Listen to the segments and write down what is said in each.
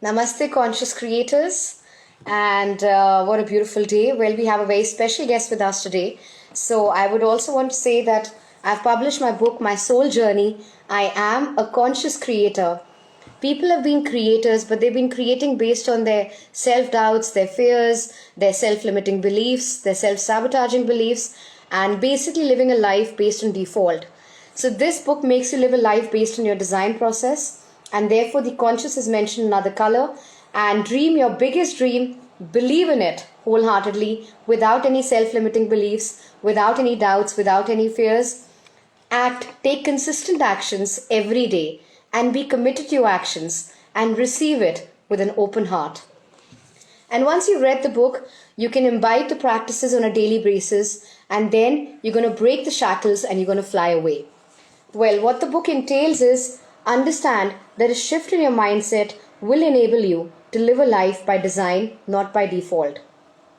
Namaste, conscious creators. And what a beautiful day. Well, we have a very special guest with us today. So, I would also want to say that I've published my book, My Soul Journey. I am a conscious creator. People have been creators, but they've been creating based on their self doubts, their fears, their self limiting beliefs, their self sabotaging beliefs, and basically living a life based on default. So, this book makes you live a life based on your design process, and therefore, the conscious is mentioned in another color. And dream your biggest dream, believe in it wholeheartedly, without any self limiting beliefs, without any doubts, without any fears. Act, take consistent actions every day and be committed to your actions and receive it with an open heart. And once you've read the book, you can imbibe the practices on a daily basis, and then you're going to break the shackles and you're going to fly away. Well, what the book entails is understand that a shift in your mindset will enable you to live a life by design, not by default.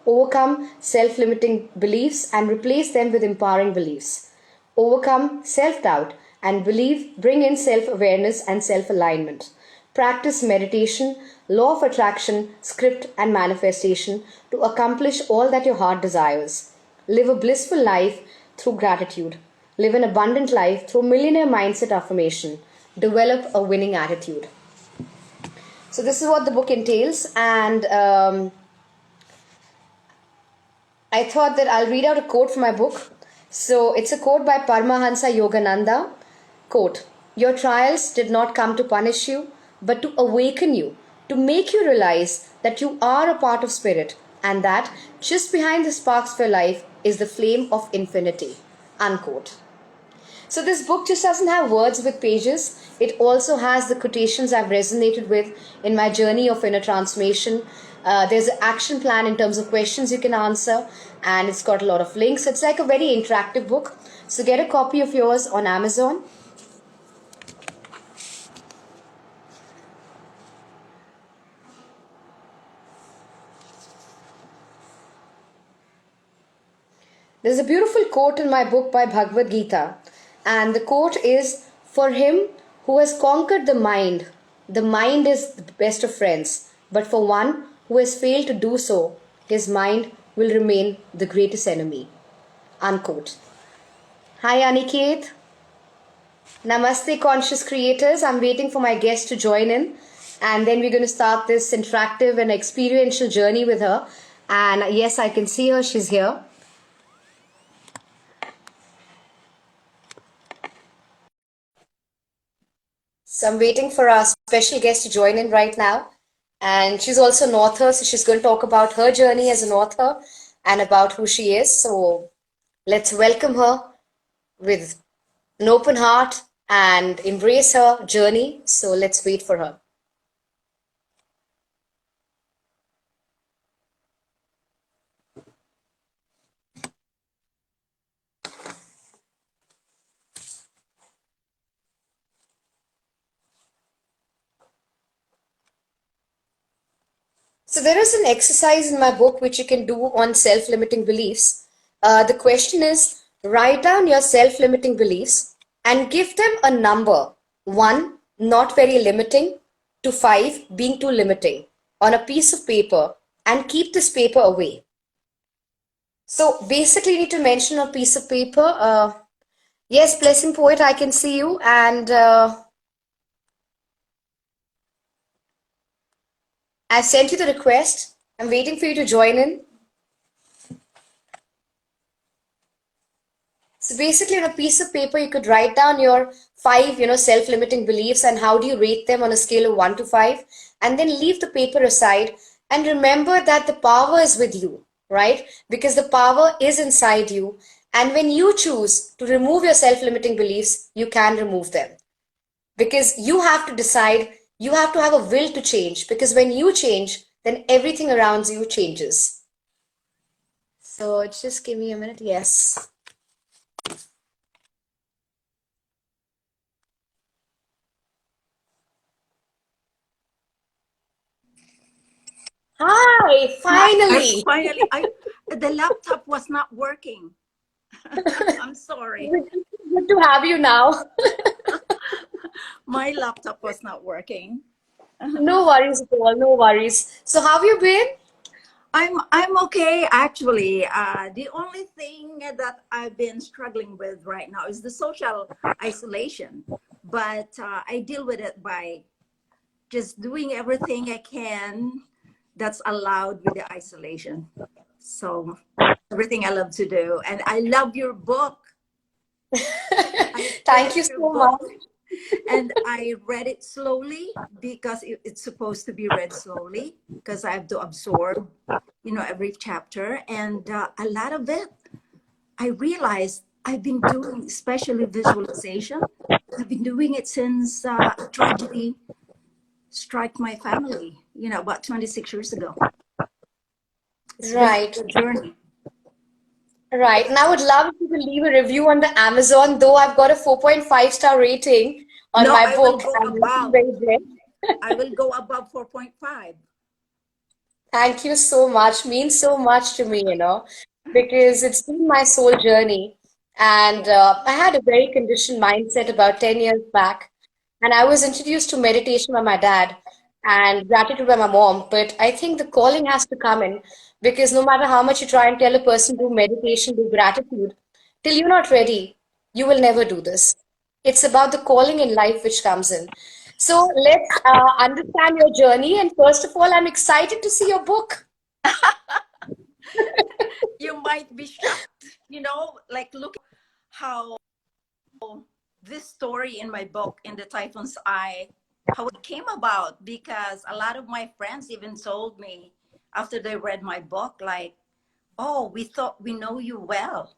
Overcome self limiting beliefs and replace them with empowering beliefs. Overcome self doubt and bring in self awareness and self alignment. Practice meditation, law of attraction, script, and manifestation to accomplish all that your heart desires. Live a blissful life through gratitude. Live an abundant life through millionaire mindset affirmation. Develop a winning attitude. So, this is what the book entails, and I thought that I'll read out a quote from my book. So it's a quote by Paramahansa Yogananda. Quote, "Your trials did not come to punish you, but to awaken you, to make you realize that you are a part of spirit and that just behind the sparks of your life is the flame of infinity." Unquote. So this book just doesn't have words with pages. It also has the quotations I've resonated with in my journey of inner transformation. There's an action plan in terms of questions you can answer, and it's got a lot of links. It's like a very interactive book. So get a copy of yours on Amazon. There's a beautiful quote in my book by Bhagavad Gita, and the quote is, "For him who has conquered the mind is the best of friends, but for one who has failed to do so, his mind will remain the greatest enemy." Unquote. Hi Aniket. Namaste, conscious creators. I'm waiting for my guest to join in, and then we're going to start this interactive and experiential journey with her. And yes, I can see her. She's here. So I'm waiting for our special guest to join in right now. And she's also an author, so she's going to talk about her journey as an author and about who she is. So let's welcome her with an open heart and embrace her journey. So let's wait for her. So there is an exercise in my book which you can do on self-limiting beliefs. The question is, write down your self-limiting beliefs and give them a number. 1, not very limiting, to 5, being too limiting, on a piece of paper, and keep this paper away. So basically you need to mention on a piece of paper. Yes, Blessing Poet, I can see you, and I've sent you the request. I'm waiting for you to join in. So basically on a piece of paper, you could write down your 5, self-limiting beliefs and how do you rate them on a scale of 1 to 5, and then leave the paper aside and remember that the power is with you, right? Because the power is inside you. And when you choose to remove your self-limiting beliefs, you can remove them. Because you have to decide, you have to have a will to change. Because when you change, then everything around you changes. So just give me a minute. Yes. Hi, finally. Finally, the laptop was not working. I'm sorry. Good to have you now. My laptop was not working. No worries at all, no worries. So how have you been? I'm okay actually. The only thing that I've been struggling with right now is the social isolation, but I deal with it by just doing everything I can that's allowed with the isolation. So everything I love to do, and I love your book. I Thank you finished your so book much. and I read it slowly because it's supposed to be read slowly because I have to absorb, every chapter. And a lot of it, I realized I've been doing, especially visualization. I've been doing it since a tragedy struck my family, about 26 years ago. It's been Right. a journey. Right. And I would love if you could leave a review on the Amazon, though I've got a 4.5-star rating on No, my I will book. go I'm really above. very blessed. I will go above 4.5. Thank you so much. Means so much to me, because it's been my soul journey. And I had a very conditioned mindset about 10 years back. And I was introduced to meditation by my dad and gratitude by my mom. But I think the calling has to come in because no matter how much you try and tell a person do meditation, do gratitude, till you're not ready, you will never do this. It's about the calling in life which comes in. So let's understand your journey. And first of all, I'm excited to see your book. You might be shocked, like look how this story in my book, In the Typhoon's Eye, how it came about, because a lot of my friends even told me after they read my book, like, oh, we thought we know you well,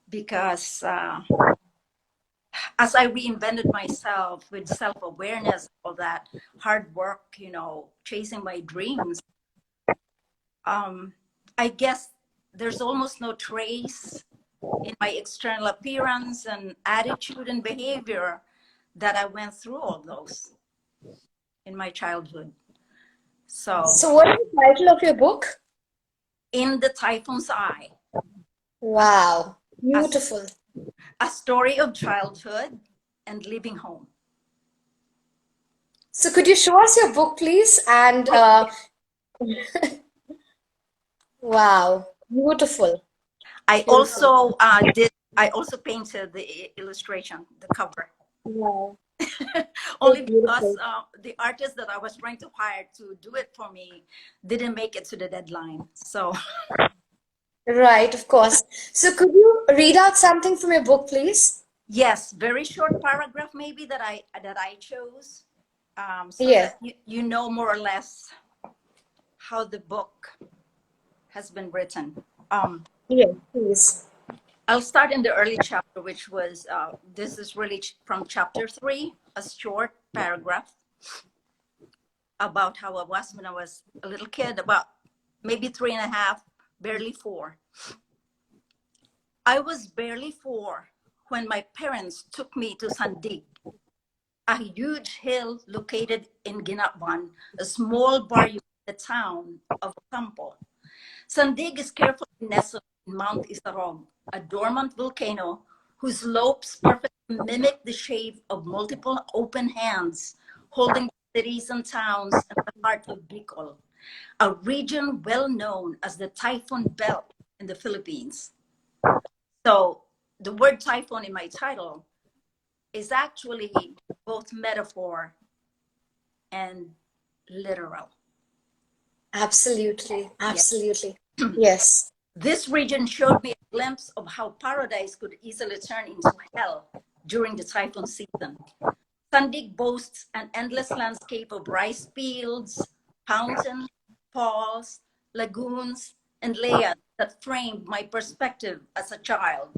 because as I reinvented myself with self-awareness, all that hard work, chasing my dreams, um, I guess there's almost no trace in my external appearance and attitude and behavior that I went through all those in my childhood. So, So, what is the title of your book? In the Typhoon's Eye, Wow, a, beautiful. a story of childhood and leaving home. So, could you show us your book, please? And I, wow, beautiful. I Beautiful. also I also painted the illustration, the cover. Wow, so Only because beautiful. the artist that I was trying to hire to do it for me didn't make it to the deadline. So, Right, of course. So, could you read out something from your book, please? yes, very short paragraph maybe that I chose, so Yes, that you know more or less how the book has been written. yes, please. I'll start in the early chapter, which was this is really from chapter 3, a short paragraph about how I was when I was a little kid, about maybe 3.5, barely 4. I was barely 4 when my parents took me to Sandig, a huge hill located in Ginatban, a small barrio in the town of Campo. Sandig is carefully nestled in Mount Isarog, a dormant volcano whose slopes perfectly mimic the shape of multiple open hands holding cities and towns in the heart of Bicol, a region well known as the Typhoon Belt in the Philippines. So the word typhoon in my title is actually both metaphor and literal. Absolutely, Yeah. absolutely. Yes. This region showed me a glimpse of how paradise could easily turn into hell during the typhoon season. Sandig boasts an endless landscape of rice fields, fountains, falls, lagoons, and layers that framed my perspective as a child.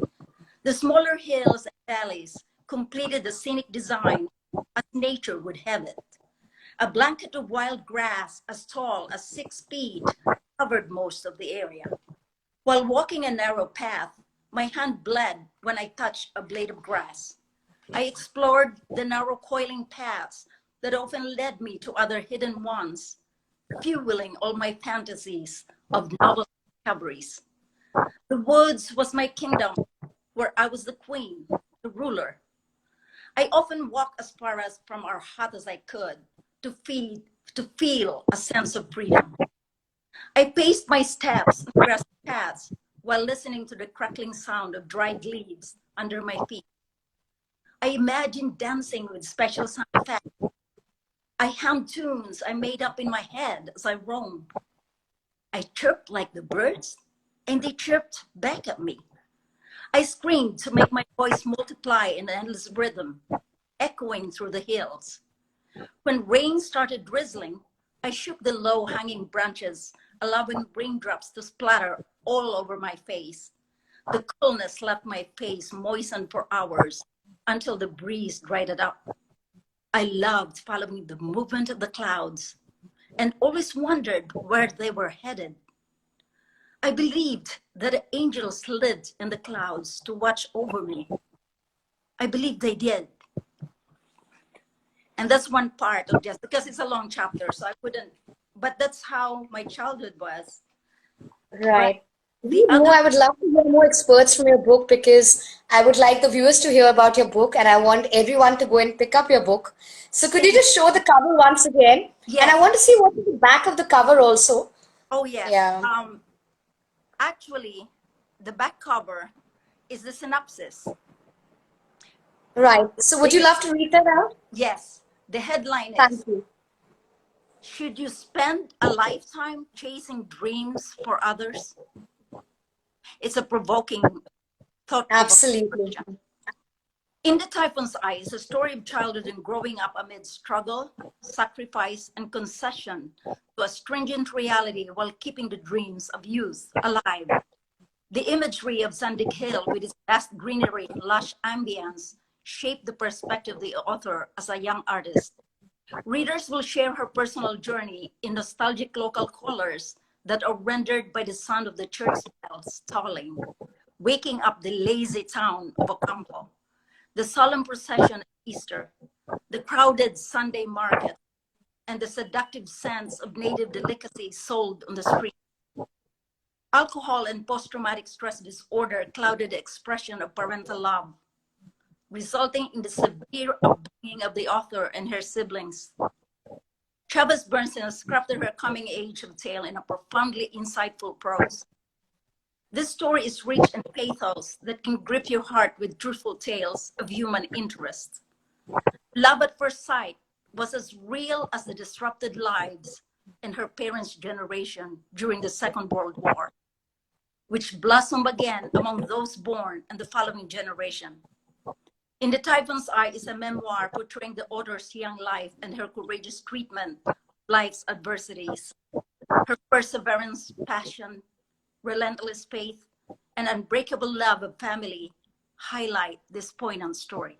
The smaller hills and valleys completed the scenic design as nature would have it. A blanket of wild grass as tall as 6 feet covered most of the area. While walking a narrow path, my hand bled when I touched a blade of grass. I explored the narrow coiling paths that often led me to other hidden ones, fueling all my fantasies of novel discoveries. The woods was my kingdom, where I was the queen, the ruler. I often walked as far as from our hut as I could to feed, to feel a sense of freedom. I paced my steps on grassy paths while listening to the crackling sound of dried leaves under my feet. I imagined dancing with special sound effects. I hummed tunes I made up in my head as I roamed. I chirped like the birds, and they chirped back at me. I screamed to make my voice multiply in an endless rhythm, echoing through the hills. When rain started drizzling, I shook the low-hanging branches, allowing raindrops to splatter all over my face. The coolness left my face moistened for hours until the breeze dried it up. I loved following the movement of the clouds and always wondered where they were headed. I believed that angels lived in the clouds to watch over me. I believed they did. And that's one part of just because it's a long chapter, so I wouldn't, but that's how my childhood was. But Right. the No, other, I would love to hear more experts from your book because I would like the viewers to hear about your book and I want everyone to go and pick up your book. So could you thank, just show the cover once again? And I yes, want to see what is the back of the cover also. oh yes. Yeah. Actually, the back cover is the synopsis. Right. So would you The, love to read that out? yes, the headline is, Thank you. should you spend a lifetime chasing dreams for others? It's a provoking, thought-provoking Absolutely. question. In the Typhoon's Eye is a story of childhood and growing up amid struggle, sacrifice, and concession to a stringent reality while keeping the dreams of youth alive. The imagery of Sandig Hill with its vast greenery and lush ambience shaped the perspective of the author as a young artist. Readers will share her personal journey in nostalgic local colors that are rendered by the sound of the church bells tolling, waking up the lazy town of Ocampo, the solemn procession at Easter, the crowded Sunday market, and the seductive scents of native delicacies sold on the street. Alcohol and post-traumatic stress disorder clouded the expression of parental love, resulting in the severe upbringing of the author and her siblings. Chavez Bernstein has crafted her coming-age tale in a profoundly insightful prose. This story is rich in pathos that can grip your heart with truthful tales of human interest. Love at first sight was as real as the disrupted lives in her parents' generation during the Second World War, which blossomed again among those born in the following generation. In the Typhoon's Eye is a memoir portraying the author's young life and her courageous treatment of life's adversities. Her perseverance, passion, relentless faith, and unbreakable love of family highlight this poignant story.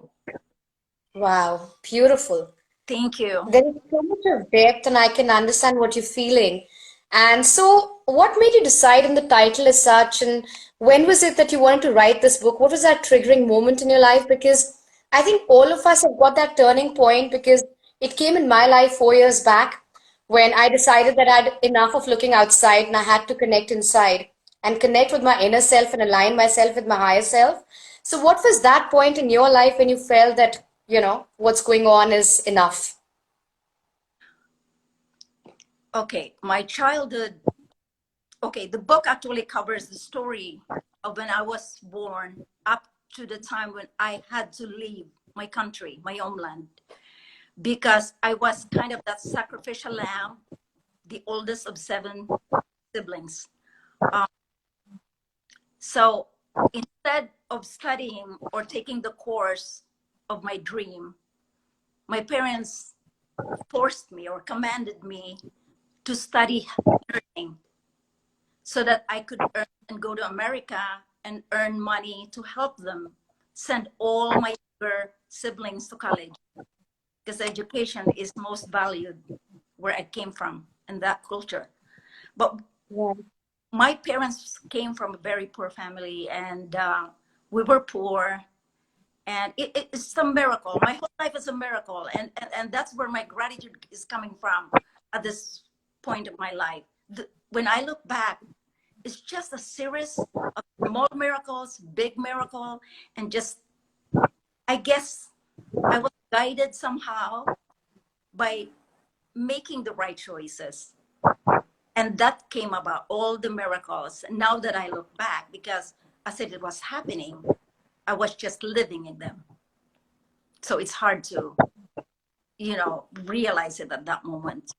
Wow. Beautiful. Thank you. There is so much of depth, and I can understand what you're feeling. And so, what made you decide on the title as such? And when was it that you wanted to write this book? What was that triggering moment in your life? Because I think all of us have got that turning point because it came in my life 4 years back when I decided that I'd enough of looking outside and I had to connect inside and connect with my inner self and align myself with my higher self. So, what was that point in your life when you felt that, what's going on is enough? Okay, my childhood. Okay, the book actually covers the story of when I was born up to the time when I had to leave my country, my homeland, because I was kind of that sacrificial lamb, the oldest of 7 siblings. Um, so instead of studying or taking the course of my dream, my parents forced me or commanded me to study nursing so that I could earn and go to America and earn money to help them send all my younger siblings to college, because education is most valued where I came from in that culture. But Yeah. my parents came from a very poor family, and we were poor, and it's a miracle. My whole life is a miracle, and that's where my gratitude is coming from at this point of my life. When I look back, it's just a series of small miracles, big miracle, and just, I guess, I was guided somehow by making the right choices. And that came about all the miracles. Now that I look back, because as it was happening, I was just living in them. So it's hard to, realize it at that moment.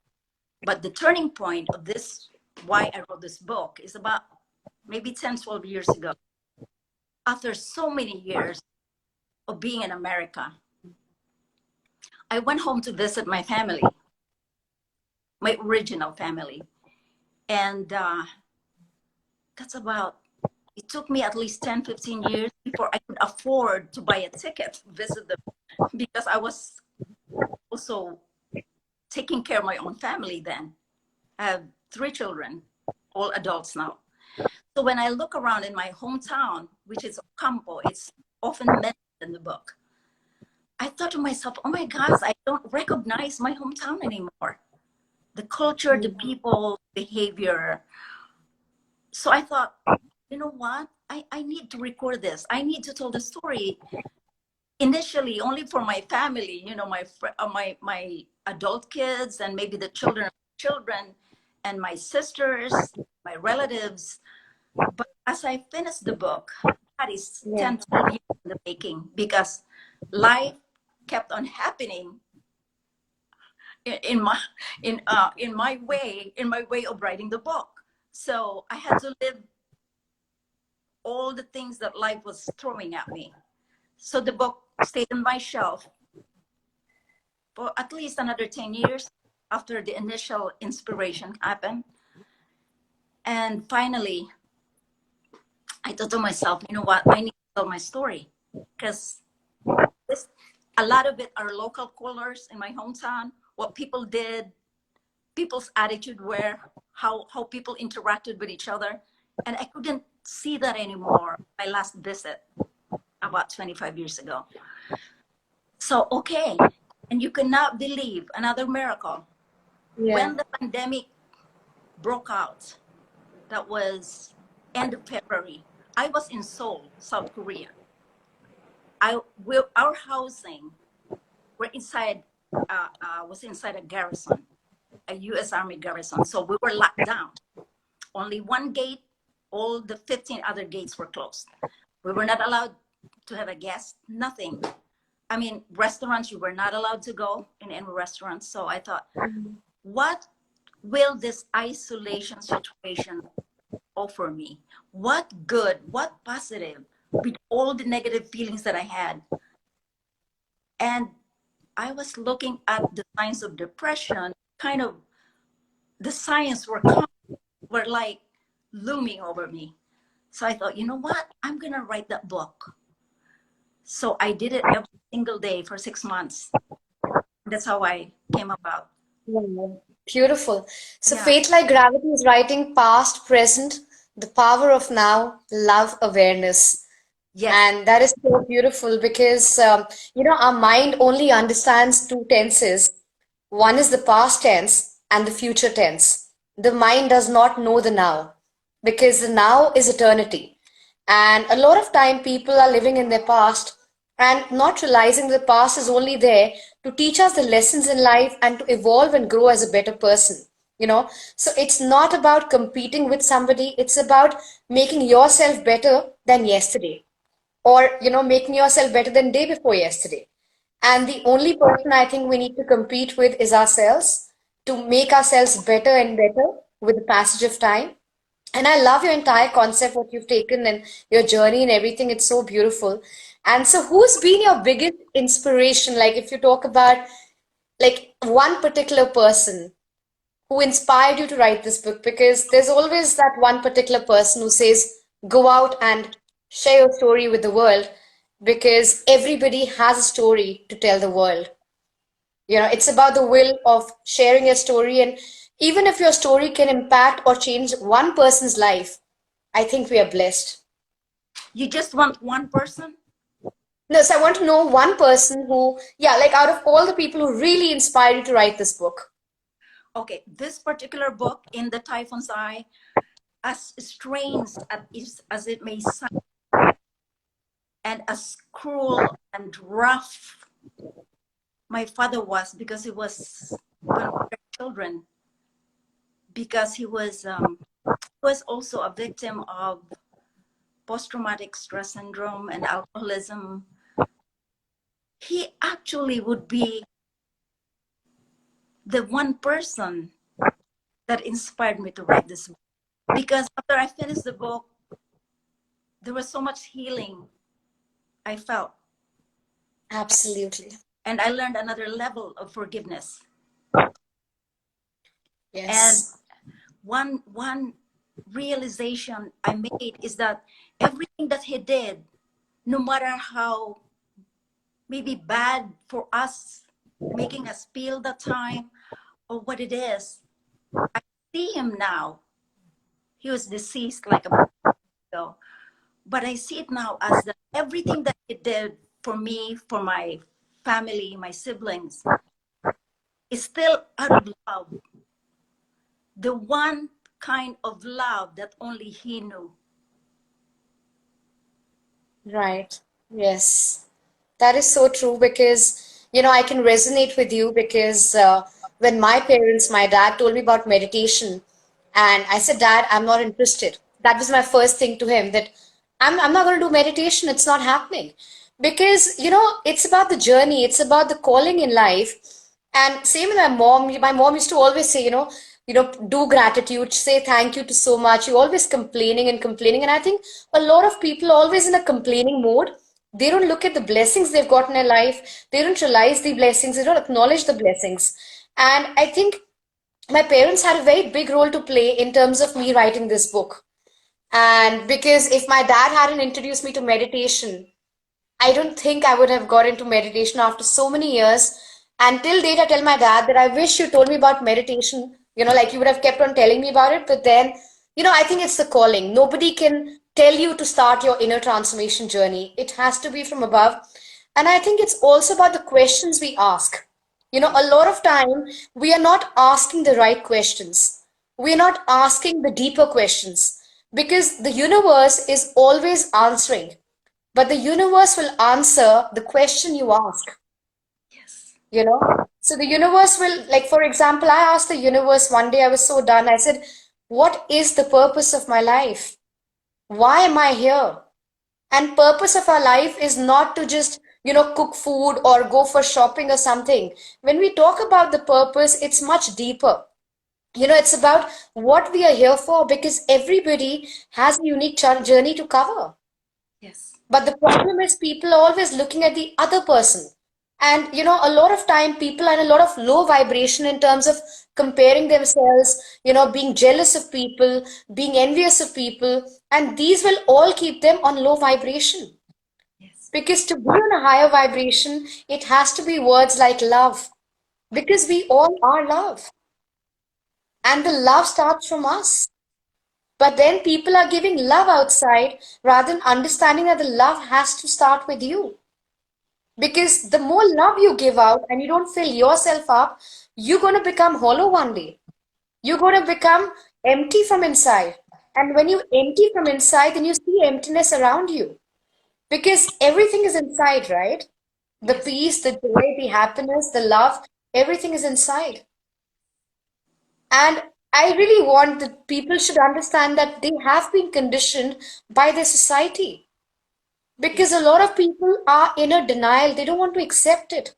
But the turning point of this, why I wrote this book, is about maybe 10, 12 years ago. After so many years of being in America, I went home to visit my family, my original family. And it took me at least 10, 15 years before I could afford to buy a ticket to visit them, because I was also taking care of my own family then. I have 3 children, all adults now. So when I look around in my hometown, which is Ocampo, it's often mentioned in the book, I thought to myself, oh my gosh, I don't recognize my hometown anymore. The culture, the people, behavior. So I thought, you know what? I need to record this. I need to tell the story initially only for my family, my adult kids, and maybe the children and my sisters, my relatives. But as I finished the book, that is 10, 12 years in the making, because life kept on happening in my way of writing the book. So I had to live all the things that life was throwing at me. So the book stayed on my shelf for at least another 10 years after the initial inspiration happened. And finally, I thought to myself, you know what? I need to tell my story, because a lot of it are local colors in my hometown, what people did, people's attitude were, how people interacted with each other. And I couldn't see that anymore my last visit about 25 years ago. So, okay. And you cannot believe another miracle. Yeah. When the pandemic broke out, that was end of February, I was in Seoul, South Korea. Our housing was inside a garrison, a U.S. Army garrison. So we were locked down. Only one gate, all the 15 other gates were closed. We were not allowed to have a guest, nothing. I mean, restaurants, you were not allowed to go in any restaurants. So I thought, what will this isolation situation offer me? What good, what positive, with all the negative feelings that I had? And I was looking at the signs of depression, kind of the signs were like looming over me. So I thought, you know what? I'm going to write that book. So I did it every single day for 6 months. That's how I came about. Wow. Beautiful. So, Yeah. Fate Like Gravity is writing past, present, the power of now, love, awareness. Yes. And that is so beautiful because, our mind only understands 2 tenses. One is the past tense and the future tense. The mind does not know the now because the now is eternity. And a lot of time people are living in their past and not realizing the past is only there to teach us the lessons in life and to evolve and grow as a better person. So it's not about competing with somebody, it's about making yourself better than yesterday, or making yourself better than day before yesterday. And the only person I think we need to compete with is ourselves, to make ourselves better and better with the passage of time. And I love your entire concept, what you've taken and your journey and everything. It's so beautiful. And so who's been your biggest inspiration? Like if you talk about like one particular person who inspired you to write this book, because there's always that one particular person who says, go out and share your story with the world, because everybody has a story to tell the world. It's about the will of sharing your story. And even if your story can impact or change one person's life, I think we are blessed. You just want one person? No, so I want to know one person who, yeah, like out of all the people who really inspired you to write this book. Okay, this particular book, In the Typhoon's Eye, as strange as it may sound, and as cruel and rough my father was, because he was, when we were children, because he was also a victim of post-traumatic stress syndrome and alcoholism. He actually would be the one person that inspired me to write this book. Because after I finished the book, there was so much healing I felt. Absolutely. And I learned another level of forgiveness. And Yes. one realization I made is that everything that he did, no matter how maybe bad for us, making us feel the time or what it is, I see him now. He was deceased like a month ago, but I see it now as that everything that he did for me, for my family, my siblings, is still out of love. The one kind of love that only he knew. Right. Yes. That is so true because, I can resonate with you because when my parents, my dad told me about meditation, and I said, Dad, I'm not interested. That was my first thing to him that I'm not going to do meditation. It's not happening. Because, it's about the journey, it's about the calling in life. And same with my mom used to always say, do gratitude, say thank you to so much. You're always complaining and complaining. And I think a lot of people are always in a complaining mode. They don't look at the blessings they've got in their life. They don't realize the blessings. They don't acknowledge the blessings. And I think my parents had a very big role to play in terms of me writing this book. And because if my dad hadn't introduced me to meditation, I don't think I would have got into meditation after so many years. Until date, I tell my dad that I wish you told me about meditation. Like you would have kept on telling me about it. But then, I think it's the calling. Nobody can tell you to start your inner transformation journey. It has to be from above. And I think it's also about the questions we ask. A lot of time we are not asking the right questions. We're not asking the deeper questions because the universe is always answering. But the universe will answer the question you ask, Yes. you know? So the universe will, like, for example, I asked the universe one day, I was so done. I said, what is the purpose of my life? Why am I here? And purpose of our life is not to just, cook food or go for shopping or something. When we talk about the purpose, it's much deeper. It's about what we are here for because everybody has a unique journey to cover. Yes. But the problem is people are always looking at the other person. And a lot of time people are in a lot of low vibration in terms of comparing themselves, being jealous of people, being envious of people, and these will all keep them on low vibration. Yes. Because to be on a higher vibration, it has to be words like love. Because we all are love. And the love starts from us. But then people are giving love outside rather than understanding that the love has to start with you. Because the more love you give out and you don't fill yourself up, you're going to become hollow one day. You're going to become empty from inside. And when you empty from inside, then you see emptiness around you. Because everything is inside, right? The Yes. peace, the joy, the happiness, the love, everything is inside. And I really want that people should understand that they have been conditioned by their society. Because a Yes. lot of people are in a denial, they don't want to accept it.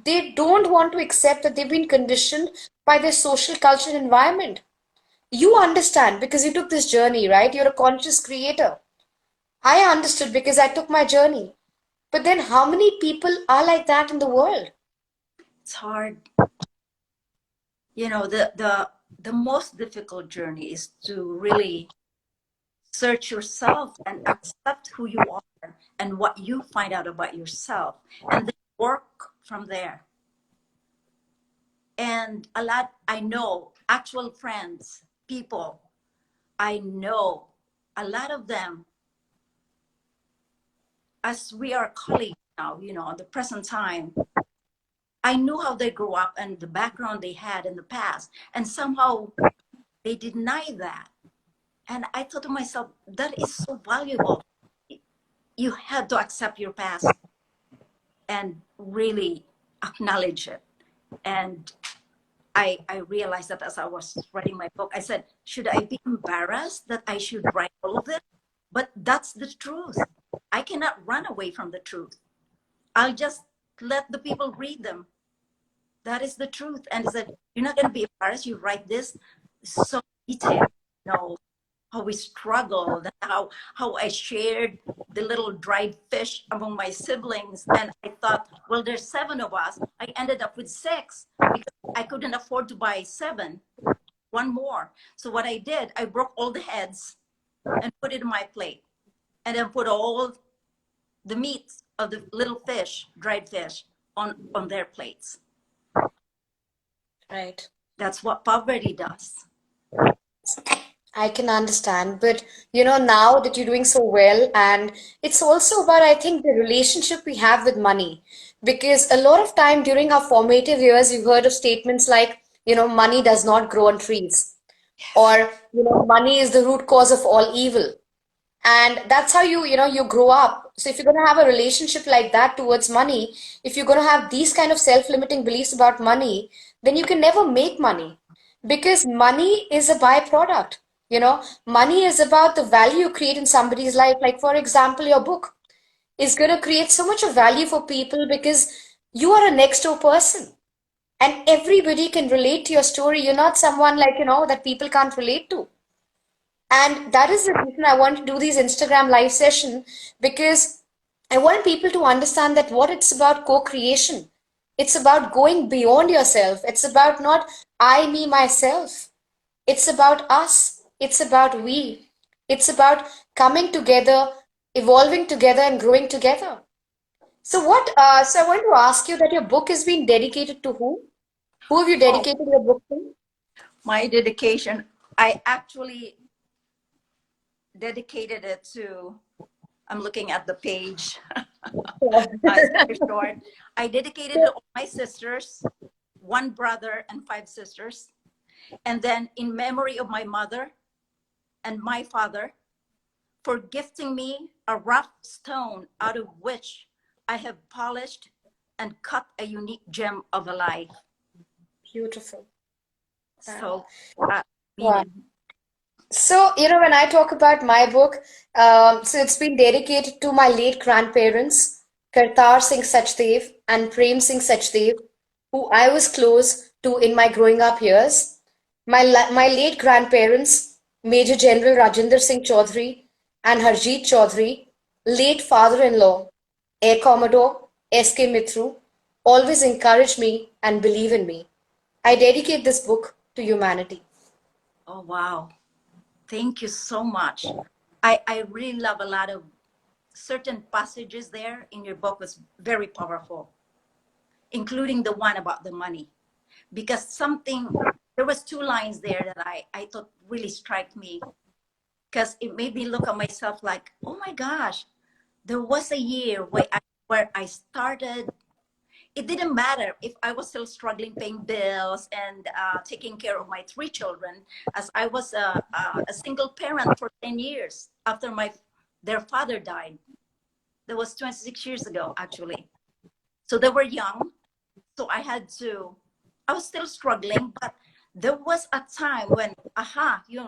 They don't want to accept that they've been conditioned by their social cultural environment. You understand because you took this journey, right? You're a conscious creator. I understood because I took my journey. But then how many people are like that in the world? It's hard. The most difficult journey is to really search yourself and accept who you are and what you find out about yourself, and then work from there. And a lot, I know actual friends, people, I know a lot of them, as we are colleagues now, at the present time, I knew how they grew up and the background they had in the past, and somehow they deny that. And I thought to myself, that is so valuable. You have to accept your past and really acknowledge it. And I realized that as I was writing my book, I said, should I be embarrassed that I should write all of it? But that's the truth. I cannot run away from the truth. I'll just let the people read them. That is the truth. And I said, you're not going to be embarrassed. You write this so detailed, you know, how we struggled, how I shared the little dried fish among my siblings. And I thought, well, there's 7 of us. I ended up with 6 because I couldn't afford to buy 7, one more. So what I did, I broke all the heads and put it in my plate, and then put all the meat of the little fish, dried fish, on their plates. Right. That's what poverty does. I can understand, but now that you're doing so well, and it's also about, I think, the relationship we have with money. Because a lot of time during our formative years, you've heard of statements like, money does not grow on trees, or, money is the root cause of all evil. And that's how you grow up. So if you're going to have a relationship like that towards money, if you're going to have these kind of self-limiting beliefs about money, then you can never make money, because money is a byproduct. Money is about the value you create in somebody's life. Like, for example, your book is going to create so much of value for people because you are a next door person, and everybody can relate to your story. You're not someone like, that people can't relate to. And that is the reason I want to do these Instagram live session, because I want people to understand that what it's about co-creation. It's about going beyond yourself. It's about not I, me, myself. It's about us. It's about we. It's about coming together, evolving together, and growing together. So so I want to ask you that your book is being dedicated to who? Who have you Oh, dedicated your book to? my dedication, I actually dedicated it to, I'm looking at the page. It's very short. I dedicated it to all my sisters, 1 brother and 5 sisters. And then in memory of my mother and my father, for gifting me a rough stone out of which I have polished and cut a unique gem of a life. Beautiful. So, Wow. So, when I talk about my book, so it's been dedicated to my late grandparents, Kartar Singh Sachdev and Prem Singh Sachdev, who I was close to in my growing up years. My late grandparents, Major General Rajinder Singh Chaudhary and Harjeet Chaudhary, late father-in-law, Air Commodore S.K. Mithru, always encouraged me and believe in me. I dedicate this book to humanity. oh, wow. Thank you so much. I really love a lot of certain passages there in your book. Was very powerful, including the one about the money, because there was 2 lines there that I thought really struck me, because it made me look at myself like, oh my gosh, there was a year where I started. It didn't matter if I was still struggling paying bills and taking care of my 3 children, as I was a single parent for 10 years after their father died. That was 26 years ago, actually. So they were young. So I was still struggling, but there was a time when,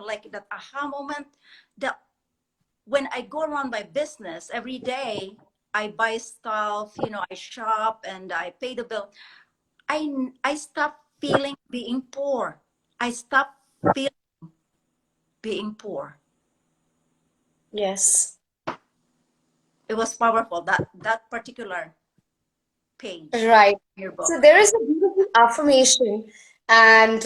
like that aha moment, that when I go around my business every day, I buy stuff, I shop and I pay the bill. I stopped feeling being poor. I stopped feeling being poor. Yes. It was powerful, that particular page Right. in your So book. there is a beautiful affirmation, and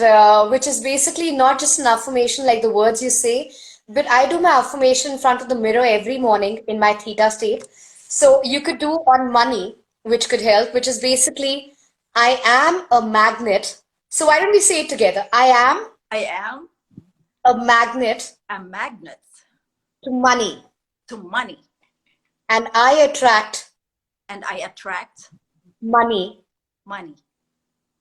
which is basically not just an affirmation like the words you say, but I do my affirmation in front of the mirror every morning in my theta state. So you could do on money, which could help, which is basically, I am a magnet. So why don't we say it together? I am I am a magnet a magnet to money, to money, and I attract and I attract money money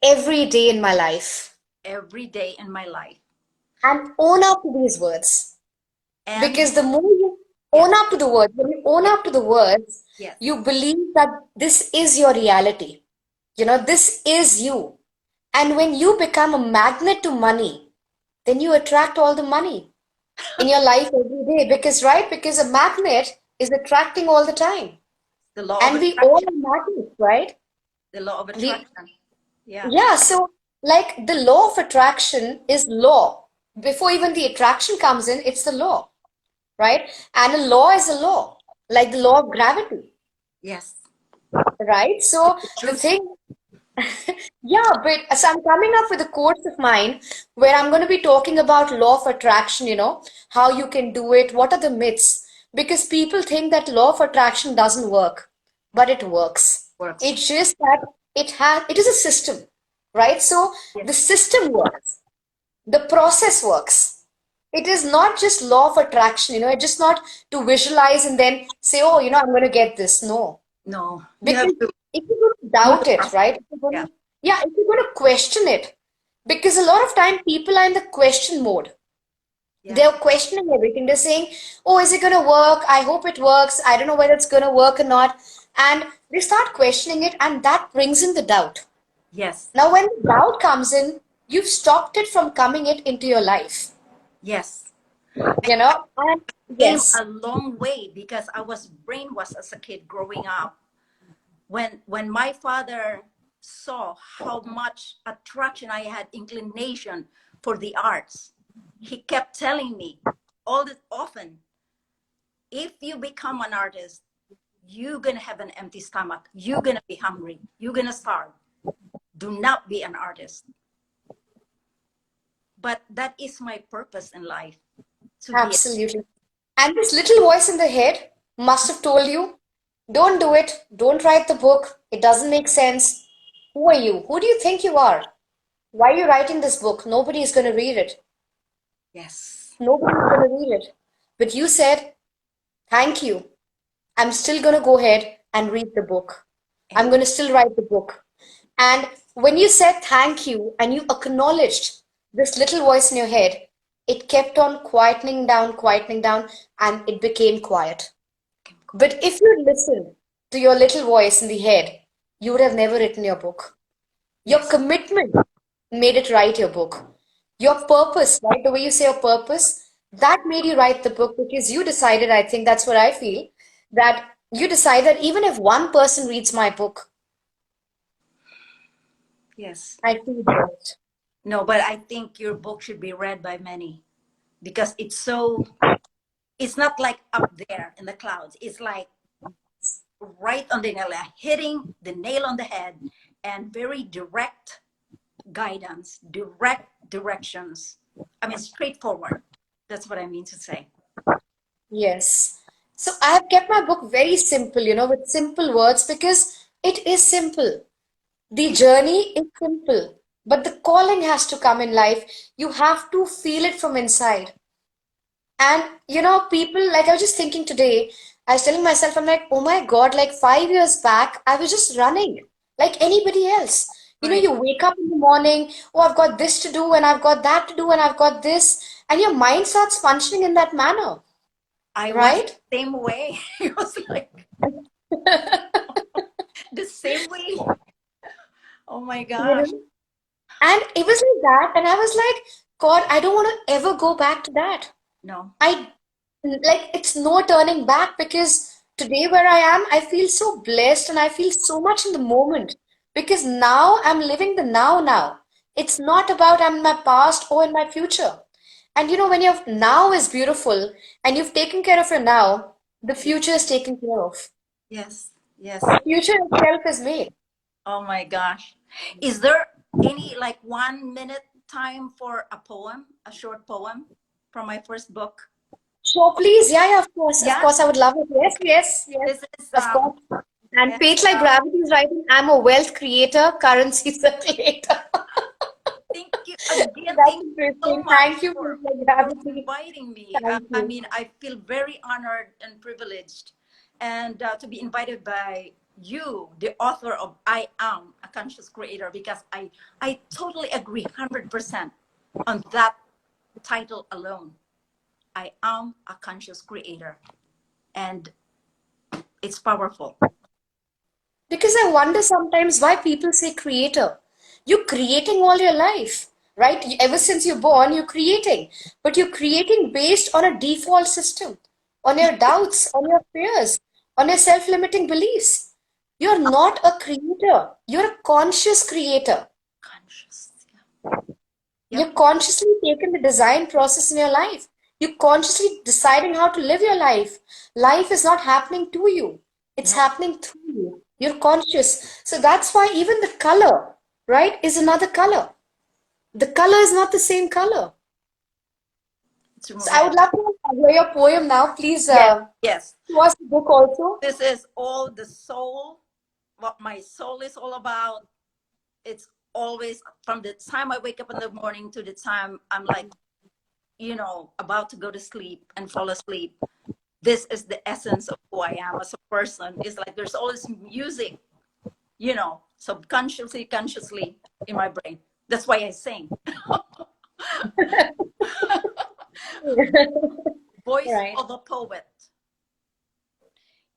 every day in my life. every day in my life. And own up to these words. And Because the more you yes, own up to the words, when you own yes, up to the words, Yes. You believe that this is your reality. This is you. And when you become a magnet to money, then you attract all the money in your life every day. Because a magnet is attracting all the time. The law of And we all attraction. are magnets, right? The law of We, attraction. Yeah. yeah, so like the law of attraction is law. Before even the attraction comes in, it's the law, right? And a law is a law, like the law of gravity, Yes. right? So It's the true. thing, yeah, but so I'm coming up with a course of mine where I'm going to be talking about law of attraction, how you can do it, what are the myths? Because people think that law of attraction doesn't work, but it works. Works. It's just that it is a system, right? So the Yes. system works, the process works. It is not just law of attraction, it's just not to visualize and then say, oh, I'm going to get this. No, No, you have because to if you're going to do the doubt it, process. right? If you're going Yeah. to, yeah, if you're going to question it, because a lot of time people are in the question mode. Yeah. They're questioning everything. They're saying, oh, is it going to work? I hope it works. I don't know whether it's going to work or not. And they start questioning it, and that brings in the doubt. Yes. Now, when the doubt comes in, you've stopped it from coming it into your life. Yes. And Came yes, a long way because I was brainwashed as a kid growing up. When my father saw how much attraction I had, inclination for the arts, he kept telling me all this often, if you become an artist, you're gonna have an empty stomach, you're gonna be hungry, you're gonna starve. Do not be an artist. But that is my purpose in life, to be. absolutely. And this little voice in the head must have told you, don't do it, don't write the book, it doesn't make sense. Who are you? Who do you think you are? Why are you writing this book? Nobody is going to read it. Yes. Nobody is going to read it. But you said, thank you. I'm still going to go ahead and read the book. I'm And going to still write the book. And when you said thank you and you acknowledged this little voice in your head, it kept on quietening down, and it became quiet. But if you listened to your little voice in the head, you would have never written your book. Your yes. commitment made it write your book. Your purpose, right? The way you say your purpose, that made you write the book because you decided, I think that's what I feel, that you decide that even if one person reads my book, Yes. I feel blessed. No, but I think your book should be read by many because it's not like up there in the clouds. It's like right on the nail, like hitting the nail on the head, and very direct guidance, direct directions. I mean, straightforward. That's what I mean to say. Yes. So I have kept my book very simple, with simple words because it is simple. The journey is simple, but the calling has to come in life. You have to feel it from inside. And people, like I was just thinking today, I was telling myself, I'm like, oh my God, like 5 years back, I was just running like anybody else. Right. You wake up in the morning, oh, I've got this to do, and I've got that to do, and I've got this, and your mind starts functioning in that manner, I was right? the same way. It was like the same way. Oh my You gosh. know? And it was like that, and I was like, God, I don't want to ever go back to that. No. I like it's no turning back because today where I am, I feel so blessed and I feel so much in the moment because now I'm living the now. It's not about I'm in my past or in my future. And when your now is beautiful and you've taken care of your now, the Yeah. future is taken care of. Yes. Yes. The future itself is made. Oh my gosh. Is there any like 1 minute time for a poem, a short poem from my first book? Sure, please. Yeah, yeah, of course. Of Yeah. course, I would love it. Yes, Okay. yes, yes. This is Of course. And yes, Fate Like Gravity is writing, I'm a wealth creator, currency circulator. thank you again. That's Thank you so interesting. much Thank you, for Fate Like for Gravity. inviting me. Thank I you. mean, I feel very honored and privileged, and to be invited by you, the author of "I Am a Conscious Creator," because I totally agree 100% on that title alone. I am a conscious creator, and It's powerful. Because I wonder sometimes why people say creator. You're creating all your life, right? Ever since you're born, you're creating. But you're creating based on a default system, on your doubts, on your fears, on your self-limiting beliefs. You're not a creator. You're a conscious creator. Conscious. You're consciously taking the design process in your life. You're consciously deciding how to live your life. Life is not happening to you. It's No, happening through you. You're conscious. So that's why even the color, right, is another color. The color is not the same color. it's So I red. would love to hear your poem now. Please Yes, yes. show us the book also. This is all the soul, what my soul is all about. It's always from the time I wake up in the morning to the time I'm like, about to go to sleep and fall asleep. This is the essence of who I am as a person. It's like there's always music, subconsciously, consciously in my brain. That's why I sing. Voice Right. of a poet.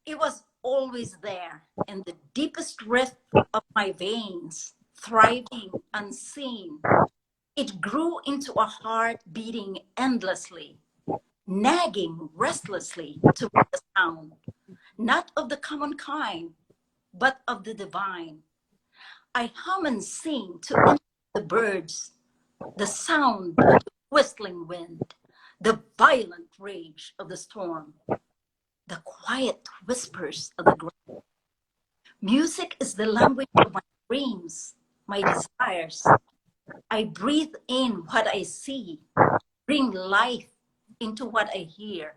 It was always there in the deepest rift of my veins, thriving unseen. It grew into a heart beating endlessly, nagging restlessly to make a sound, not of the common kind, but of the divine. I hum and sing to the birds, the sound of the whistling wind, the violent rage of the storm, the quiet whispers of the ground. Music is the language of my dreams, my desires. I breathe in what I see, bring life into what I hear.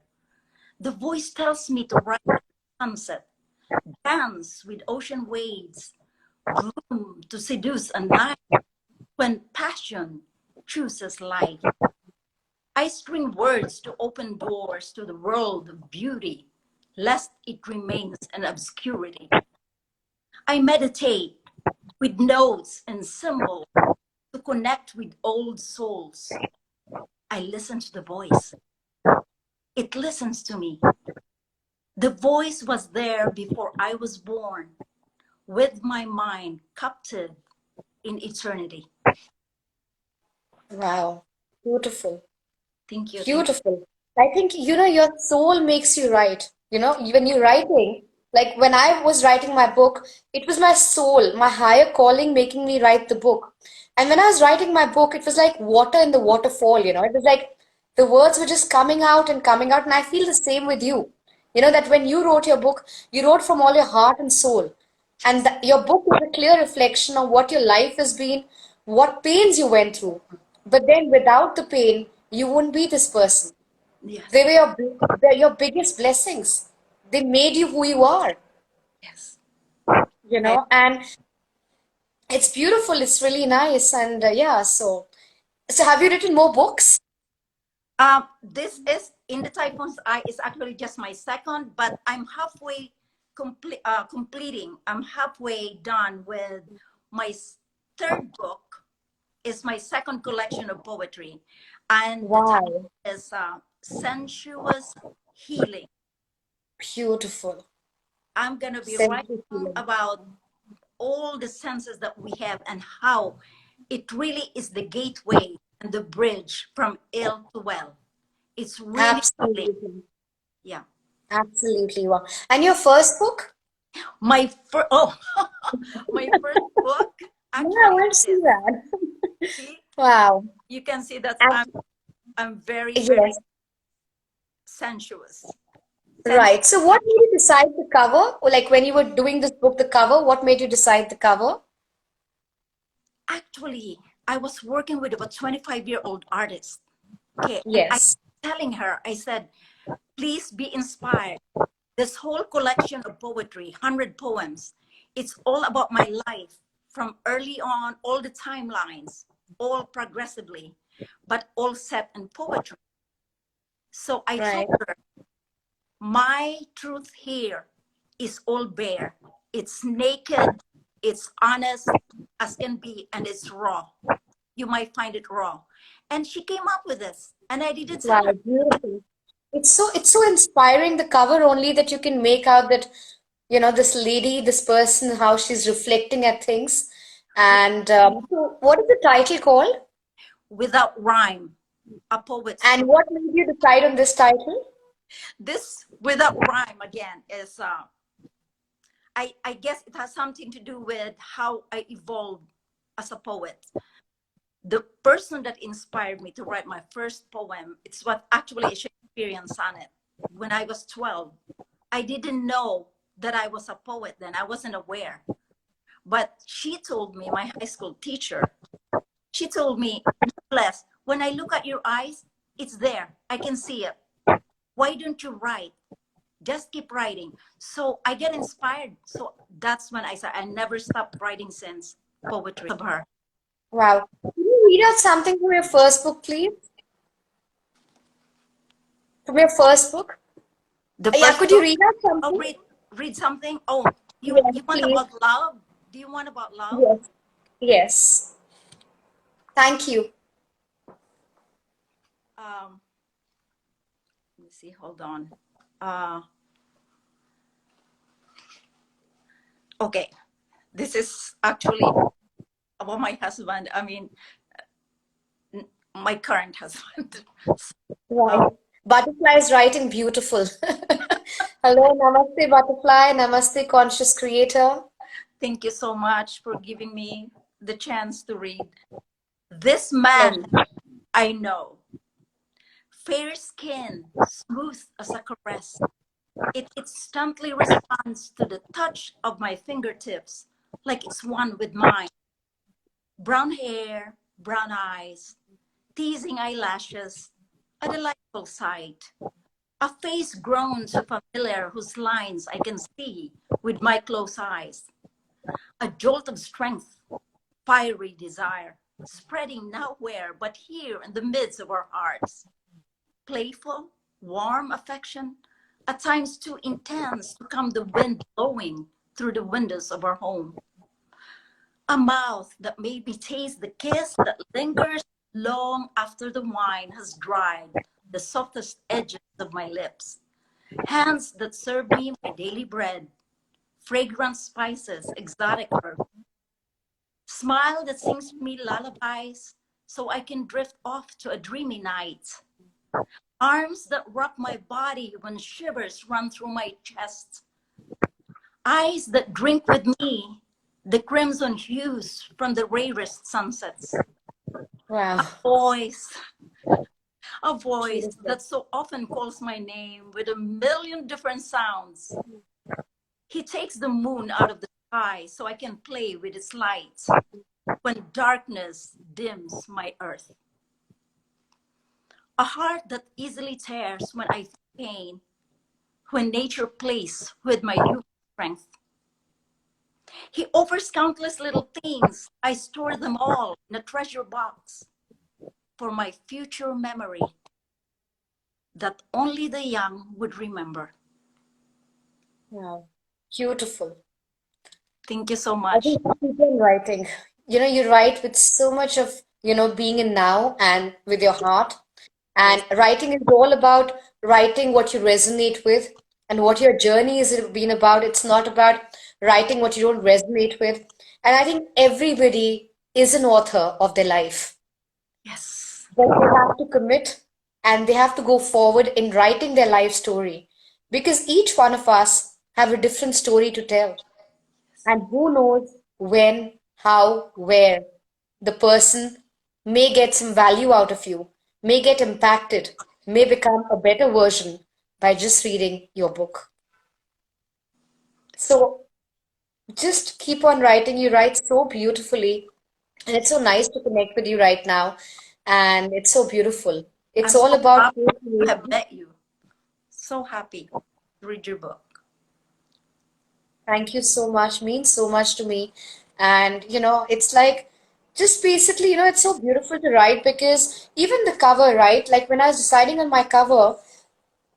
The voice tells me to rise at sunset, dance with ocean waves, bloom to seduce a night when passion chooses life. I string words to open doors to the world of beauty, lest it remains an obscurity. I meditate with notes and symbols to connect with old souls. I listen to the voice. It listens to me. The voice was there before I was born, with my mind captive in eternity. Wow. Beautiful. Thank you. Thank you. Beautiful. I think, your soul makes you write. When you're writing, like when I was writing my book, it was my soul, my higher calling making me write the book. And when I was writing my book, it was like water in the waterfall. It was like the words were just coming out and coming out. And I feel the same with you. That when you wrote your book, you wrote from all your heart and soul. And your book is a clear reflection of what your life has been, what pains you went through. But then without the pain, you wouldn't be this person. Yes. They were they're your biggest blessings. They made you who you are, Yes. I, and it's beautiful. It's really nice. And yeah, so have you written more books? this is in the Typhoon's Eye is actually just my second, but I'm halfway completing. I'm halfway done with my third book. Is my second collection of poetry, and the title Wow, is Sensuous Healing. beautiful. I'm gonna be writing Sensual feeling. about all the senses that we have and how it really is the gateway and the bridge from ill to well. It's really healing. Absolutely. Yeah. Absolutely. Wow. And your first book? My first oh my first book Yeah, I actually want to is see this. that. See, Wow. you can see that And, I'm very, very yes, sensuous. right. So what made you decide the cover? Or like when you were doing this book, the cover, what made you decide the cover? Actually, I was working with about 25-year-old artist. Okay, and I Yes. telling her, I said, please be inspired. This whole collection of poetry, 100 poems, it's all about my life from early on, all the timelines, all progressively, but all set in poetry. So I told Right. her, my truth here is all bare. It's naked, it's honest as can be, and it's raw. You might find it raw. And she came up with this, and I didn't tell Wow, her. beautiful. It's so inspiring the cover only that you can make out that this lady, this person, how she's reflecting at things. Yes. And so what is the title called? Without Rhyme, a poet's And story. what made you decide on this title? This Without Rhyme again is I guess it has something to do with how I evolved as a poet. The person that inspired me to write my first poem, it's what actually a Shakespearean sonnet. When I was 12, I didn't know that I was a poet then. I wasn't aware. But she told me, my high school teacher, she told me, Bles, when I look at your eyes, it's there. I can see it. Why don't you write? Just keep writing. So I get inspired. So that's when I said, I never stopped writing since poetry of her. Wow. Can you read out something from your first book, please? From your first book? The Yeah, first could you book, read out I'll something? read something. Oh, Yes, you want please. about love? Do you want about love? Yes. Yes. Thank you. Let me see, hold on. Uh, okay, this is actually about my husband. I mean, my current husband. Right. uh, Butterfly is writing beautiful. Hello, Namaste, Butterfly. Namaste, Conscious Creator. Thank you so much for giving me the chance to read. This man Pleasure. I know, fair skin, smooth as a caress. It instantly responds to the touch of my fingertips, like it's one with mine. Brown hair, brown eyes, teasing eyelashes, a delightful sight. A face grown so familiar whose lines I can see with my closed eyes. A jolt of strength, fiery desire, spreading nowhere but here in the midst of our hearts. Playful, warm affection, at times too intense to come the wind blowing through the windows of our home. A mouth that made me taste the kiss that lingers long after the wine has dried the softest edges of my lips. Hands that serve me my daily bread, fragrant spices, exotic herbs. Smile that sings me lullabies so I can drift off to a dreamy night. Arms that wrap my body when shivers run through my chest. Eyes that drink with me the crimson hues from the rarest sunsets. Wow. Voice, a voice Beautiful. that so often calls my name with a million different sounds. He takes the moon out of the sky so I can play with its light when darkness dims my earth. A heart that easily tears when I feel pain, when nature plays with my new strength. He offers countless little things. I store them all in a treasure box for my future memory that only the young would remember. Wow. Beautiful. Thank you so I much. think you keep on writing. You write with so much of, being in now and with your heart. Yes, And writing is all about writing what you resonate with and what your journey has been about. It's not about writing what you don't resonate with. And I think everybody is an author of their life. yes, But they have to commit and they have to go forward in writing their life story because each one of us have a different story to tell. And who knows when, how, where the person may get some value out of you, may get impacted, may become a better version by just reading your book. So just keep on writing. You write so beautifully, and it's so nice to connect with you right now. And it's so beautiful. It's I'm all so about happy to have creativity. met you. So happy to read your book. Thank you so much. Means so much to me. And it's like just basically, it's so beautiful to write because even the cover, right? Like when I was deciding on my cover,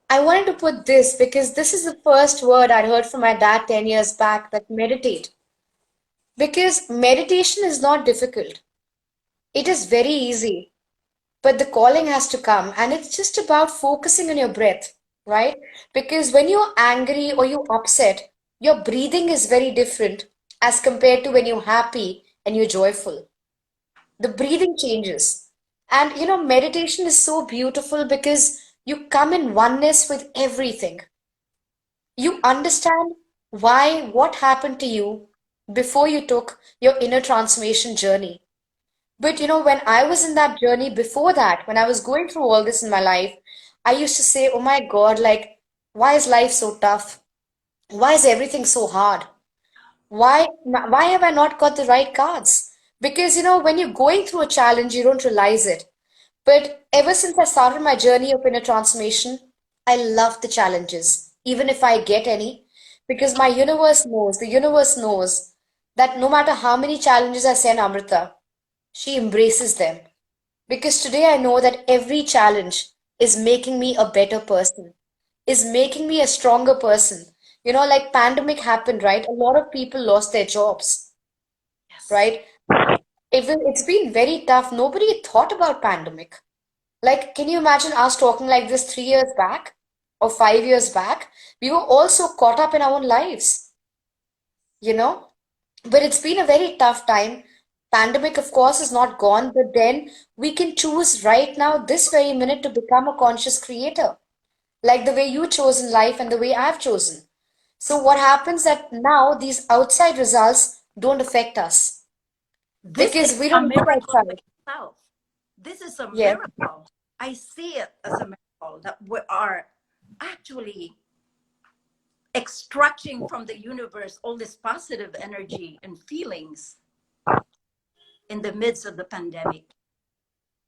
I wanted to put this because this is the first word I heard from my dad 10 years back that meditate. Because meditation is not difficult. It is very easy, but the calling has to come and it's just about focusing on your breath, right? Because when you're angry or you're upset, your breathing is very different as compared to when you're happy and you're joyful. The breathing changes. And meditation is so beautiful because you come in oneness with everything. You understand what happened to you before you took your inner transformation journey. But when I was in that journey before that, when I was going through all this in my life, I used to say, oh my God, like, why is life so tough? Why is everything so hard? Why have I not got the right cards? Because when you're going through a challenge, you don't realize it. But ever since I started my journey of inner transformation, I love the challenges, even if I get any, because the universe knows that no matter how many challenges I send Amrita, she embraces them. Because today I know that every challenge is making me a better person, is making me a stronger person. Like pandemic happened, right? A lot of people lost their jobs, Yes. right? It's been very tough. Nobody thought about pandemic. Like, can you imagine us talking like this 3 years back or 5 years back? We were all so caught up in our own lives, you know? But it's been a very tough time. Pandemic, of course, is not gone, but then we can choose right now, this very minute, to become a conscious creator, like the way you chose in life and the way I've chosen. So what happens that now these outside results don't affect us This is because we a don't look miracle by outside. itself. This is a Yes, miracle. I see it as a miracle that we are actually extracting from the universe all this positive energy and feelings in the midst of the pandemic.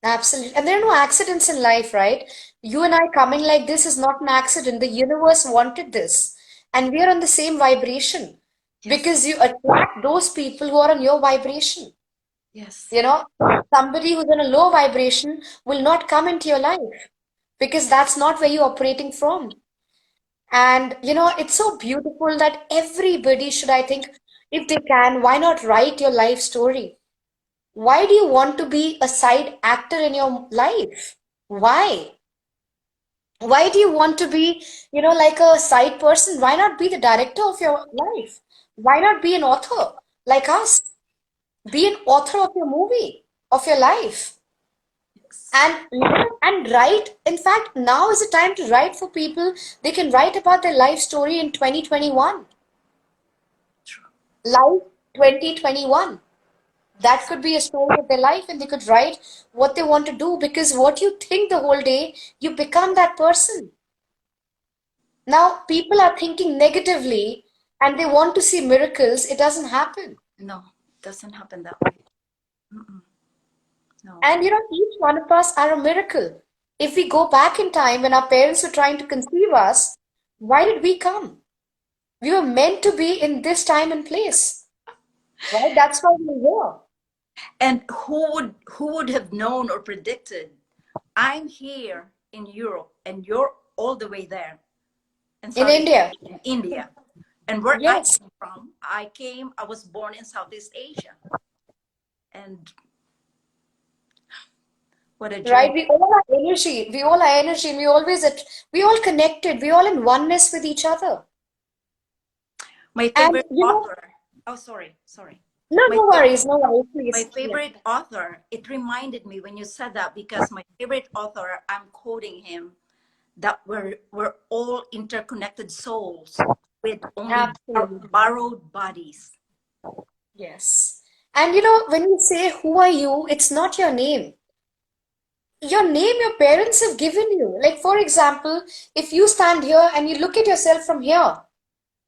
absolutely. And there are no accidents in life, right? You and I coming like this is not an accident. The universe wanted this. And we are on the same vibration Yes, because you attract those people who are on your vibration. yes. You know, somebody who's on a low vibration will not come into your life because that's not where you're operating from. And it's so beautiful that everybody should, I think, if they can, why not write your life story? Why do you want to be a side actor in your life? Why? Why do you want to be, like a side person? Why not be the director of your life? Why not be an author like us? Be an author of your movie, of your life. Yes. And write. In fact, now is the time to write for people. They can write about their life story in 2021. True. Life 2021. That Yes. could be a story of their life, and they could write what they want to do because what you think the whole day, you become that person. Now, people are thinking negatively and they want to see miracles. It doesn't happen. No, it doesn't happen that way. Mm-mm. No. And each one of us are a miracle. If we go back in time when our parents were trying to conceive us, why did we come? We were meant to be in this time and place, right? That's why we're here. And who would have known or predicted I'm here in Europe and you're all the way there in In Southeast India. Asia, India. And where I Yes, came from, I was born in Southeast Asia. And what a right. journey. We all are energy. We all are energy, and we all connected. We all in oneness with each other. My And favorite author, oh, sorry. no, My, no fa- worries, no worries, my please. Yeah. favorite author, it reminded me when you said that because my favorite author, I'm quoting him, that we're all interconnected souls with only Absolutely. borrowed bodies. Yes. And when you say who are you, it's not your name. Your name your parents have given you. Like, for example, if you stand here and you look at yourself from here,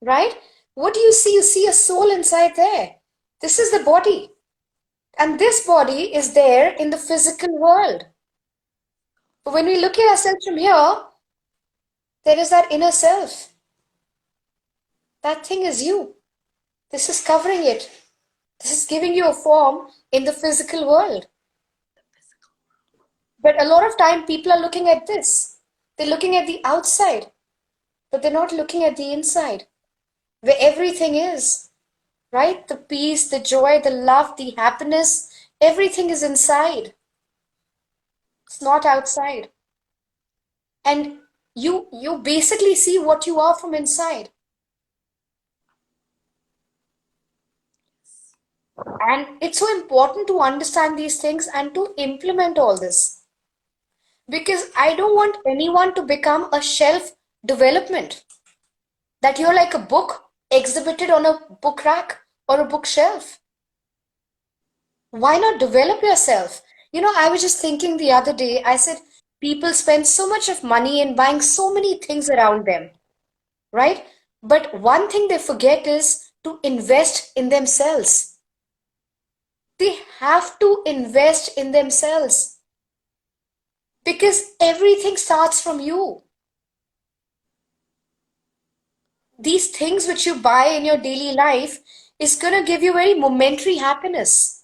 right? What do you see? You see a soul inside there. This is the body. And this body is there in the physical world. But when we look at ourselves from here, there is that inner self. That thing is you. This is covering it. This is giving you a form in the physical world. But a lot of time people are looking at this. They're looking at the outside, but they're not looking at the inside, where everything is, right? The peace, the joy, the love, the happiness, everything is inside. It's not outside. And you basically see what you are from inside. And it's so important to understand these things and to implement all this. Because I don't want anyone to become a shelf development, that you're like a book exhibited on a book rack or a bookshelf. Why not develop yourself? I was just thinking the other day, I said, people spend so much of money in buying so many things around them, right? But one thing they forget is to invest in themselves. They have to invest in themselves because everything starts from you. These things which you buy in your daily life is going to give you very momentary happiness.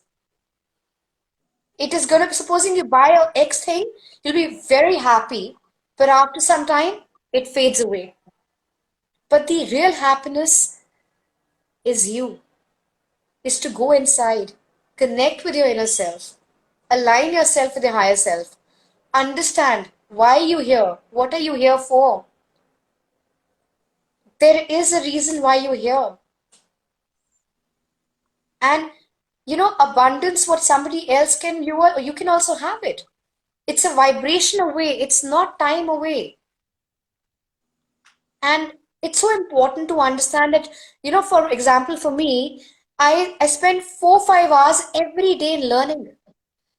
It is going to, supposing you buy a X thing, you'll be very happy, but after some time, it fades away. But the real happiness is you, is to go inside, connect with your inner self, align yourself with your higher self, understand why you here, what are you here for. There is a reason why you're here. And abundance, what somebody else can, you can also have it. It's a vibration away, it's not time away. And it's so important to understand that, for example, for me, I spend 4 5 hours every day in learning.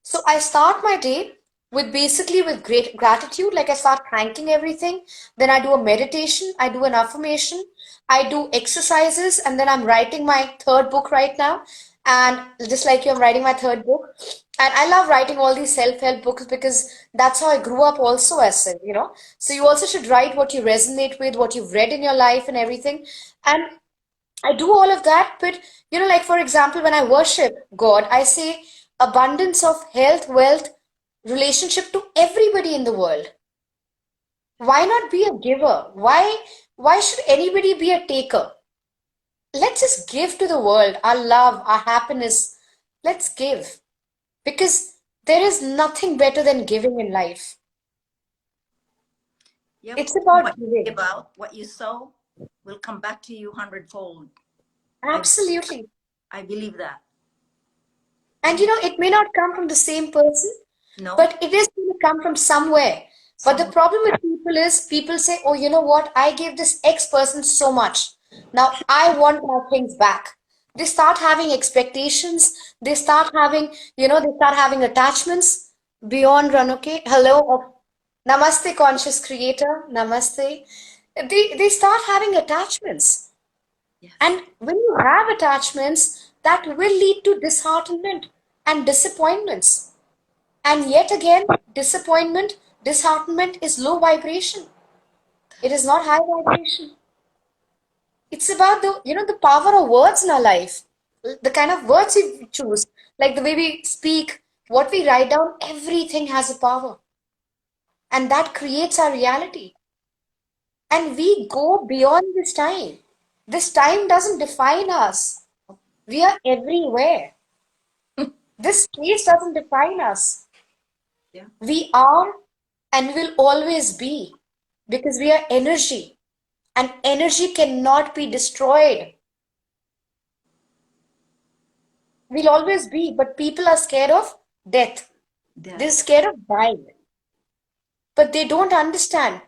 So I start my day with basically with great gratitude, like I start thanking everything. Then I do a meditation, I do an affirmation, I do exercises, and then I'm writing my third book right now. And just like you, I'm writing my third book. And I love writing all these self-help books because that's how I grew up also as a. So you also should write what you resonate with, what you've read in your life and everything. And I do all of that, but like for example, when I worship God, I say abundance of health, wealth, relationship to everybody in the world. Why not be a giver? Why should anybody be a taker? Let's just give to the world our love, our happiness. Let's give. Because there is nothing better than giving in life. Yep. It's about What you giving. give out, what you sow, will come back to you hundredfold. Absolutely. I believe that. And it may not come from the same person, No, but it is going to come from somewhere. But the someone. problem with people is people say, oh, you know what? I gave this X person so much. Now I want my things back. They start having expectations. They start having attachments beyond run. Okay. Hello. Namaste, conscious creator. Namaste. They start having attachments. Yes. And when you have attachments, that will lead to disheartenment and disappointments. And yet again, disappointment, disheartenment is low vibration. It is not high vibration. It's about the power of words in our life, the kind of words we choose, like the way we speak, what we write down, everything has a power. And that creates our reality. And we go beyond this time. This time doesn't define us. We are everywhere. This space doesn't define us. Yeah. We are and will always be because we are energy, and energy cannot be destroyed. We'll always be, but people are scared of death. They're Death. scared of dying, but they don't understand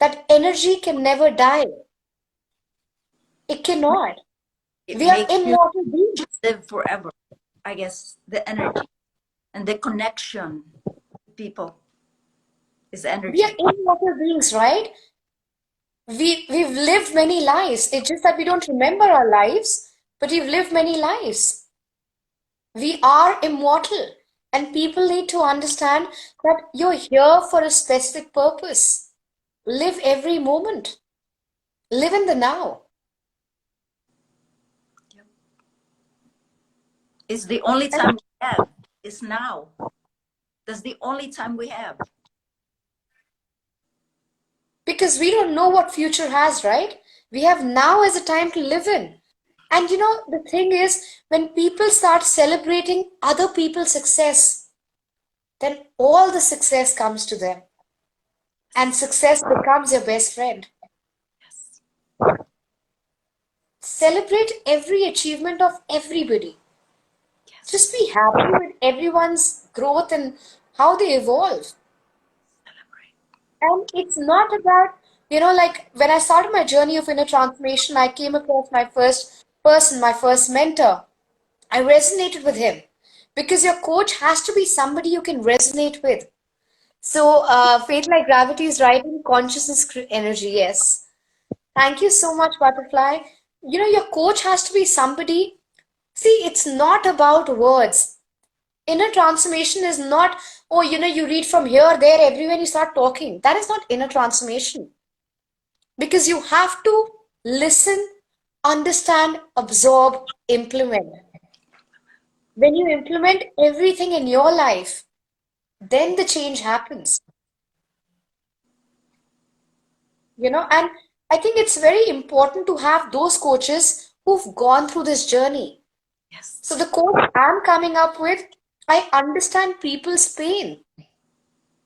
that energy can never die. It cannot. It We are makes you immortal beings. live forever. I guess the energy and the connection with people is We energy. are immortal beings, right? We've lived many lives. It's just that we don't remember our lives, but we've lived many lives. We are immortal, and people need to understand that you're here for a specific purpose. Live every moment. Live in the now. Yep. It's the only And time we have. It's now. That's the only time we have. because we don't know what future has, right? We have now as a time to live in. And the thing is, when people start celebrating other people's success, then all the success comes to them. And success becomes your best friend. Yes. Celebrate every achievement of everybody. Just be happy with everyone's growth and how they evolve. Celebrate. And it's not about, like when I started my journey of inner transformation, I came across my first person, my first mentor. I resonated with him because your coach has to be somebody you can resonate with. So, Fate Like Gravity is right in consciousness energy, yes. Thank you so much, Butterfly. Your coach has to be somebody. See, it's not about words. Inner transformation is not, oh, you read from here, there, everywhere, you start talking. That is not inner transformation. Because you have to listen, understand, absorb, implement. When you implement everything in your life, then the change happens. And I think it's very important to have those coaches who've gone through this journey. So Yes. the coach I'm coming up with, I understand people's pain.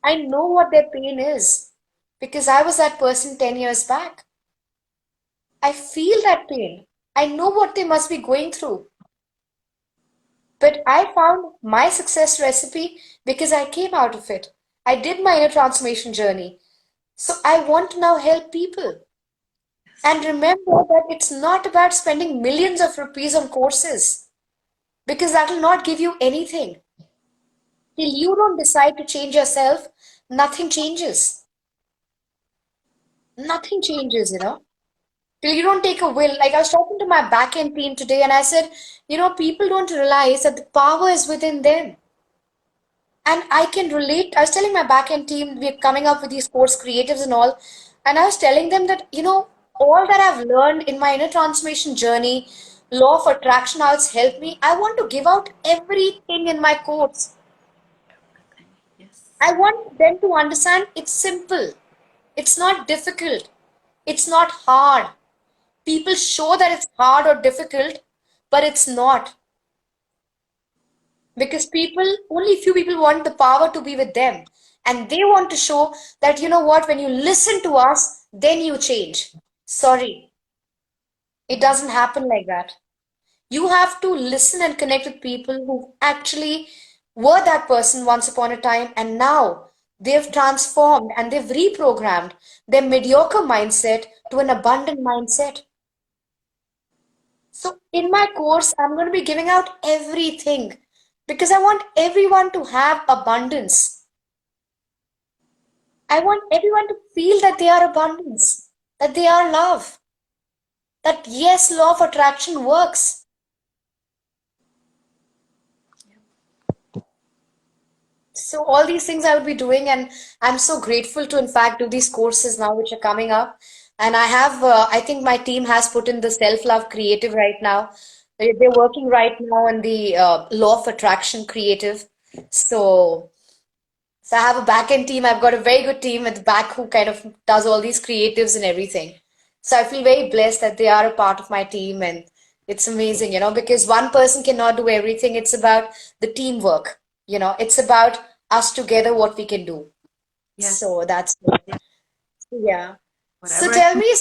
I know what their pain is because I was that person 10 years back. I feel that pain. I know what they must be going through. But I found my success recipe because I came out of it. I did my inner transformation journey. So I want to now help people. And remember that it's not about spending millions of rupees on courses because that will not give you anything. Till you don't decide to change yourself, nothing changes. Nothing changes. Till you don't take a will. Like I was talking to my back end team today and I said, people don't realize that the power is within them. And I can relate. I was telling my back end team, we're coming up with these course creatives and all. And I was telling them that, all that I've learned in my inner transformation journey, law of attraction, how it's helped me, I want to give out everything in my course. Everything. Yes. I want them to understand it's simple. It's not difficult. It's not hard. People show that it's hard or difficult, but it's not. Because only few people want the power to be with them. And they want to show that, what, when you listen to us, then you change. Sorry, it doesn't happen like that. You have to listen and connect with people who actually were that person once upon a time, and now they've transformed and they've reprogrammed their mediocre mindset to an abundant mindset. So, in my course, I'm going to be giving out everything because I want everyone to have abundance. I want everyone to feel that they are abundance, that they are love, that yes, law of attraction works. So all these things I would be doing, and I'm so grateful to, in fact, do these courses now, which are coming up. And I think my team has put in the self-love creative right now. They're working right now on the law of attraction creative. So, so I have a back-end team. I've got a very good team at the back who kind of does all these creatives and everything. So I feel very blessed that they are a part of my team, and it's amazing, because one person cannot do everything. It's about the teamwork, it's about us together, what we can do. Yes. So that's Yeah. yeah. So Whatever I tell can. me,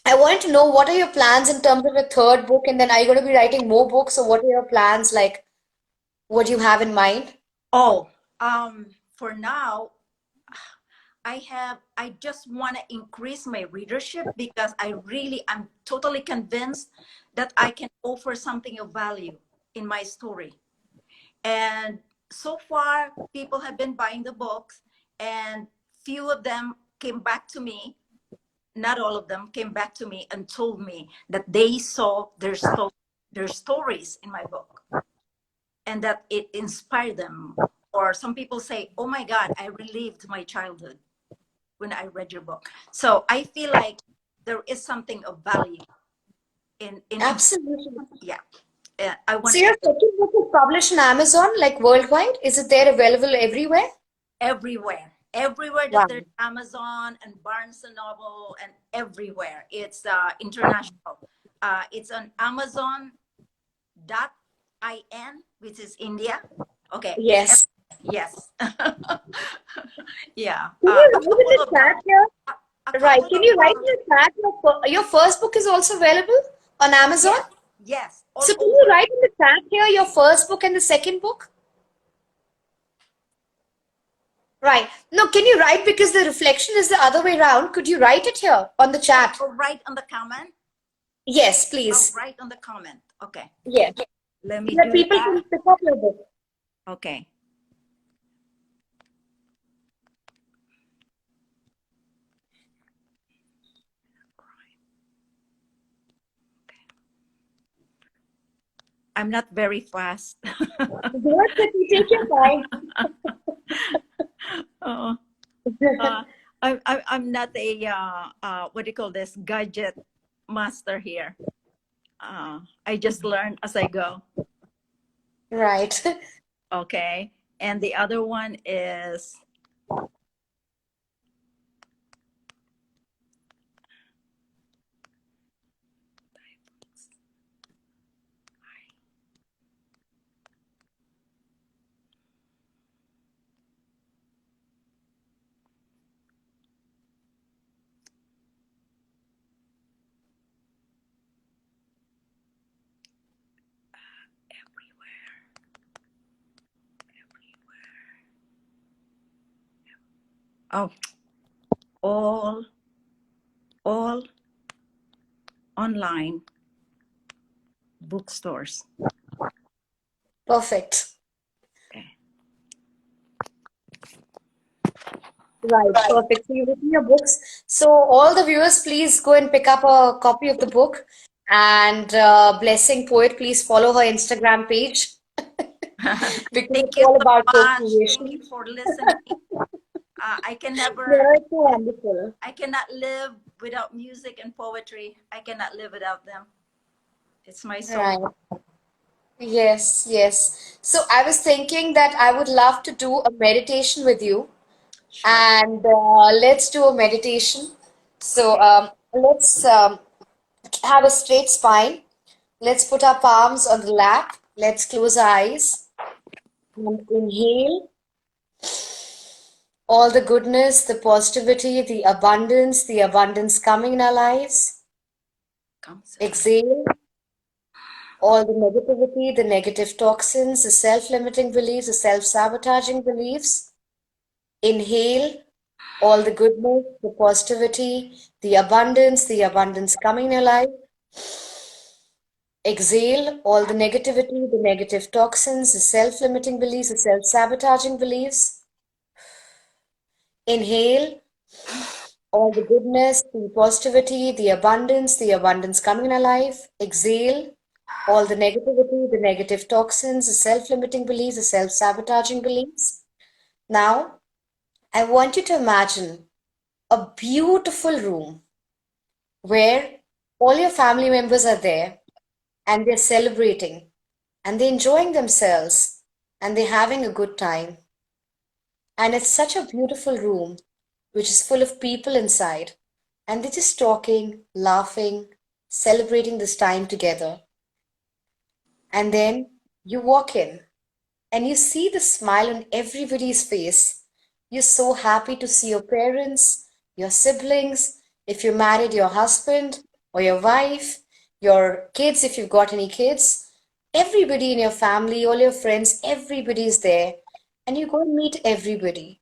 I want to know what are your plans in terms of a third book, and then are you going to be writing more books, or what are your plans like? What do you have in mind? Oh, for now, I just want to increase my readership because I'm totally convinced that I can offer something of value in my story. And so far, people have been buying the books, and few of them came back to me. Not all of them came back to me and told me that they saw their stories in my book and that it inspired them. Or some people say, "Oh my God, I relived my childhood when I read your book." So I feel like there is something of value in each. Absolutely. Yeah, I So want your second book is published on Amazon, like worldwide? Is it there available everywhere? everywhere that Wow. there's Amazon and Barnes and Noble and everywhere. It's international. It's on Amazon.in, which is India. Okay, it's Yes. yes. Yeah, Can you a write in couple the of them. chat here? A Right. couple Can of you write in the chat your first book is also available on Amazon? yes, Yes, all So can you over. write in the chat here your first book and the second book? Right. No, can you write, because the reflection is the other way around? Could you write it here on the chat? Or write on the comment. Yes, I'll please. write on the comment. Okay. Yes. Let me That do people that. can pick up your book. Okay. I'm not very fast. Good, but you take your time. uh, I'm not a what do you call this, gadget master here. I just learn as I go. Right. Okay. And the other one is oh, all online bookstores. Perfect. Okay. Right, perfect. So you've written your books. So all the viewers, please go and pick up a copy of the book. And Blessing Poet, please follow her Instagram page because Thank it's you all so about much. Thank you co-creation. for listening. You're so wonderful. I cannot live without music and poetry. I cannot live without them. It's my soul. Right. Yes, yes. So I was thinking that I would love to do a meditation with you, Sure. and let's do a meditation. So Okay. let's have a straight spine. Let's put our palms on the lap. Let's close our eyes and inhale all the goodness, the positivity, the abundance coming in our lives. Comes. Exhale all the negativity, the negative toxins, the self-limiting beliefs, the self-sabotaging beliefs. Inhale all the goodness, the positivity, the abundance coming in your life. Exhale all the negativity, the negative toxins, the self-limiting beliefs, the self-sabotaging beliefs. Inhale all the goodness, the abundance coming in our life. Exhale all the negativity, the negative toxins, the self-limiting beliefs, the self-sabotaging beliefs. Now, I want you to imagine a beautiful room where all your family members are there and they're celebrating and they're enjoying themselves and they're having a good time. And it's such a beautiful room which is full of people inside, and they're just talking, laughing, celebrating this time together. And then you walk in and you see the smile on everybody's face. You're so happy to see your parents, your siblings, if you're married, your husband or your wife, your kids, if you've got any kids, everybody in your family, all your friends, everybody's there. And you go and meet everybody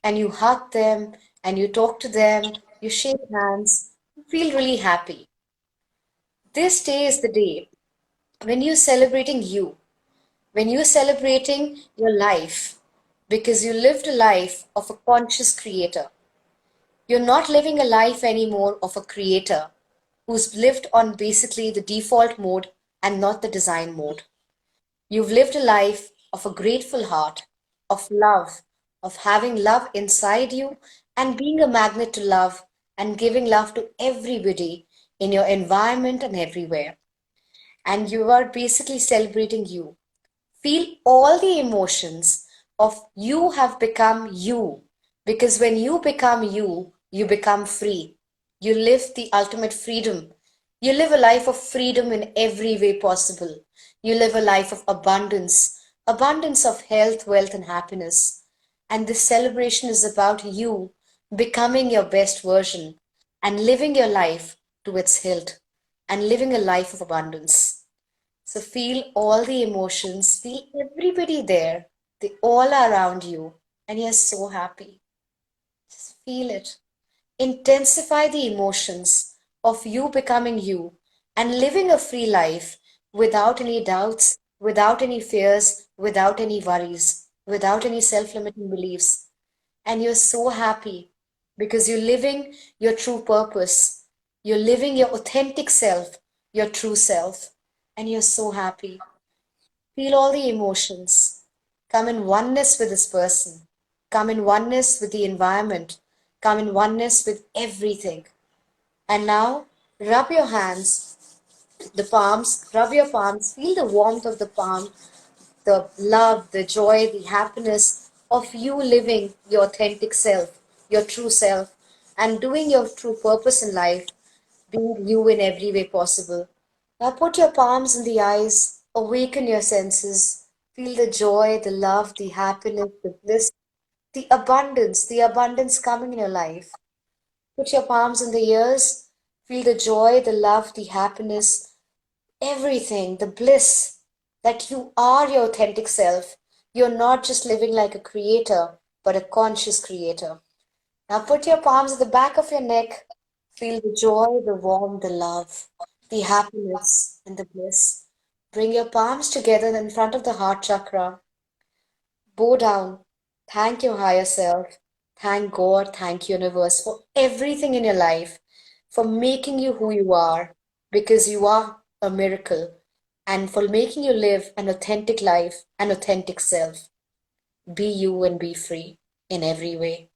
and you hug them and you talk to them, you shake hands, you feel really happy. This day is the day when you're celebrating you, when you're celebrating your life, because you lived a life of a conscious creator. You're not living a life anymore of a creator who's lived on basically the default mode and not the design mode. You've lived a life of a grateful heart, of love, of having love inside you and being a magnet to love and giving love to everybody in your environment and everywhere. And you are basically celebrating you. Feel all the emotions of you have become you. Because when you become you, you become free. You live the ultimate freedom. You live a life of freedom in every way possible. You live a life of abundance, abundance of health, wealth, and happiness. And this celebration is about you becoming your best version and living your life to its hilt and living a life of abundance. So feel all the emotions, feel everybody there. They all are around you, and you're so happy. Just feel it. Intensify the emotions of you becoming you and living a free life without any doubts, without any fears, without any worries, without any self limiting beliefs. And you're so happy because you're living your true purpose. You're living your authentic self, your true self, and you're so happy. Feel all the emotions. Come in oneness with this person. Come in oneness with the environment. Come in oneness with everything. And now rub your hands, the palms, rub your palms, feel the warmth of the palm, the love, the joy, the happiness of you living your authentic self, your true self, and doing your true purpose in life, being you in every way possible. Now put your palms in the eyes, awaken your senses, feel the joy, the love, the happiness, the bliss, the abundance coming in your life. Put your palms in the ears, feel the joy, the love, the happiness, everything, the bliss that you are your authentic self. You're not just living like a creator, but a conscious creator. Now put your palms at the back of your neck. Feel the joy, the warmth, the love, the happiness, and the bliss. Bring your palms together in front of the heart chakra. Bow down. Thank your higher self. Thank God. Thank universe for everything in your life, for making you who you are, because you are a miracle, and for making you live an authentic life, an authentic self. Be you and be free in every way.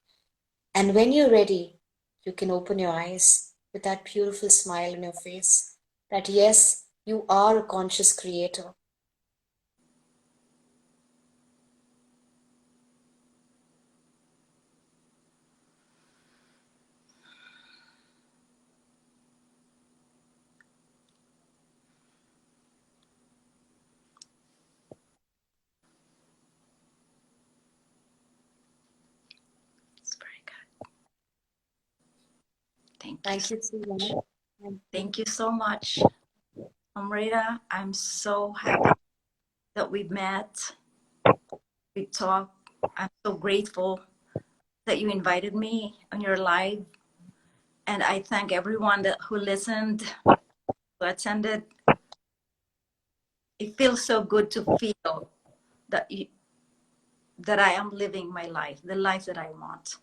And when you're ready, you can open your eyes with that beautiful smile on your face that yes, you are a conscious creator. It's very good. Thank you. Thank you so much. Thank you. Thank you so much, Amrita. I'm so happy that we met, we talked. I'm so grateful that you invited me on your live. And I thank everyone who listened, who attended. It feels so good to feel that that I am living my life, the life that I want.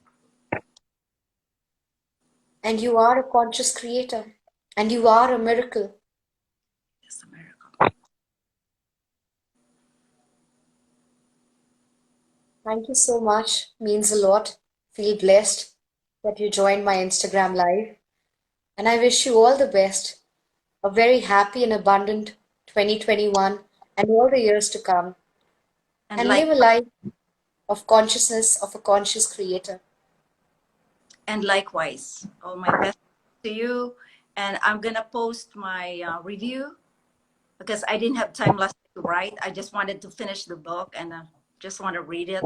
And you are a conscious creator. And you are a miracle. It's a miracle. Thank you so much. Means a lot. Feel blessed that you joined my Instagram live. And I wish you all the best. A very happy and abundant 2021 and all the years to come. And And like live a life of consciousness of a conscious creator. and likewise, all my best to you. And I'm gonna post my review because I didn't have time last week to write. I just wanted to finish the book and just want to read it.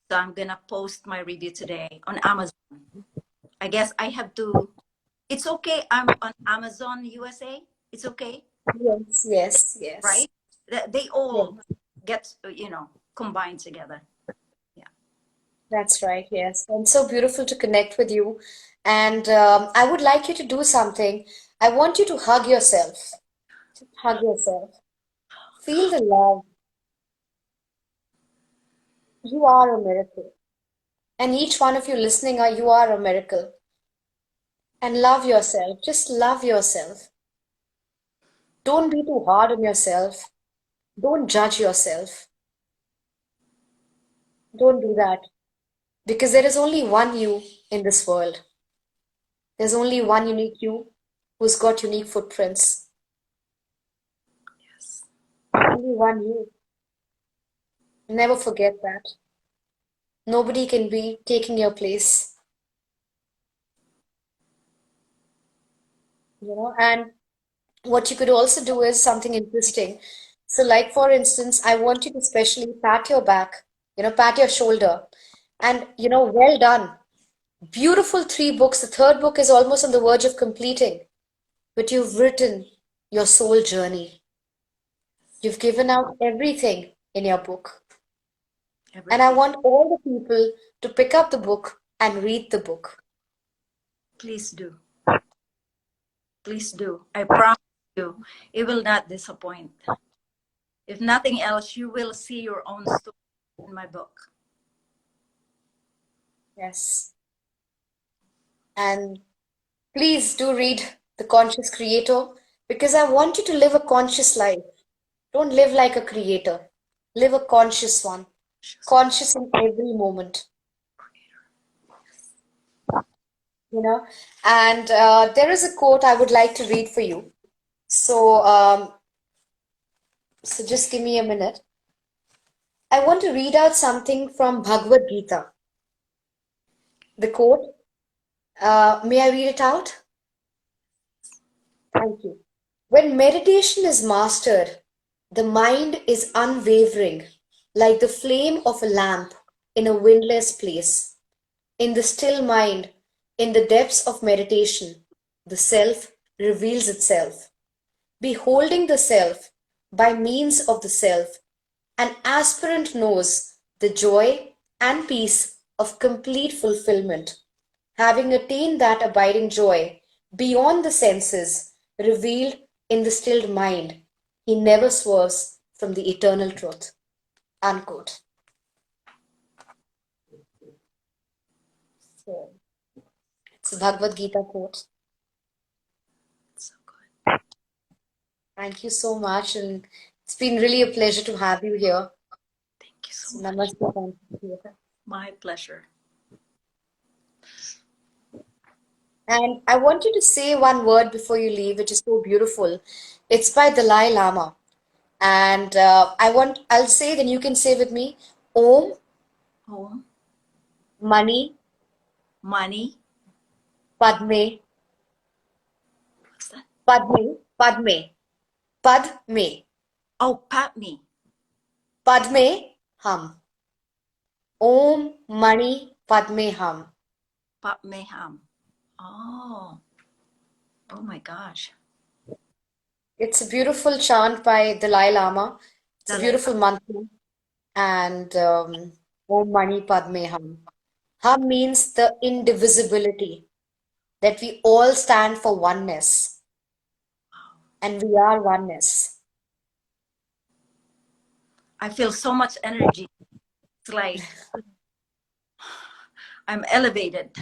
So I'm gonna post my review today on Amazon. I guess I have to. It's okay. I'm on Amazon USA. It's okay, Yes, yes, yes, right? They yes. all get combined together. Yeah. That's right, yes. And so beautiful to connect with you. And I would like you to do something. I want you to hug yourself. Just hug yourself. Feel the love. You are a miracle. And each one of you listening, you are a miracle. And love yourself. Just love yourself. Don't be too hard on yourself. Don't judge yourself. Don't do that. Because there is only one you in this world. There's only one unique you who's got unique footprints. Yes. Only one you. Never forget that. Nobody can be taking your place. And what you could also do is something interesting. So, like for instance, I want you to specially pat your back, pat your shoulder, and well done. Beautiful three books. The third book is almost on the verge of completing, but you've written your soul journey. You've given out everything in your book. And I Everything. want all the people to pick up the book and read the book. Please do. Please do. I promise you, it will not disappoint. If nothing else, you will see your own story in my book. Yes. And please do read The Conscious Creator because I want you to live a conscious life. Don't live like a creator. Live a conscious one. Conscious in every moment, you know. And there is a quote I would like to read for you. So just give me a minute. I want to read out something from Bhagavad Gita. The quote, may I read it out? Thank you. When meditation is mastered, the mind is unwavering, like the flame of a lamp in a windless place. In the still mind, in the depths of meditation, the self reveals itself. Beholding the self by means of the self, an aspirant knows the joy and peace of complete fulfillment. Having attained that abiding joy beyond the senses, revealed in the stilled mind, he never swerves from the eternal truth. Unquote. So, it's a Bhagavad Gita quote. So good. Thank you so much, and it's been really a pleasure to have you here. Thank you So, so much. namaste. Thank you. My pleasure. And I want you to say one word before you leave, which is so beautiful. It's by Dalai Lama. And I'll say, then you can say with me, Om Home, Mani money. Padme, What's that? Padme, Padme, Oh, pat me. Padme Hum. Om Mani Padme Hum. Pat me ham. Oh. Oh my gosh. It's a beautiful chant by Dalai Lama. It's a Dalai. beautiful mantra. And Om Mani Padme Hum. Hum means the indivisibility, that we all stand for oneness, and we are oneness. I feel so much energy. It's like I'm elevated.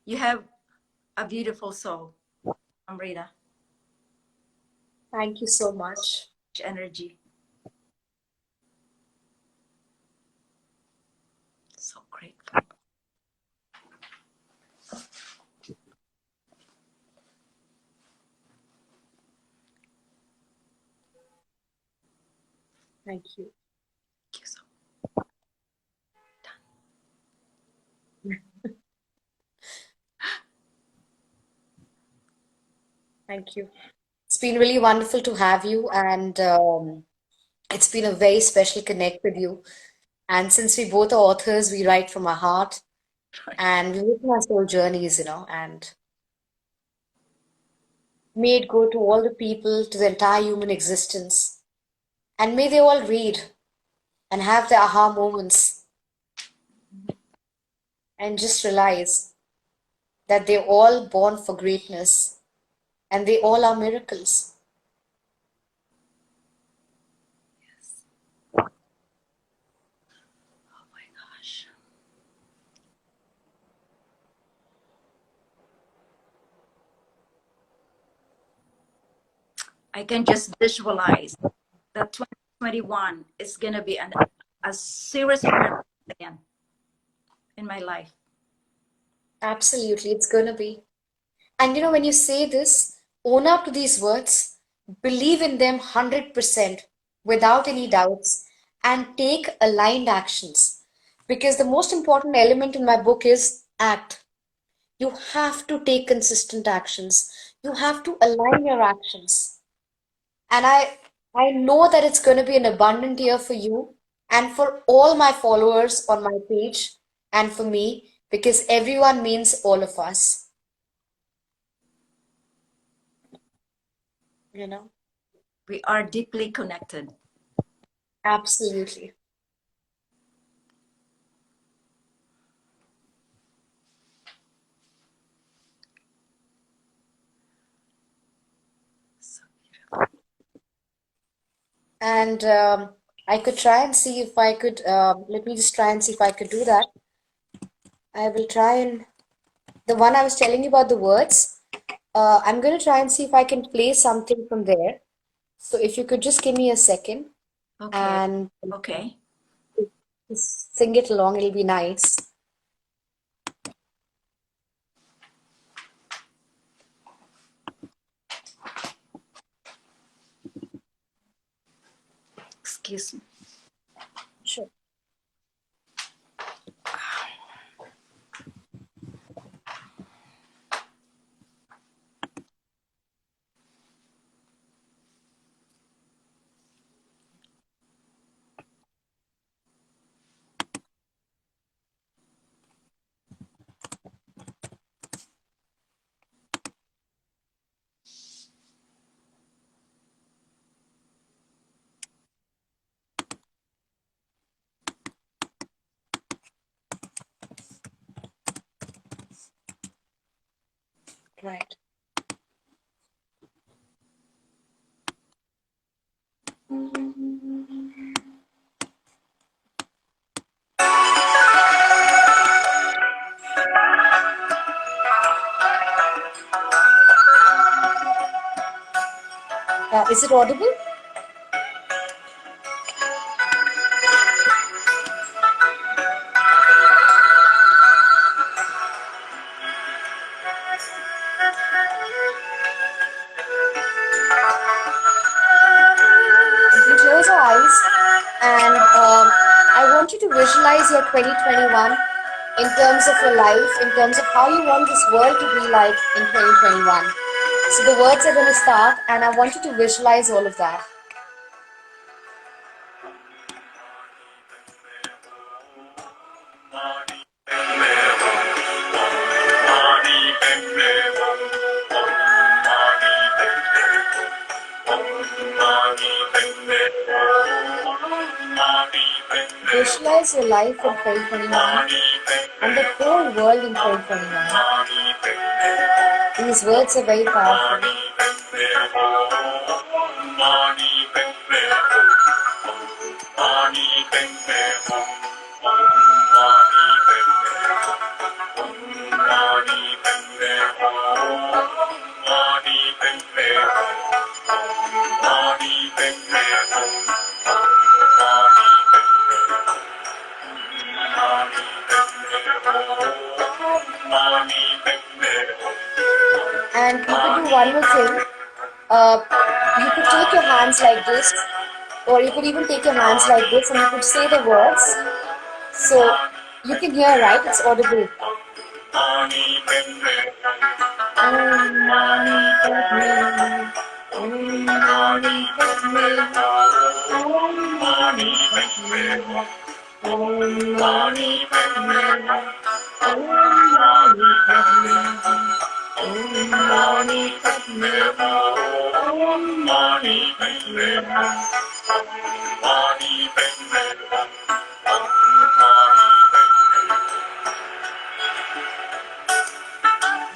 You have a beautiful soul, Amrita. Thank you so much. Energy. So grateful. Thank you. Thank you so Thank you. It's been really wonderful to have you, and it's been a very special connect with you. And since we both are authors, we write from our heart, much. and we live our soul journeys, and may it go to all the people, to the entire human existence, and may they all read and have their aha moments and just realize that they're all born for greatness and they all are miracles. Oh my gosh. I can just visualize that 2021 is going to be a series of miracles again in my life. Absolutely, it's going to be. And when you say this, own up to these words, believe in them 100% without any doubts, and take aligned actions. Because the most important element in my book is act. You have to take consistent actions. You have to align your actions. And I know that it's going to be an abundant year for you and for all my followers on my page and for me, because everyone means all of us. you know. We are deeply connected. Absolutely. And I could try and see if I could, let me just try and see if I could do that. I will try and, the one I was telling you about the words, I'm going to try and see if I can play something from there. So if you could just give me a second Okay. and Okay. sing it along, it'll be nice. Excuse me. Sure. Right. Is it audible? You can close your eyes and I want you to visualize your 2021 in terms of your life, in terms of how you want this world to be like in 2021. So the words are going to start and I want you to visualize all of that. Visualize your life in 2021 and the whole world in 2021. These words are very powerful. And you could do one more thing. You could take your hands like this, or you could even take your hands like this, and you could say the words. So you can hear, right? It's audible.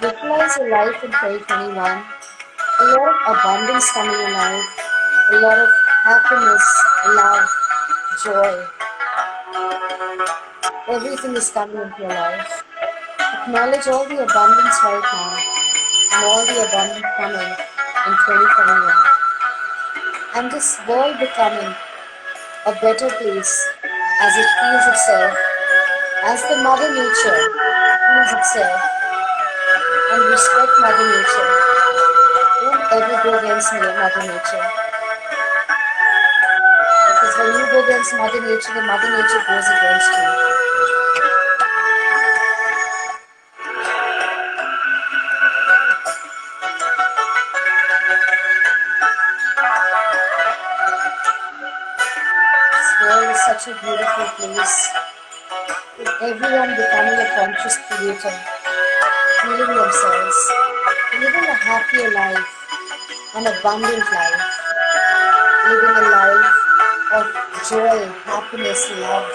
Visualize your life in 2021. A lot of abundance coming in life, a lot of happiness, love, joy. Everything is coming into your life. Acknowledge all the abundance right now and all the abundance coming in 2021. And this world becoming a better place as it heals itself, as the Mother Nature heals itself, and respect Mother Nature. Don't ever go against Mother Nature. Because when you go against Mother Nature, the Mother Nature goes against you. This world is such a beautiful place, with everyone becoming a conscious creator, healing themselves, living a happier life, an abundant life, living a life of joy, happiness, love.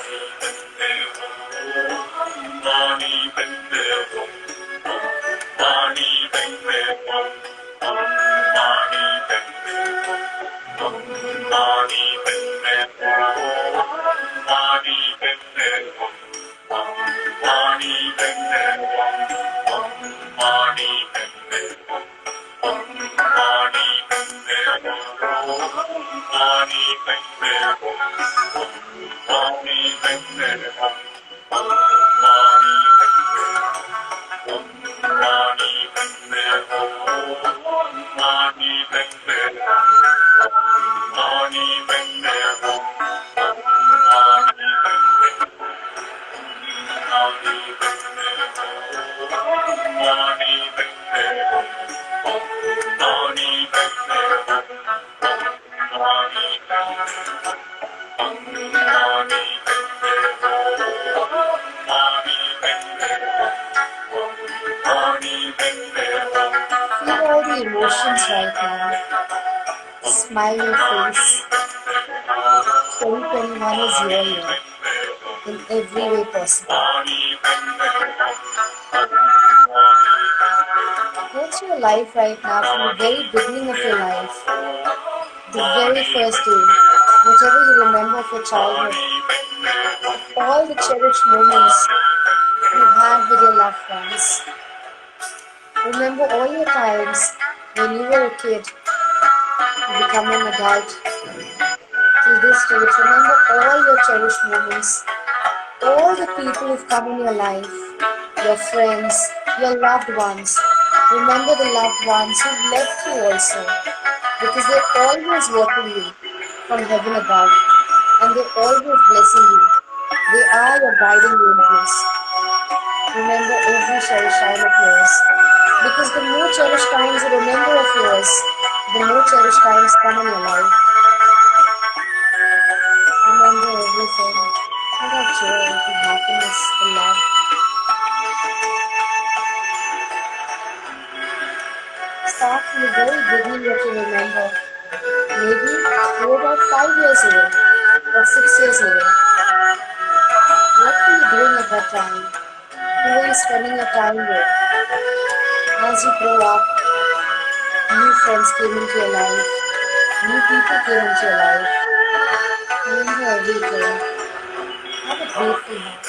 Feel all the emotions right now. Smile your face. 2021 is your year in every way possible. What's your life right now from the very beginning of your life? The very first day, whatever you remember of your childhood, all the cherished moments you had with your loved ones. Remember all your times when you were a kid, you become an adult. Till this date, remember all your cherished moments, all the people who've come in your life, your friends, your loved ones. Remember the loved ones who've left you also, because they're always watching you from heaven above, and they're always blessing you. They are your guiding angels. Remember every cherished time of yours, because the more cherished times you remember of yours, the more cherished times come in your life. Remember everything. All that joy, the happiness, the love. Start from the very beginning that you remember. Maybe you were about 5 years old or 6 years old. What were you doing at that time? Who were you spending your time with? As you grow up, new friends came into your life, new people came into your life. Remember everything. Have a grateful heart.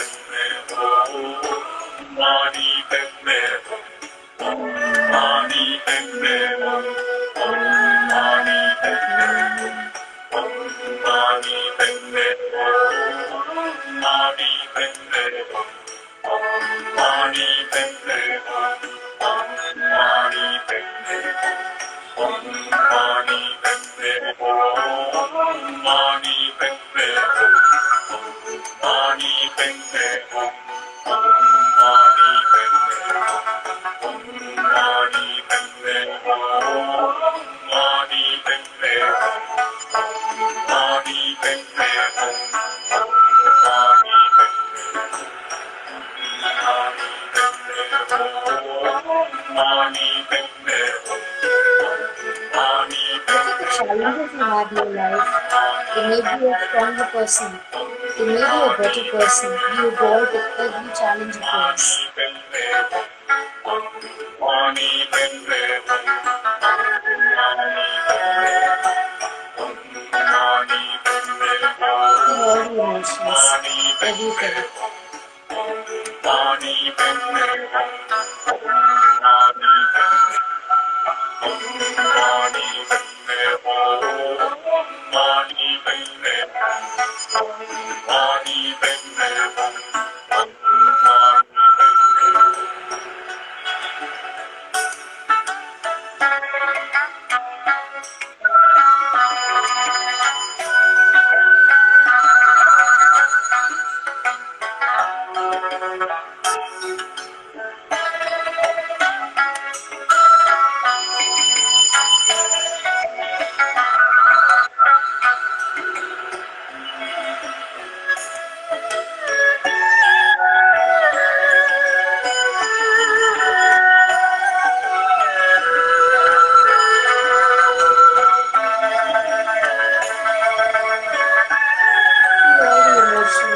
Challenges you have in your life, they make you a stronger person. They make you a better person. You evolve with every challenge of yours. Feel all the emotions, everything.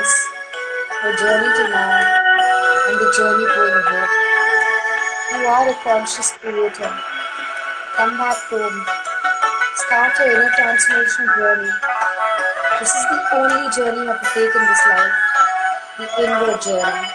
eyes, your journey to now, and the journey going ahead. You are a conscious creator. Come back home. Start your inner transformation journey. This is the only journey you have to take in this life, the inward journey.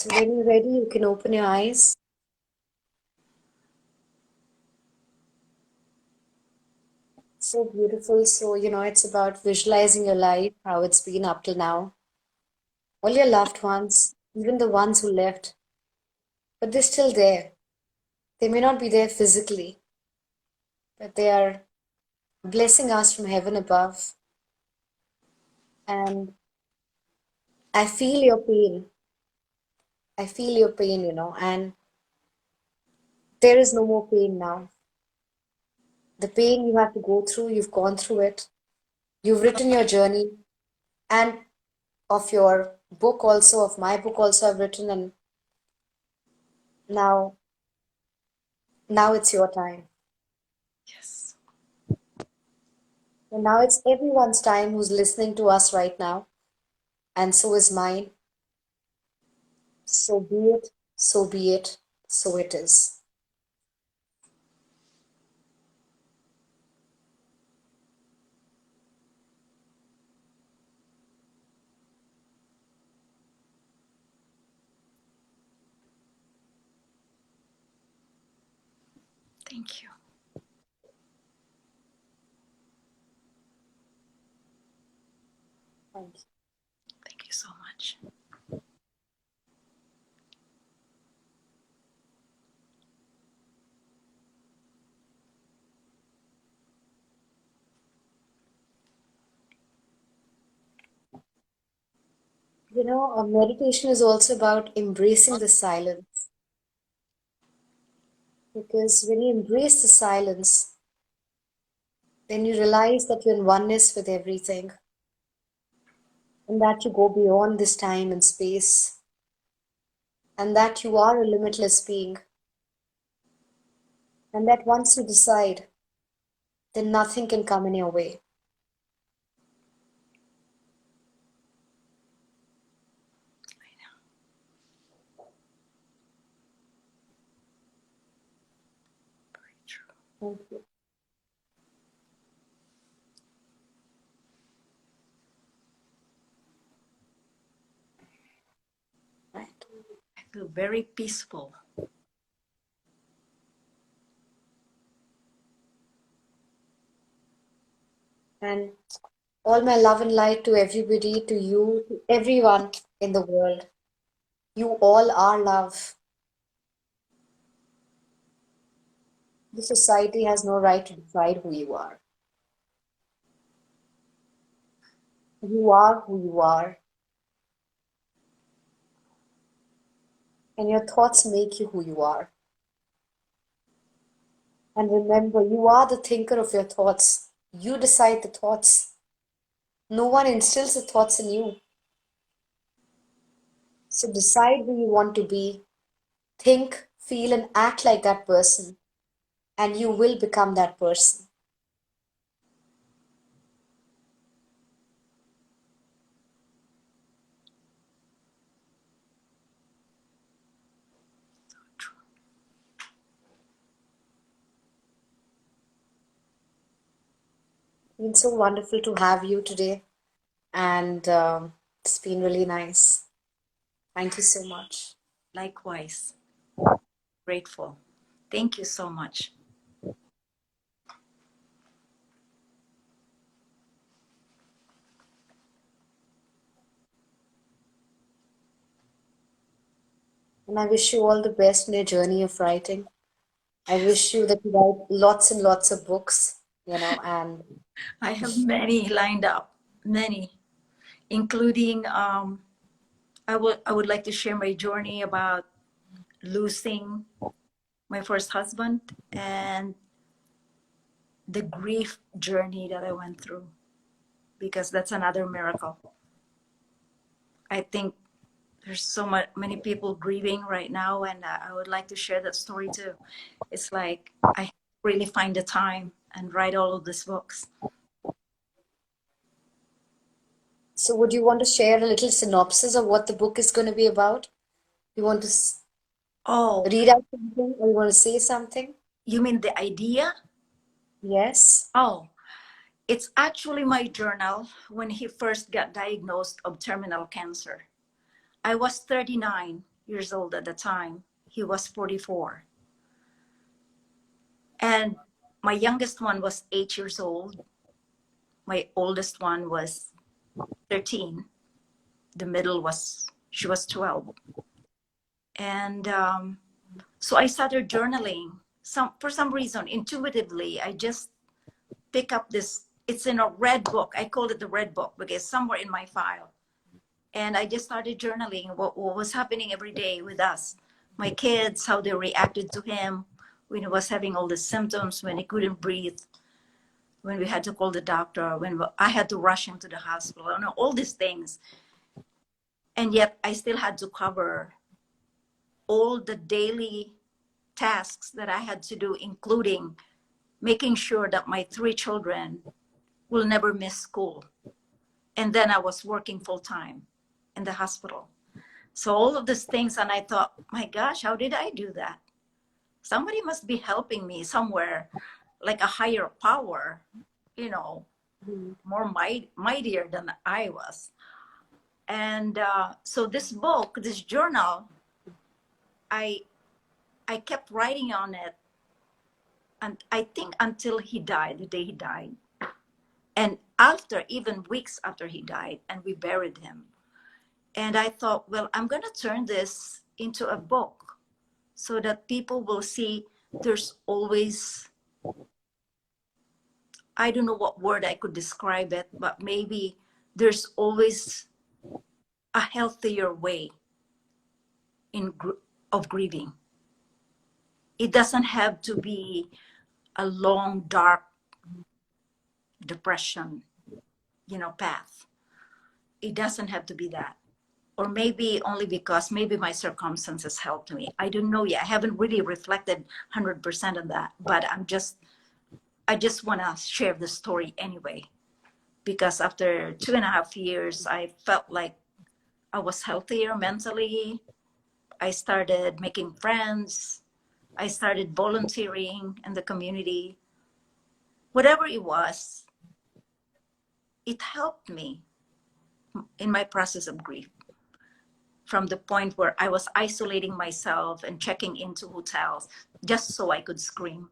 So when you're ready, you can open your eyes. So beautiful. So, it's about visualizing your life, how it's been up till now. All your loved ones, even the ones who left, but they're still there. They may not be there physically, but they are blessing us from heaven above. And I feel your pain. I feel your pain, and there is no more pain now. The pain you have to go through, you've gone through it. You've written your journey, and of your book also, of my book also, I've written, and now, now it's your time. Yes. And now it's everyone's time who's listening to us right now, and so is mine. So be it, so be it, so it is. Thank you. Thank you. Thank you so much. A meditation is also about embracing the silence. Because when you embrace the silence, then you realize that you're in oneness with everything, and that you go beyond this time and space, and that you are a limitless being, and that once you decide, then nothing can come in your way. Thank you. Right. I feel very peaceful. And all my love and light to everybody, to you, to everyone in the world. You all are love. The society has no right to decide who you are. You are who you are, and your thoughts make you who you are. And remember, you are the thinker of your thoughts. You decide the thoughts. No one instills the thoughts in you. So decide who you want to be. Think, feel, and act like that person, and you will become that person. It's been so wonderful to have you today, and it's been really nice. Thank you so much. Likewise, grateful. Thank you so much. And I wish you all the best in your journey of writing. I wish you that you write lots and lots of books, and I have many lined up, many, including I would like to share my journey about losing my first husband and the grief journey that I went through, because that's another miracle. I think there's many people grieving right now, and I would like to share that story too. It's like I really find the time and write all of these books. so would you want to share a little synopsis of what the book is going to be about? You want to Oh, read out something or you want to say something? you mean the idea? Yes. Oh, it's actually my journal when he first got diagnosed of terminal cancer. I was 39 years old at the time. He was 44. And my youngest one was 8 years old. My oldest one was 13. The middle she was 12. And so I started journaling. For some reason, intuitively, I just pick up this. It's in a red book. I called it the red book because somewhere in my file. And I just started journaling what was happening every day with us, my kids, how they reacted to him when he was having all the symptoms, when he couldn't breathe, when we had to call the doctor, when I had to rush him to the hospital, all these things. And yet I still had to cover all the daily tasks that I had to do, including making sure that my 3 children will never miss school. And then I was working full time in the hospital. So all of these things, and I thought, my gosh, how did I do that? Somebody must be helping me somewhere, like a higher power, more mightier than I was. And so this book, this journal, I kept writing on it, and I think until he died, the day he died, and after, even weeks after he died, and we buried him. And I thought, well, I'm going to turn this into a book so that people will see there's always, I don't know what word I could describe it, but maybe there's always a healthier way of grieving. It doesn't have to be a long, dark depression, path. It doesn't have to be that. Or maybe only because maybe my circumstances helped me. I don't know yet. I haven't really reflected 100% on that, but I just want to share the story anyway, because after 2.5 years, I felt like I was healthier mentally. I started making friends. I started volunteering in the community. Whatever it was, it helped me in my process of grief, from the point where I was isolating myself and checking into hotels just so I could scream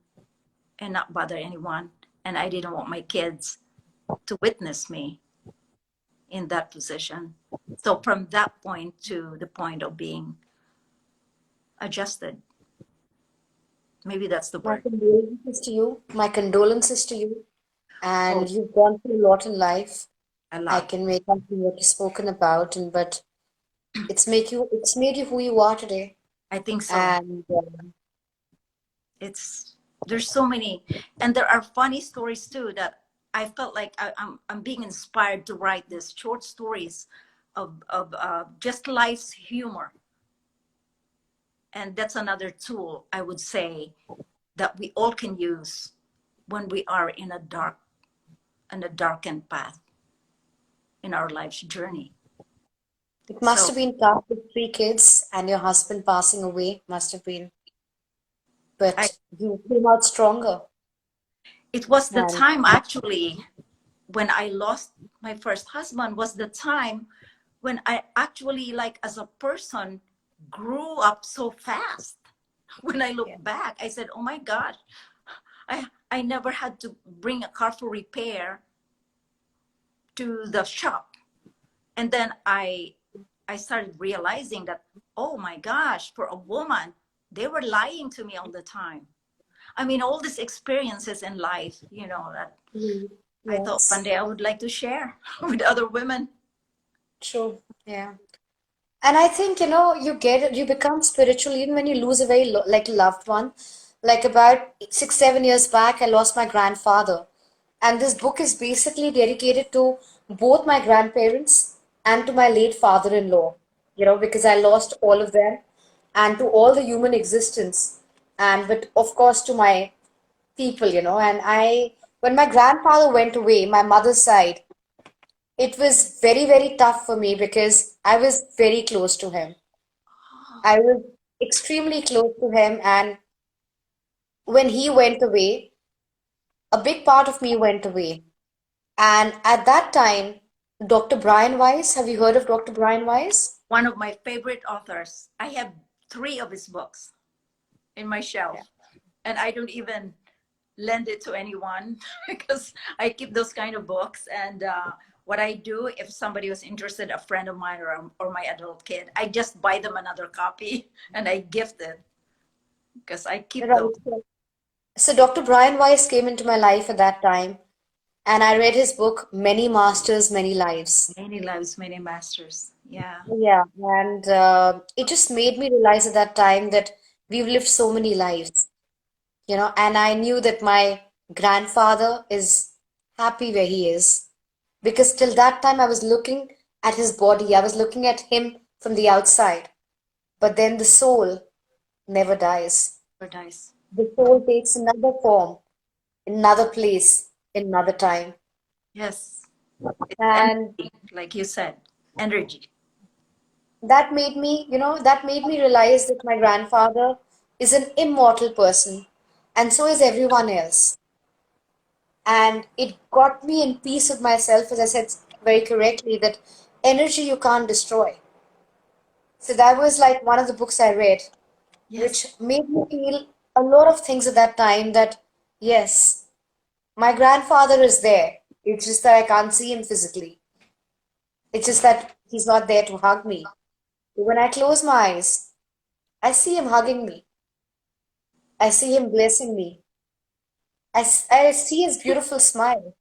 and not bother anyone. And I didn't want my kids to witness me in that position. So from that point to the point of being adjusted, maybe that's the My word. condolences to you. My condolences to you. Oh, And you've gone through a lot in life. a I lot. can make out from what you've spoken about, and but it's made you who you are today. I think so. And It's there's so many, and there are funny stories too that I felt like I'm being inspired to write these short stories of just life's humor, and that's another tool I would say that we all can use when we are in a darkened path in our life's journey. it must So have been tough with three kids and your husband passing away. Must have been, I but you came out stronger. it was the And time actually when I lost my first husband, was the time when I actually, like, as a person, grew up so fast. When I look yeah, back, I said, oh my gosh, I never had to bring a car for repair to the shop. And then I started realizing that, oh my gosh, for a woman, they were lying to me all the time. I mean, all these experiences in life, that mm, I thought one yes, day I would like to share with other women. true, yeah. And I think, you become spiritual even when you lose a very like loved one. Like about 6, 7 years back, I lost my grandfather. And this book is basically dedicated to both my grandparents and to my late father-in-law, because I lost all of them and to all the human existence. And, but of course, to my people. And when my grandfather went away, my mother's side, it was very, very tough for me because I was very close to him. I was extremely close to him, and when he went away, a big part of me went away. And at that time, Dr. Brian Weiss, have you heard of Dr. Brian Weiss? One of my favorite authors. I have 3 of his books in my Yeah. shelf, and I don't even lend it to anyone because I keep those kind of books. And what I do, if somebody was interested, a friend of mine or my adult kid, I just buy them another copy and I gift it because I keep those. Right. So Dr. Brian Weiss came into my life at that time, and I read his book, Many Masters, Many Lives. Many lives, many masters. Yeah. Yeah, and it just made me realize at that time that we've lived so many lives. And I knew that my grandfather is happy where he is because till that time I was looking at his body, I was looking at him from the outside. But then the soul never dies. Paradise. The soul takes another form, another place, another time. Yes. It's And energy, like you said, energy. that made me realize that my grandfather is an immortal person, and so is everyone else. And it got me in peace with myself, as I said very correctly, that energy you can't destroy. So that was like one of the books I read, Yes. which made me feel a lot of things at that time that, yes, my grandfather is there. It's just that I can't see him physically. It's just that he's not there to hug me. But when I close my eyes, I see him hugging me. I see him blessing me. I see his beautiful smile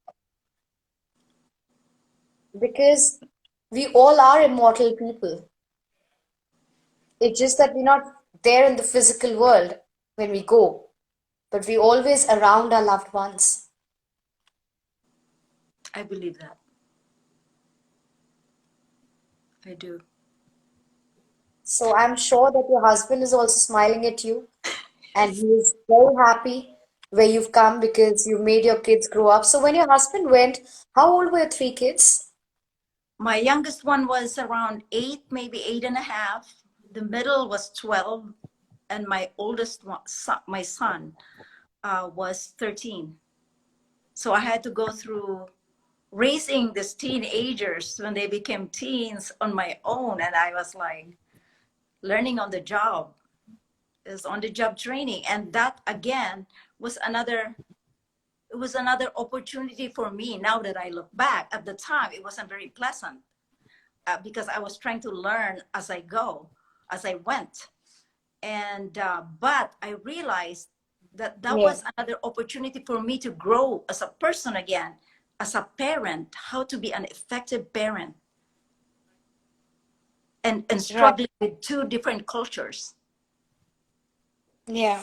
because we all are immortal people. It's just that we're not there in the physical world when we go, but we always around our loved ones. I believe that. I do. So I'm sure that your husband is also smiling at you and he is very happy where you've come because you made your kids grow up. So when your husband went, how old were your three kids? My youngest one was around 8, maybe 8 and a half. The middle was 12, and my oldest son, my son, was 13. So I had to go through raising these teenagers when they became teens on my own. And I was like learning on the job, is on the job training. And that again was another opportunity for me. Now that I look back, at the time, it wasn't very pleasant because I was trying to learn as I went. And, but I realized that that Yeah. was another opportunity for me to grow as a person again, as a parent, how to be an effective parent, and Right. struggling with two different cultures. Yeah.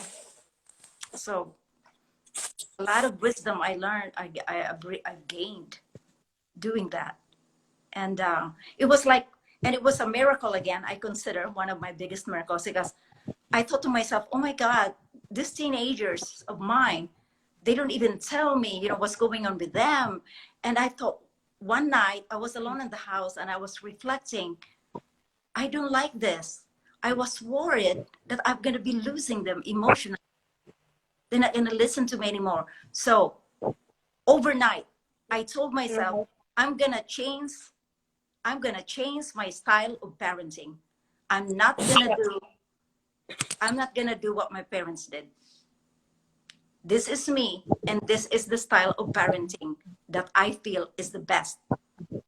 So a lot of wisdom I learned, I gained doing that. And it was like, and it was a miracle again. I consider one of my biggest miracles, because I thought to myself, oh my God, these teenagers of mine, they don't even tell me, what's going on with them. And I thought, one night I was alone in the house and I was reflecting, I don't like this. I was worried that I'm going to be losing them emotionally. They're not going to listen to me anymore. So overnight, I told myself, Right. I'm going to change. I'm going to change my style of parenting. I'm not going to do, I'm not going to do what my parents did. This is me, and this is the style of parenting that I feel is the best.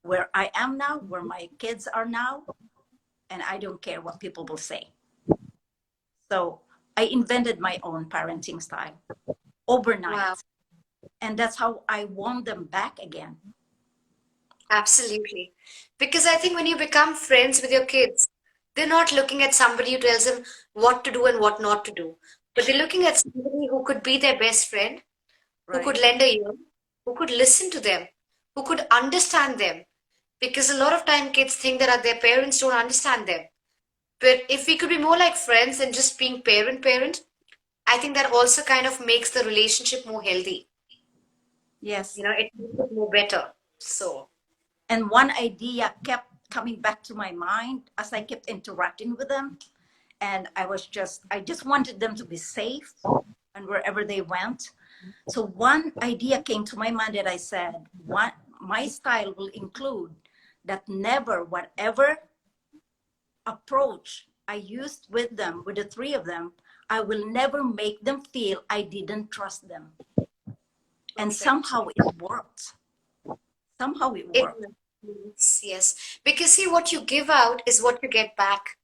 Where I am now, where my kids are now, and I don't care what people will say. So I invented my own parenting style Wow. overnight. And that's how I won them back again. Absolutely. Because I think when you become friends with your kids, they're not looking at somebody who tells them what to do and what not to do, but they're looking at somebody who could be their best friend, who could Right. lend a ear, who could listen to them, who could understand them. Because a lot of time kids think that their parents don't understand them. But if we could be more like friends than just being parent, I think that also kind of makes the relationship more healthy. Yes. It makes it more better. So, And one idea kept coming back to my mind as I kept interacting with them. And I just wanted them to be safe and wherever they went. So one idea came to my mind that I said, my style will include that never, whatever approach I used with them, with the three of them, I will never make them feel I didn't trust them. And perfect. somehow it worked. Somehow it It worked. yes, yes. Because see, what you give out is what you get back.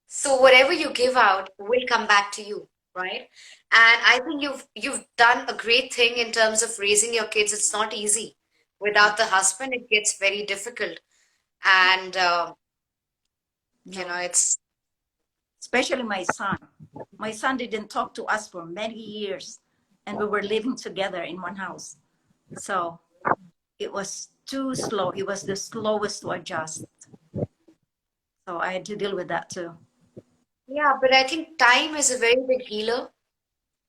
So whatever you give out will come back to you, right? And I think you've done a great thing in terms of raising your kids. It's not easy. No, Without the husband, it gets very difficult. And no. it's Especially my son. My son didn't talk to us for many years, and we were living together in one house. So it was too slow. He was the slowest to adjust. So I had to deal with that too. yeah, but I think time is a very big healer,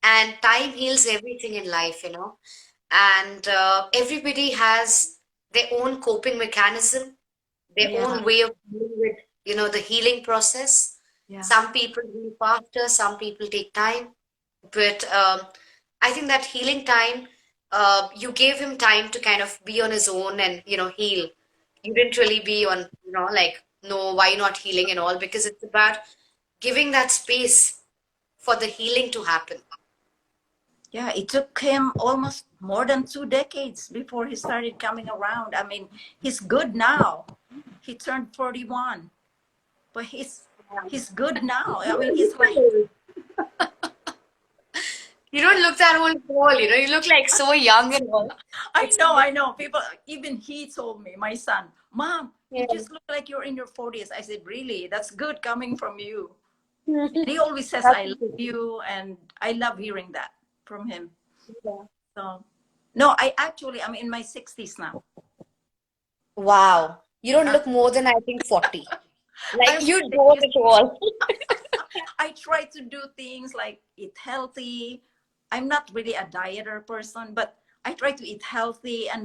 and time heals everything in life. And everybody has their own coping mechanism, their Yeah, own way of dealing with, the healing process. yeah, Some people heal faster, some people take time. But I think that healing time, you gave him time to kind of be on his own and, heal. You didn't really be on, like, no, why not healing and all, because it's about giving that space for the healing to happen. yeah. It took him almost more than 2 decades before he started coming around. I mean, he's good now. He turned 41, but he's good now. I mean, he's like, You don't look that old, Paul. You look like so young and all. I It's know, I know. People, even he told me, my son, Mom, you yeah. just look like you're in your 40s. I said, really? That's good coming from you. And he always says, That's I love good. you. And I love hearing that from him. Yeah. So, no, I'm in my 60s now. Wow. You don't Uh, look more than I think 40. Like I'm you really don't used- at all. I try to do things like eat healthy. I'm not really a dieter person, but I try to eat healthy and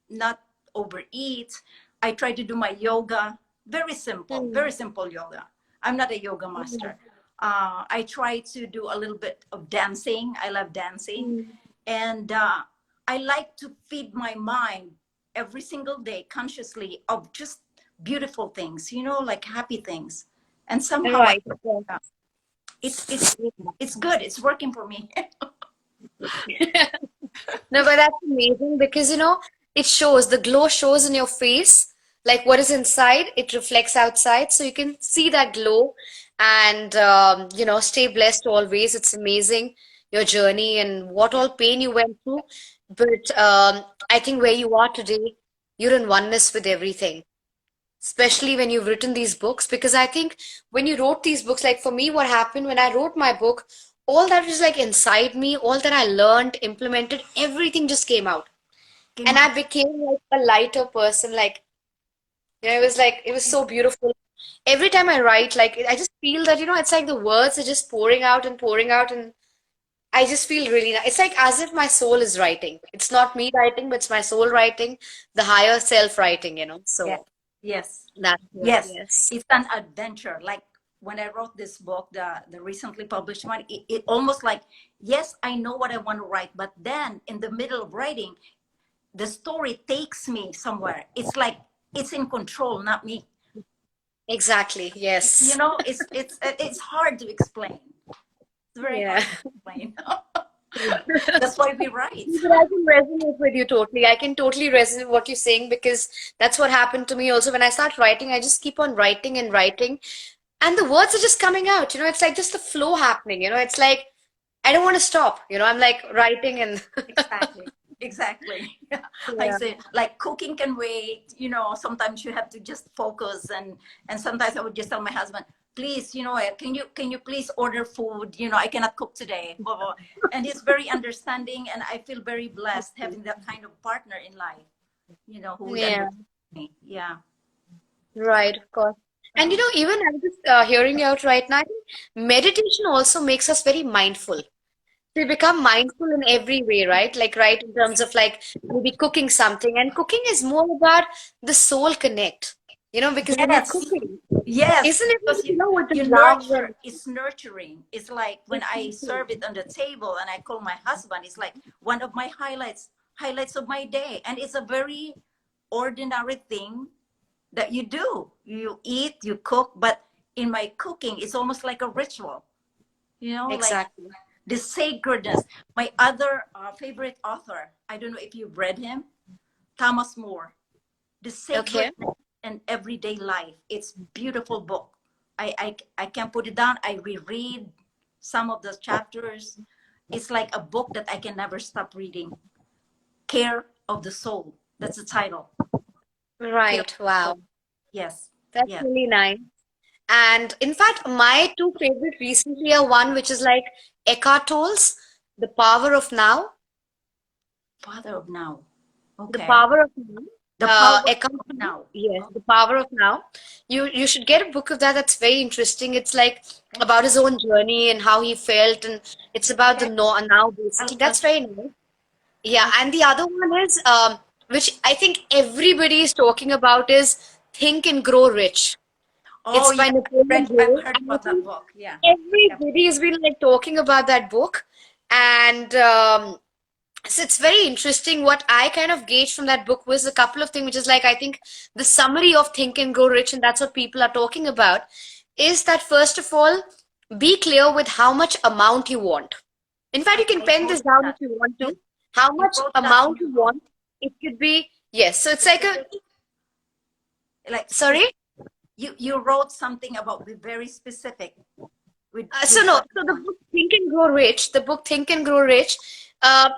not overeat. I try to do my yoga. Very Hmm. simple yoga. I'm not a yoga master. I try to do a little bit of dancing. I love dancing. And I like to feed my mind every single day consciously of just beautiful things, like happy things. And somehow Right. uh, it's it's good. It's working for me. No, but that's amazing because it shows, the glow shows in your face, like what is inside, it reflects outside. So you can see that glow and stay blessed always. It's amazing your journey and what Yeah. all pain you went through. But I think where you are today, you're in oneness with everything, especially when you've written these books. Because I think when you wrote these books, like for me, what happened when I wrote my book, all that was like inside me, all that I learned, implemented, everything just came out. Came And I out. became like a lighter person. It was so beautiful. Every time I write, like I just feel that, it's like the words are just pouring out, and I just feel really nice. It's like as if my soul is writing. It's not me writing, but it's my soul writing, the higher self writing. Yeah. So Yes. that's what, Yes. yes. It's an adventure. Like when I wrote this book, the recently published one, it almost like, yes, I know what I want to write, but then in the middle of writing, the story takes me somewhere. It's like it's in control, not me. Exactly. Yes. It's hard to explain. It's very Yeah. hard to explain. That's why we write. But I can resonate with you totally. I can totally resonate with what you're saying because that's what happened to me also. When I start writing, I just keep on writing and writing, and the words are just coming out. It's like just the flow happening. It's like I don't want to stop. I'm like writing and Exactly. Exactly. I yeah. say like cooking can wait, sometimes you have to just focus, and sometimes I would just tell my husband, please, can you please order food? I cannot cook today. Blah, blah. And he's very understanding, and I feel very blessed having that kind of partner in life, who would Yeah. understand me. Yeah. Right, of course. And Uh, even I'm just hearing you out right now, I think meditation also makes us very mindful. We become mindful in every way, right? Like, right, in terms of like maybe cooking something. And cooking is more about the soul connect, because when you're yes. cooking, Yes, isn't it, because with the you love nurture. and It's nurturing. It's like when I exactly. serve it on the table and I call my husband, it's like one of my highlights of my day. And it's a very ordinary thing that you do. You eat, you cook, but in my cooking, it's almost like a ritual. Like Exactly. the sacredness. My other favorite author, I don't know if you've read him, Thomas More, The Okay. Sacredness and Everyday Life. It's beautiful book. I can't put it down. I reread some of the chapters. It's like a book that I can never stop reading. Care of the Soul. That's the title. Care of Right. the Soul. Wow. Yes. That's Yes. really nice. And in fact, my two favorite recently are one which is like Eckhart Tolle's The Power of Now. Father of Now. The Okay. Power of Now. The Power Eckhart of Tolle. Now. Yes, Okay. The Power of Now. You should get a book of that. That's very interesting. It's like about his own journey and how he felt, and it's about the Okay. no now I'll, basically. I'll, That's very nice. Yeah, I'll, and the other one is which I think everybody is talking about is Think and Grow Rich. oh It's yeah. by Napoleon I've Hill, heard and I about that think book. Yeah. Yeah. everybody has been like talking about that book, and so it's very interesting. What I kind of gauged from that book was a couple of things, which is like I think the summary of Think and Grow Rich, and that's what people are talking about, is that first of all, be clear with how much amount you want. In fact, you can I pen this noticed down if that. you want You to. How you much wrote that in amount your you book. want. It could be, yes. So it's like a, Like sorry? you wrote something about be very specific So with no, what you so the want. book Think and Grow Rich, the book Think and Grow Rich,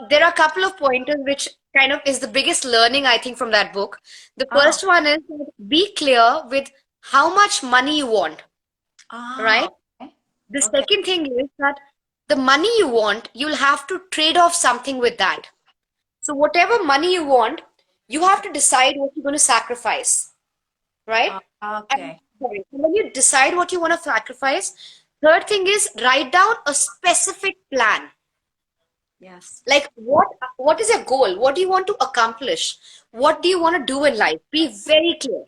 there are a couple of pointers which kind of is the biggest learning I think from that book. The Oh, first one is be clear with how much money you want, right? ah, okay, The okay, second thing is that the money you want, you'll have to trade off something with that. So whatever money you want, you have to decide what you're going to sacrifice, right? And okay. sorry, and when you decide what you want to sacrifice, third thing is write down a specific plan. Yes. Like what is your goal? What do you want to accomplish? What do you want to do in life? Be very clear,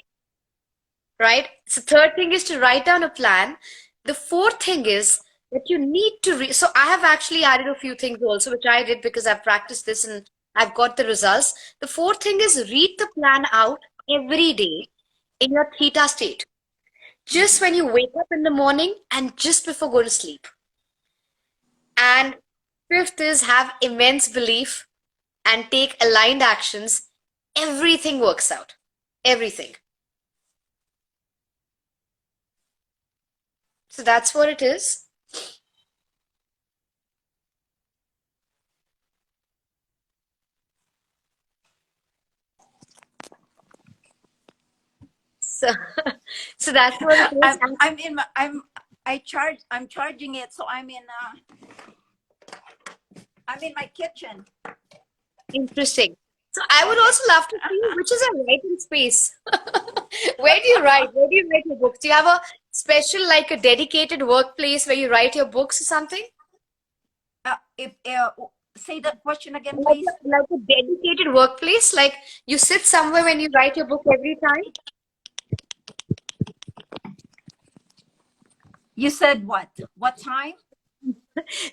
right? So third thing is to write down a plan. The fourth thing is that you need to read. So I have actually added a few things also, which I did because I've practiced this and I've got the results. The fourth thing is read the plan out every day in your theta state. Just when you wake up in the morning and just before going to sleep. And fifth is have immense belief and take aligned actions. Everything works out. Everything. So that's what it is. So, so that's what it is. I'm charging it, so I'm in my kitchen. Interesting. So I would also love to see which is a writing space. Where do you write? Where do you write your books? Do you have a special, like a dedicated workplace where you write your books or something? If say that question again, Like please. like a dedicated workplace, like you sit somewhere when you write your book every time? You said what? What time?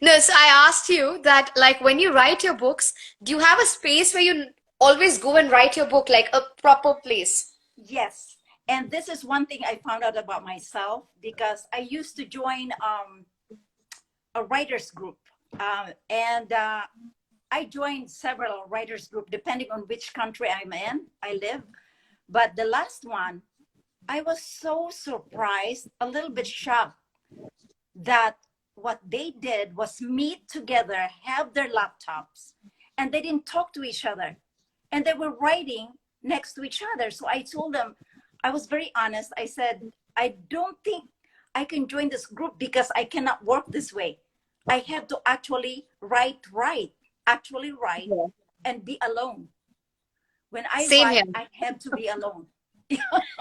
No, so I asked you that, like, when you write your books, do you have a space where you always go and write your book, like a proper place? Yes. And this is one thing I found out about myself, because I used to join a writers group, and I joined several writers group depending on which country I live. But the last one, I was so surprised, a little bit shocked, that what they did was meet together, have their laptops, and they didn't talk to each other. And they were writing next to each other. So I told them, I was very honest. I said, I don't think I can join this group because I cannot work this way. I have to actually actually write Yeah. and be alone. When I Same here. write, I have to be alone.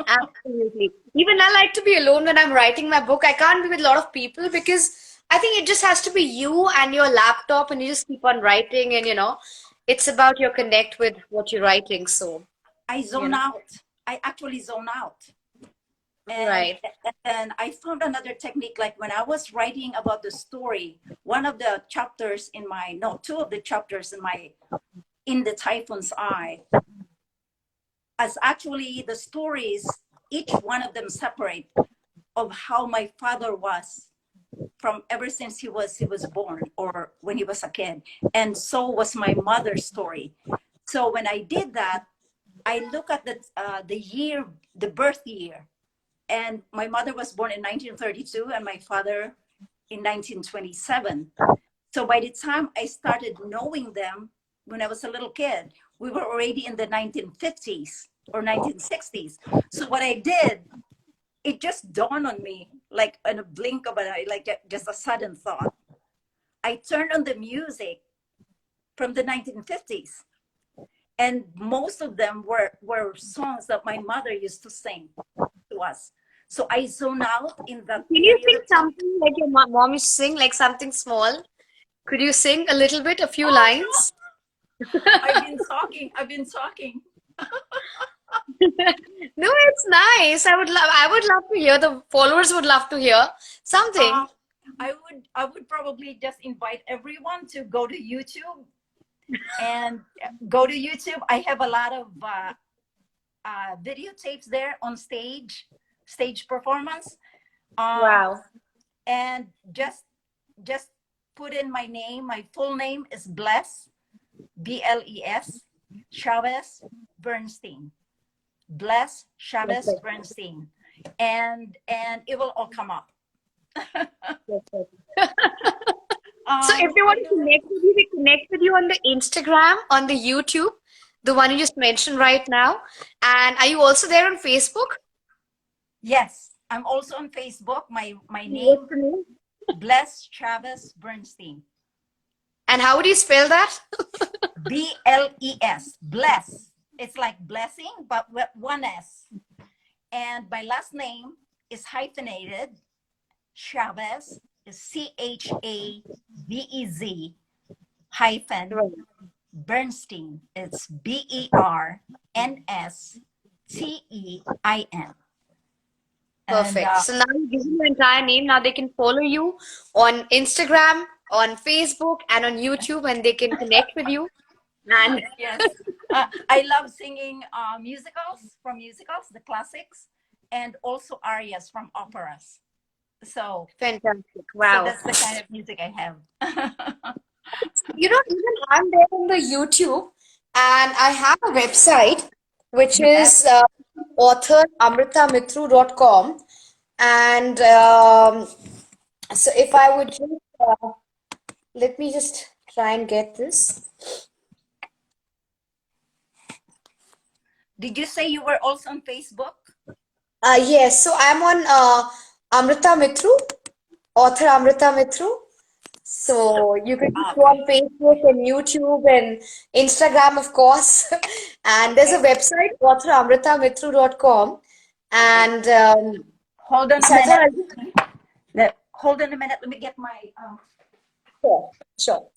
Absolutely. Even I like to be alone when I'm writing my book. I can't be with a lot of people because I think it just has to be you and your laptop and you just keep on writing and it's about your connect with what you're writing. So, I you zone know, out. I actually zone out. and right. and I found another technique. Like when I was writing about the story, one of the chapters in my no two of the chapters in my In the Typhoon's Eye, as actually the stories, each one of them separate, of how my father was from ever since he was born, or when he was a kid, and so was my mother's story. So when I did that, I look at the year, the birth year, and my mother was born in 1932 and my father in 1927. So by the time I started knowing them, when I was a little kid, we were already in the 1950s or 1960s. So what I did, it just dawned on me, like in a blink of an eye, like just a sudden thought. I turned on the music from the 1950s, and most of them were songs that my mother used to sing to us. So I zone out in that Can you period sing of time. something like your mom used to sing, like something small? Could you sing a little bit, a few Oh lines? no, I've been talking. I've been talking. No, it's nice. I would love to hear. The followers would love to hear Uh, something. I would probably just invite everyone to go to YouTube and go to YouTube. I have a lot of videotapes there on stage performance. Uh, Wow. and just put in my name. My full name is Bles, Bles, Chavez Bernstein. Bles Chavez Perfect. Bernstein, and it will all come up. Perfect. So if they want I to don't know. connect with you, they connect with you on the Instagram, on the YouTube, the one you just mentioned right now. And are you also there on Facebook? Yes, I'm also on Facebook. My What's name, the name? Bles Chavez Bernstein. And how would you spell that? Bles. Bless. It's like blessing, but with one S. And my last name is hyphenated. Chavez is Chavez hyphen Right. Bernstein. It's Bernstein. And Perfect. So now you give them your entire name. Now they can follow you on Instagram, on Facebook, and on YouTube, and they can connect with you. And yes, I love singing musicals, the classics, and also arias from operas. So, fantastic. so Wow. that's the kind of music I have. Even I'm there on the YouTube, and I have a website which Yes. is author amritamitru.com. And so if I would just let me just try and get this. Did you say you were also on Facebook? Yes, so I'm on Amrita Mitru, author Amrita Mitru. So you can just go Okay. on Facebook and YouTube and Instagram, of course. And there's a Okay. website, authoramritamitru.com. Okay. And Hold on a so I thought minute. I'll just, Hold on a minute. Let me get my. sure, sure.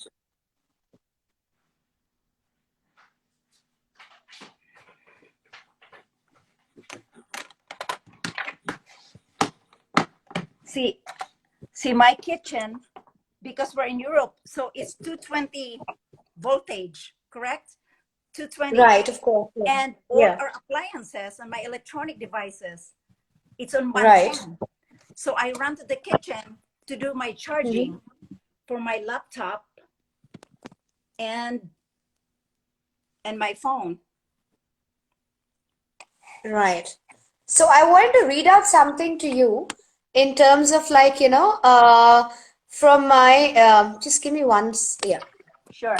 See, see my kitchen, because we're in Europe, so it's 220 voltage, correct? 220. Right, of course. Yeah. And all Yeah, our appliances and my electronic devices, it's on right. 110. So I run to the kitchen to do my Mhm. charging for my laptop and my phone. Right. So I wanted to read out something to you in terms of like, from my, just give me yeah. Sure.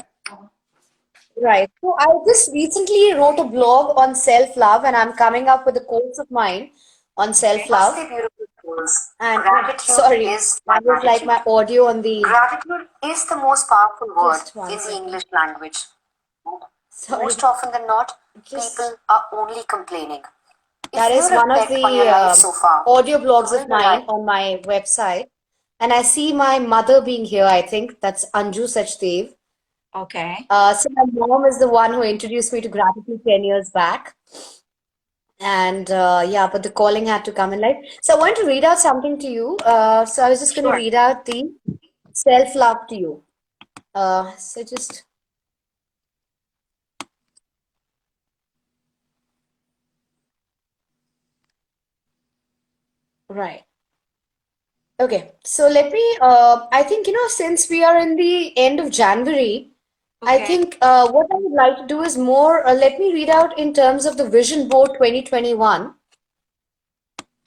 Right. So I just recently wrote a blog on self-love and I'm coming up with a course of mine on self-love. Namaste, beautiful souls. And Gratitude sorry, is that was like my audio on the, Gratitude is the most powerful word just one in the second. English language. Sorry. Most often than not, Just, people are only complaining. that If is you one of reflect on the your life so far, audio blogs you of will mine realize on my website. And I see my mother being here, I think. That's Anju Sachdev. Okay. So my mom is the one who introduced me to gratitude 10 years back. And yeah, but the calling had to come in life. So I want to read out something to you. So I was just going to Sure. read out the self-love to you. So just right. Okay. So let me, I think, since we are in the end of January, I Okay. think what I would like to do is more, let me read out in terms of the Vision Board 2021.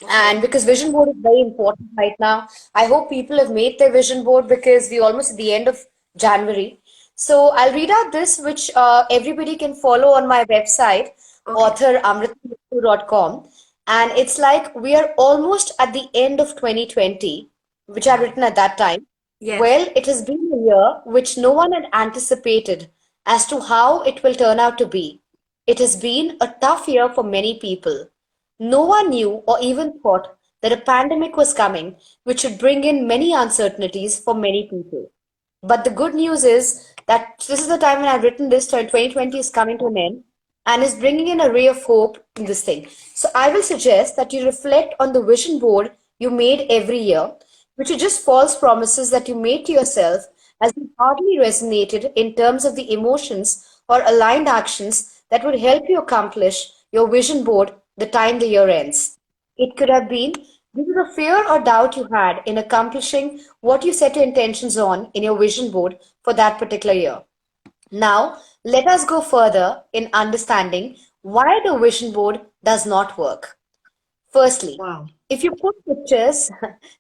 And Okay. because vision board is very important right now, I hope people have made their vision board because we're almost at the end of January. So I'll read out this, which everybody can follow on my website, Okay. authoramrita.com. And it's like we are almost at the end of 2020, which I've written at that time. Yes. Well, it has been a year which no one had anticipated as to how it will turn out to be. It has been a tough year for many people. No one knew or even thought that a pandemic was coming, which would bring in many uncertainties for many people. But the good news is that this is the time when I've written this, so 2020 is coming to an end and is bringing in a ray of hope in this thing. So I will suggest that you reflect on the vision board you made every year, which are just false promises that you made to yourself as they hardly resonated in terms of the emotions or aligned actions that would help you accomplish your vision board the time the year ends. It could have been due to the fear or doubt you had in accomplishing what you set your intentions on in your vision board for that particular year. Now, let us go further in understanding why the vision board does not work. Firstly, Wow. if you put pictures,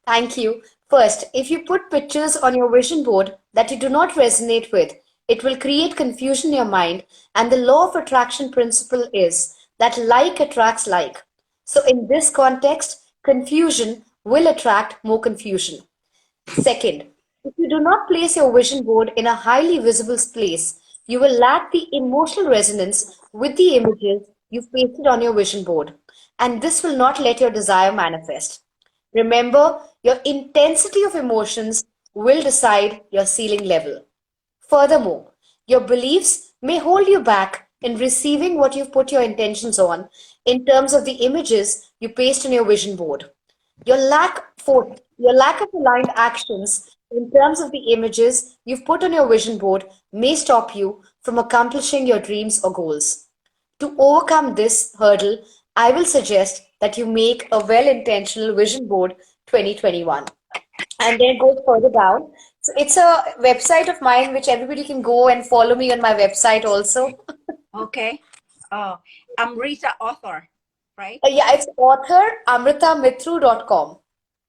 thank you. First, if you put pictures on your vision board that you do not resonate with, it will create confusion in your mind. And the law of attraction principle is that like attracts like. So, in this context, confusion will attract more confusion. Second, if you do not place your vision board in a highly visible place, you will lack the emotional resonance with the images you've pasted on your vision board, and this will not let your desire manifest. Remember, your intensity of emotions will decide your ceiling level. Furthermore, your beliefs may hold you back in receiving what you've put your intentions on in terms of the images you paste on your vision board. Your lack of aligned actions in terms of the images you've put on your vision board may stop you from accomplishing your dreams or goals. To overcome this hurdle, I will suggest that you make a well-intentional vision board 2021. And then it goes further down. So it's a website of mine which everybody can go and follow me on my website also. Okay. Oh, I'm Rita, author, right? Yeah, it's author amritamitru.com.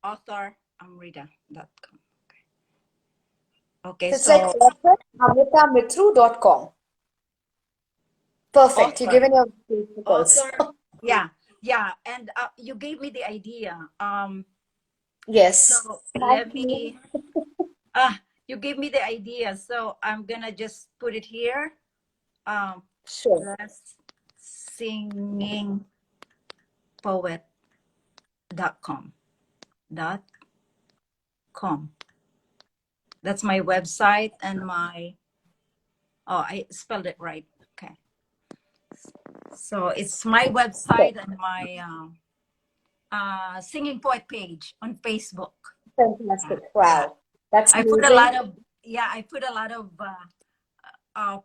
Author amrita.com. Okay, So it's like so author amritamitru.com. Perfect. You're author, given your Facebook also. author. Yeah, yeah. And you gave me the idea. Yes. So Thank let you. me, you gave me the idea. So I'm gonna just put it here. Um, Sure. Bles singing poet.com. Dot com. That's my website and my, oh, I spelled it right. Okay. So it's my Sure. website and my singing poet page on Facebook. Fantastic. Yeah. Wow. That's I put a lot amazing. of, yeah, I put a lot of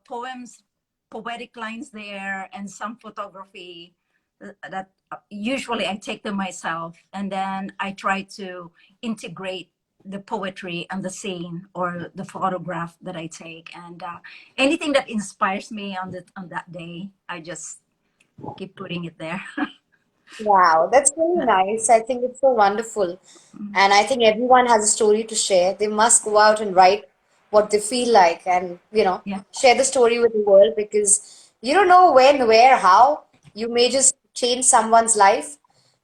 poems, poetic lines there, and some photography that usually I take them myself. And then I try to integrate the poetry and the scene or the photograph that I take. And anything that inspires me on that day, I just keep putting it there. Wow, that's really nice. I think it's so wonderful. And I think everyone has a story to share. They must go out and write what they feel like and, Yeah. share the story with the world because you don't know when, where, how. You may just change someone's life,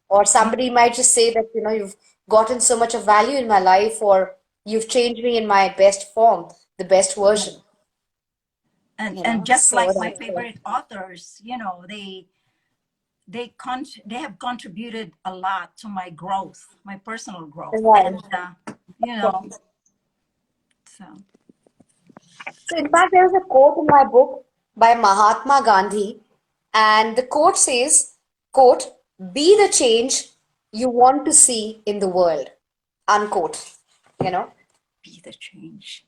or Yeah. somebody might just say that, you've gotten so much of value in my life, or you've changed me in my best form, the best Yeah. version, And just So like my that's favorite authors, they have contributed a lot to my growth, my personal growth, right. and you know, so So, in fact, there is a quote in my book by Mahatma Gandhi, and the quote says, quote, be the change you want to see in the world, unquote, you know. be the change.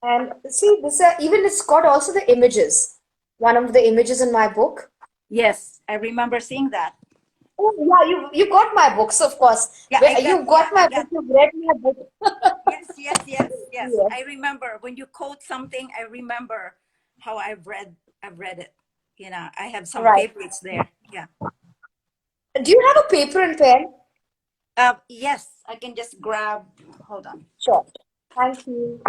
And see, this even it's got also the images. One of the images in my book. Yes, I remember seeing that. Oh, yeah, you got my books, of course. Yeah, Where you got I my book, got. you've read my book. Yes. Yes, I remember when you quote something. I remember how I've read it. I have some right. favorites there. Yeah. Do you have a paper and pen? Yes, I can just grab. Hold on. Sure. Thank you.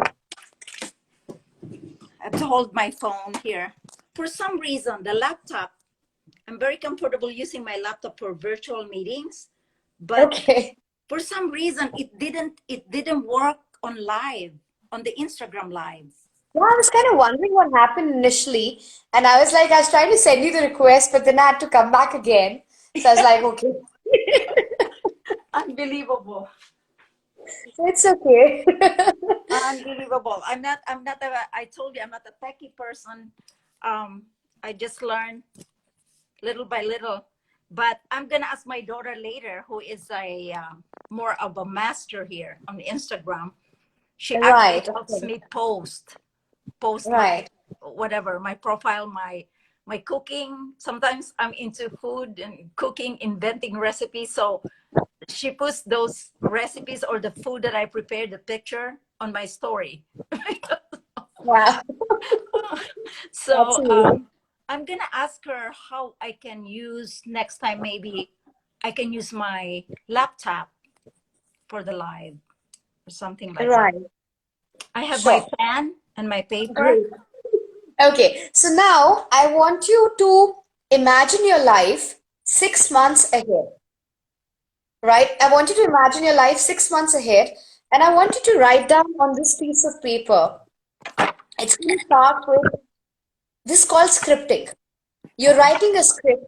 I have to hold my phone here. For some reason, the laptop. I'm very comfortable using my laptop for virtual meetings, but Okay. for some reason it didn't work on the Instagram live. Yeah, I was kind of wondering what happened initially, and I was trying to send you the request, but then I had to come back again. So I was like, okay, Unbelievable. it's okay. Unbelievable. I told you I'm not a techie person. I just learn little by little, but I'm gonna ask my daughter later, who is a more of a master here on Instagram. She actually Right, helps okay, me post my right. whatever, my profile, my cooking. Sometimes I'm into food and cooking, inventing recipes, so she puts those recipes or the food that I prepared, the picture on my story. Wow, that's So amazing. I'm gonna ask her how I can use next time. Maybe I can use my laptop for the live or something like that. Right, I have my sure. pen and my paper. Great. Okay, so now I want you to imagine your life 6 months ahead, right? I want you to imagine your life 6 months ahead, and I want you to write down on this piece of paper. It's going to start with this is called scripting. You're writing a script.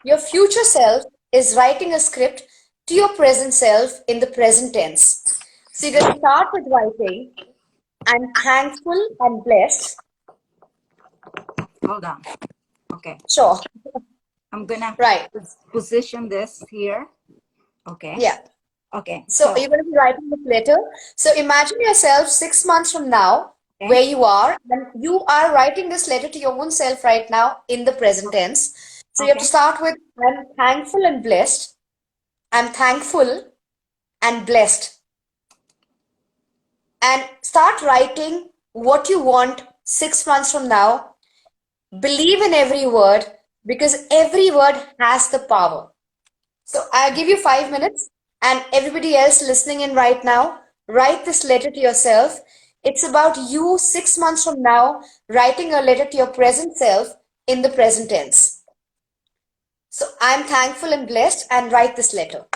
Your future self is writing a script to your present self in the present tense. So you're going to start with writing, I'm thankful and blessed. Hold on. Okay. Sure. I'm gonna Right. position this here. Okay. Yeah. Okay. So you're going to be writing this letter. So imagine yourself 6 months from now, Okay. where you are, and you are writing this letter to your own self right now in the present tense. So you have to Okay. start with, I'm thankful and blessed. I'm thankful and blessed. And start writing what you want 6 months from now. Believe in every word because every word has the power. So I'll give you 5 minutes, and everybody else listening in right now, write this letter to yourself. It's about you 6 months from now writing a letter to your present self in the present tense. So I'm thankful and blessed, and write this letter.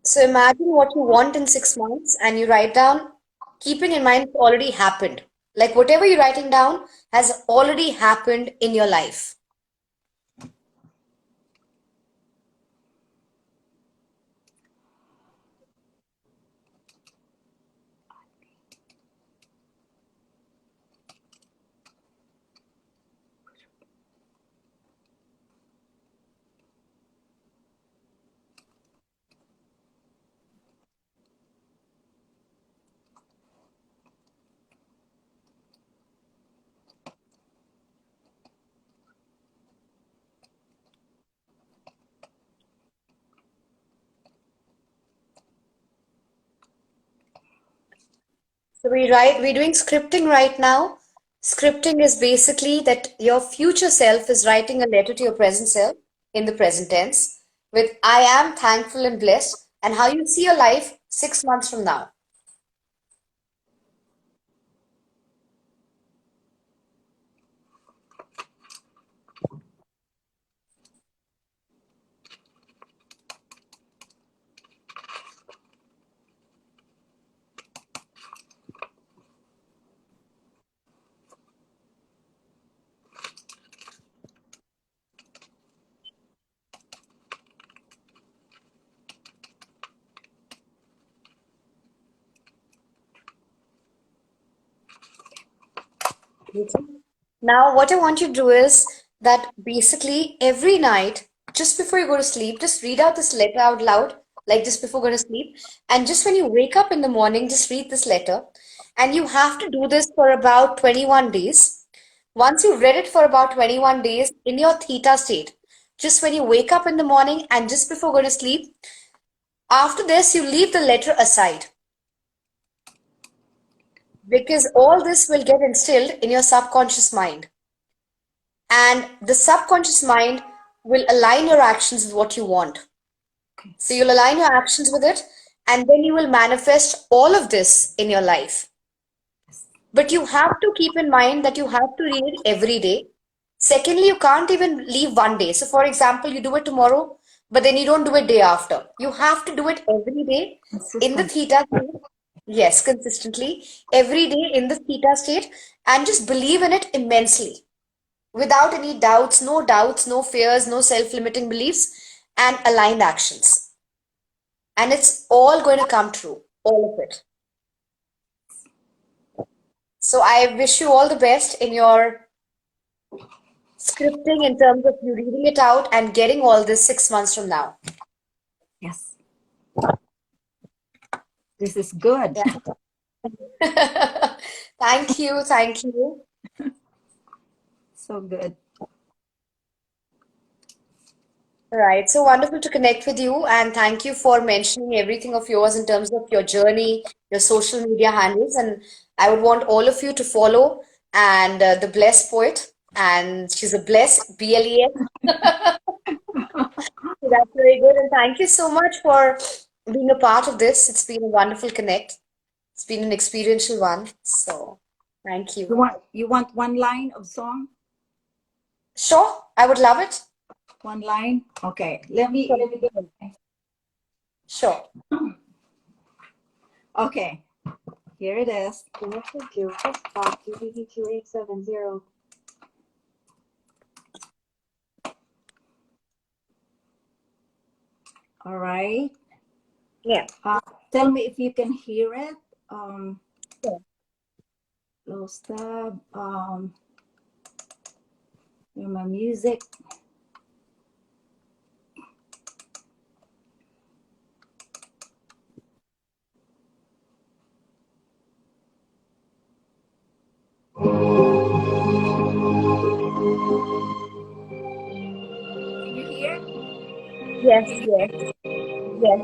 So imagine what you want in 6 months, and you write down, keeping in mind it's already happened. Like whatever you're writing down has already happened in your life. So we're doing scripting right now. Scripting is basically that your future self is writing a letter to your present self in the present tense with I am thankful and blessed, and how you see your life 6 months from now. Okay. Now, what I want you to do is that basically every night, just before you go to sleep, just read out this letter out loud, like just before going to sleep. And just when you wake up in the morning, just read this letter. And you have to do this for about 21 days. Once you've read it for about 21 days in your theta state, just when you wake up in the morning and just before going to sleep, after this, you leave the letter aside because all this will get instilled in your subconscious mind. And the subconscious mind will align your actions with what you want. So you'll align your actions with it, and then you will manifest all of this in your life. But you have to keep in mind that you have to read it every day. Secondly, you can't even leave one day. So, for example, you do it tomorrow, but then you don't do it day after. You have to do it every day in the theta state. Yes, consistently, every day in the theta state, and just believe in it immensely without any doubts, no fears, no self limiting beliefs, and aligned actions. And it's all going to come true, all of it. So I wish you all the best in your scripting in terms of you reading it out and getting all this 6 months from now. Yes. This is good. Yeah. Thank you. Thank you. So good. Right. So wonderful to connect with you, and thank you for mentioning everything of yours in terms of your journey, your social media handles. And I would want all of you to follow and the Bless Poet, and she's a Bless, BLES. So that's very good. And thank you so much for being a part of this. It's been a wonderful connect. It's been an experiential one. So thank you. You want one line of song? Sure, I would love it. One line? Okay. Let me do it. Sure. Okay. Here it is. Connected to Xbox UBD2870. All right. Yeah. Tell me if you can hear it. Sure. Close tab. My music. Can you hear? Yes, Can you yes, yes.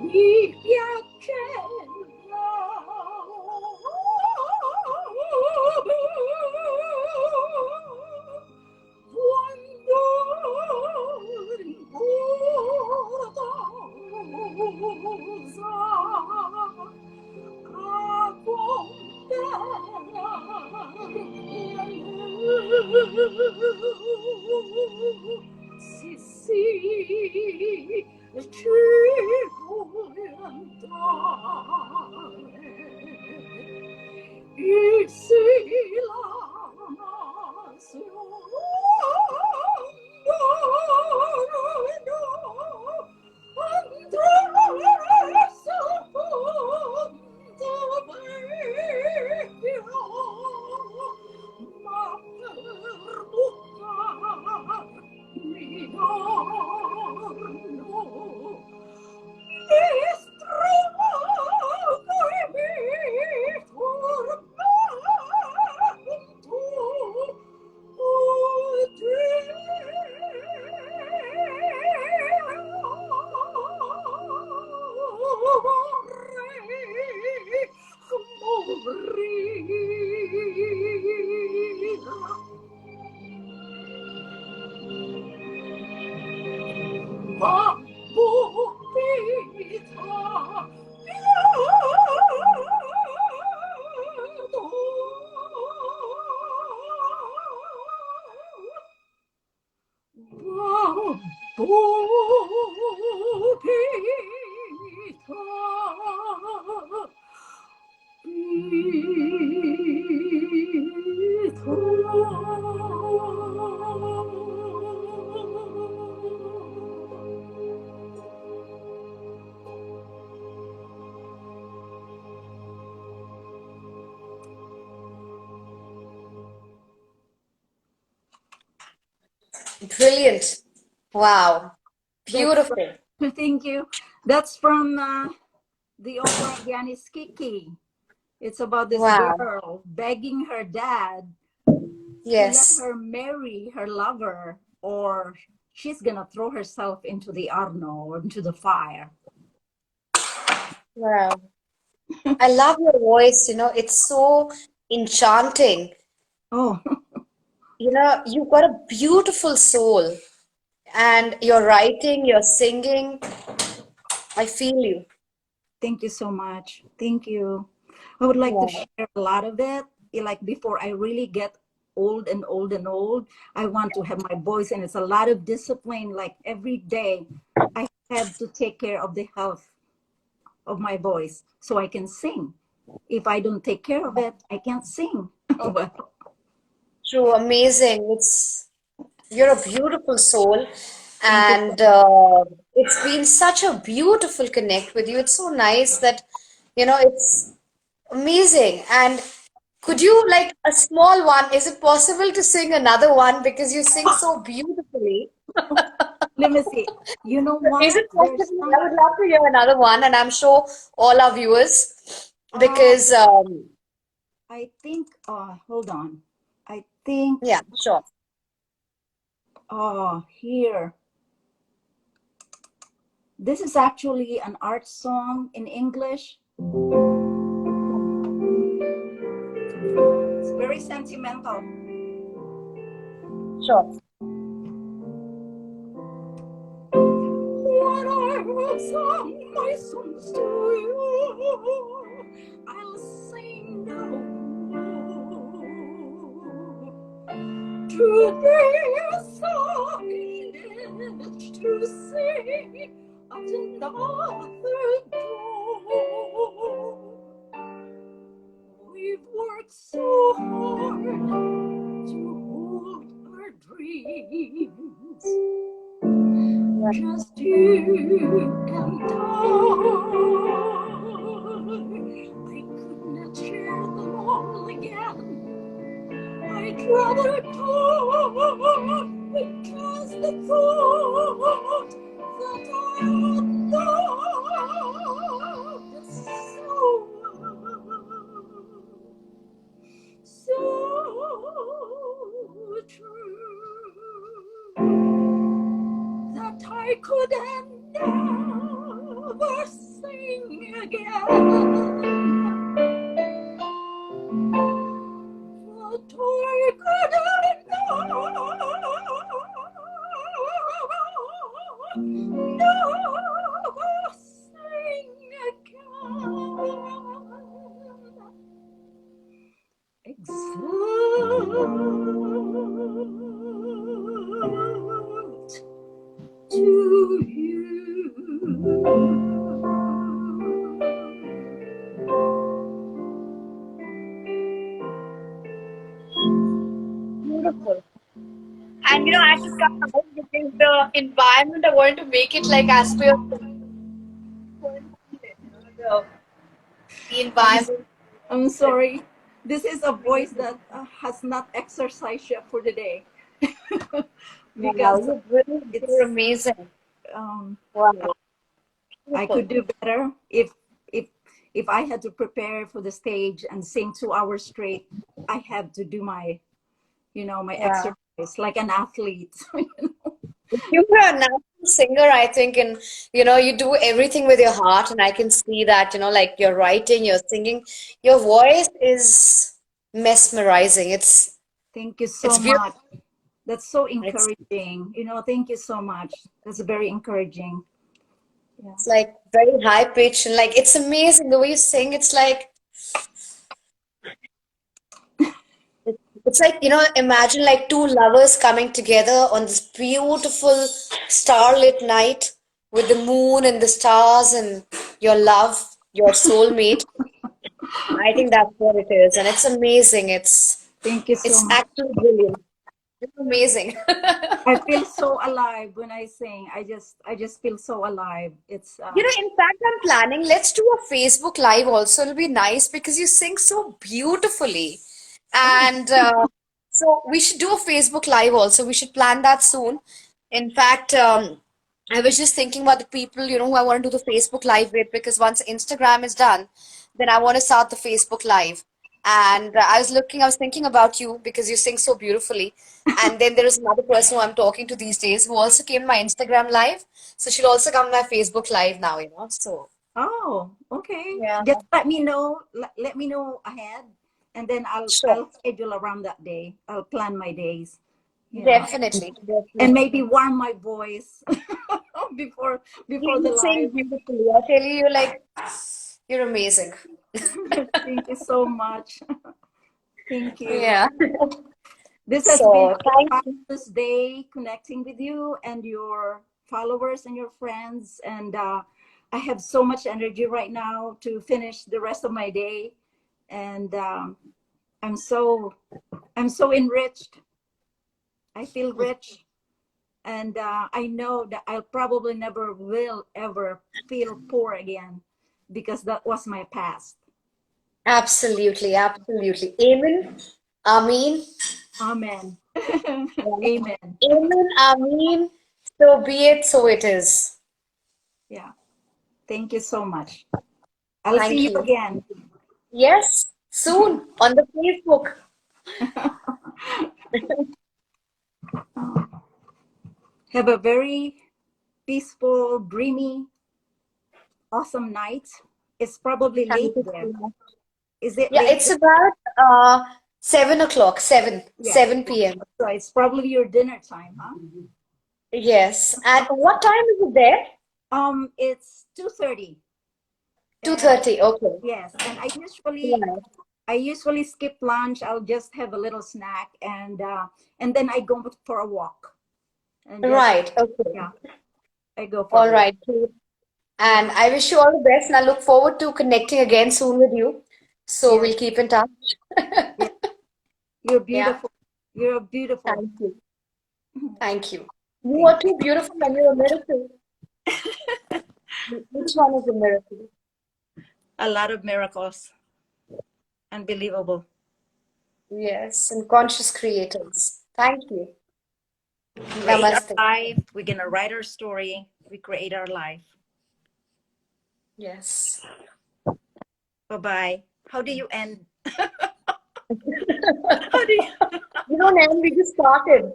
Mi piace quando ricordo sì, sì, ci vuoi andare. E se la Brilliant. Wow. That's Beautiful. from, thank you. That's from the opera Giannis Kiki. It's about this Wow. girl begging her dad to let Yes. her marry her lover or she's gonna throw herself into the Arno or into the fire. Wow. I love your voice, it's so enchanting. Oh, You've got a beautiful soul, and your writing, your singing, I feel you. thank you so much. Thank you. I would like to Wow. share a lot of it. Like before I really get old and old and old, I want to have my voice, and it's a lot of discipline. Like every day, I have to take care of the health of my voice so I can sing. If I don't take care of it, I can't sing. Well, True, amazing. You're a beautiful soul, thank you. and it's been such a beautiful connect with you. It's so nice that, it's amazing. And could you, like a small one, is it possible to sing another one because you sing so beautifully? Let me see. You know Is what? it There's possible? some. I would love to hear another one, and I'm sure all our viewers, Uh, because I think. Hold on. I think. yeah, sure. Here. This is actually an art song in English. It's very sentimental. Sure. When I have sung my songs to you, I'll sing now. Today is silent to say at another door. We've worked so hard to hold our dreams. Just you and I could not share them all again. I'd rather talk because the thought that I loved so true that I could never sing again. But I couldn't never sing again. Except to you. Beautiful. And I just got out because the environment, I wanted to make it like as per your the I'm, environment. I'm sorry. This is a voice that has not exercised yet for the day. Wow, Because you're brilliant. You're it's amazing. um, Wow. I Beautiful. could do better if if I had to prepare for the stage and sing 2 hours straight. I have to do my my Yeah. exercise like an athlete. You're a natural singer, I think, and you do everything with your heart, and I can see that, like you're writing, you're singing, your voice is mesmerizing. Thank you so It's beautiful. much. That's so It's encouraging. Thank you so much. That's very encouraging. Yeah. it's like very high pitch, and like it's amazing the way you sing. It's like, imagine like two lovers coming together on this beautiful starlit night with the moon and the stars and your love, your soulmate. I think that's what it is, and it's amazing. Thank you so It's much. actually brilliant. It's amazing. I feel so alive when I sing. I just feel so alive. It's In fact, I'm planning, let's do a Facebook Live also. It'll be nice because you sing so beautifully. oh, And so we should do a Facebook Live also. We should plan that soon. In fact, I was just thinking about the people, who I want to do the Facebook Live with, because once Instagram is done, then I want to start the Facebook Live. And I was thinking about you because you sing so beautifully. And then there is another person who I'm talking to these days who also came to my Instagram Live. So she'll also come to my Facebook Live now. So, okay. yeah, Just let me know. Let me know ahead, and then I'll sure. I'll schedule around that day. I'll plan my days. Definitely, And definitely. maybe warm my voice before before the You sing live. beautifully. I tell you, you're amazing. Thank you so much. Thank you. Yeah. This has been So, a thank you. fabulous day connecting with you and your followers and your friends. And I have so much energy right now to finish the rest of my day. And I'm so I'm so enriched. I feel rich, and I know that I'll probably never will ever feel poor again because that was my past. Absolutely, absolutely. Amen. Amen. Amen. Yeah. Amen. Amen. Amen. So be it, so it is. Yeah. Thank you so much. I'll Thank see you you. again. Yes, soon on the Facebook. Have a very peaceful, dreamy, awesome night. It's probably Thank late you so there. much. Is it Yeah, late it's there? about 7 o'clock, Yes. 7 p.m. So it's probably your dinner time, huh? Yes. And what time is it there? It's 2:30. And 2:30. Okay. yes, and Right. I usually skip lunch. I'll just have a little snack and then I go for a walk. And just Right. Okay. yeah, I go for a All walk. right. Great. And I wish you all the best, and I look forward to connecting again soon with you. So Yes, we'll keep in touch. yes. You're Yeah. beautiful. You're beautiful. Thank you. Thank you. You Thank are too beautiful and you're a miracle. Which one is a miracle? a lot of miracles. Unbelievable. Yes, and conscious creators. Thank you. Create our Namaste. life. We're gonna write our story. We create our life. Yes. Bye-bye. How do you end? How do you You know, Nan, we just started.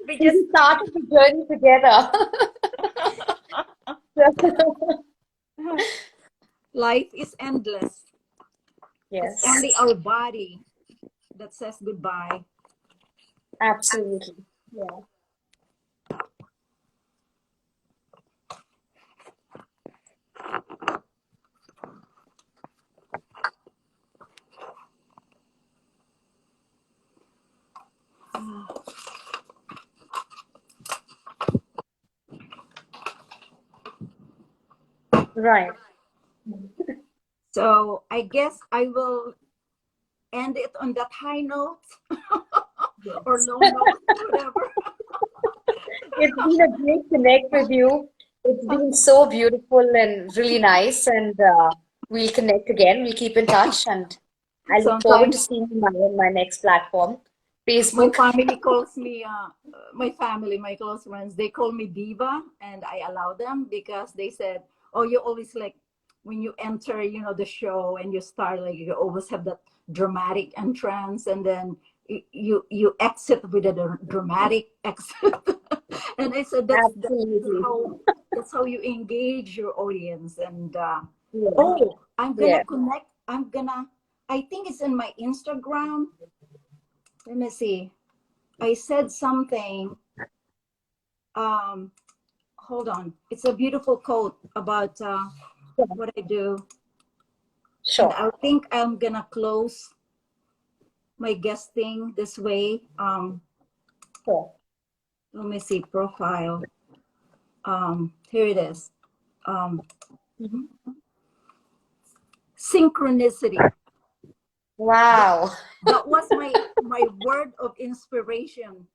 we We just just started the journey together. life is endless. It's Yes, only our body that says goodbye. absolutely. Yeah. Right. So I guess I will end it on that high note or Yes. low note, whatever. It's been a great connect with you. It's been so beautiful and really nice. And we'll connect again. We'll keep in touch. And I look forward to Sometimes seeing you on my next platform, my Facebook. family calls me, my family, my close friends, they call me Diva, and I allow them because they said, "Oh, you always like when you enter, the show and you start like you always have that dramatic entrance, and then you exit with a dramatic exit." And I said, Absolutely. that's how you engage your audience, and Yeah. oh, I'm gonna Yeah. connect. I think it's in my Instagram. Let me see. I said something. Um, hold on. It's a beautiful quote about what I do, and Sure. I think I'm gonna close my guesting this way. Sure. Let me see. Profile. Here it is. Mhm. Synchronicity. Wow. That was my word of inspiration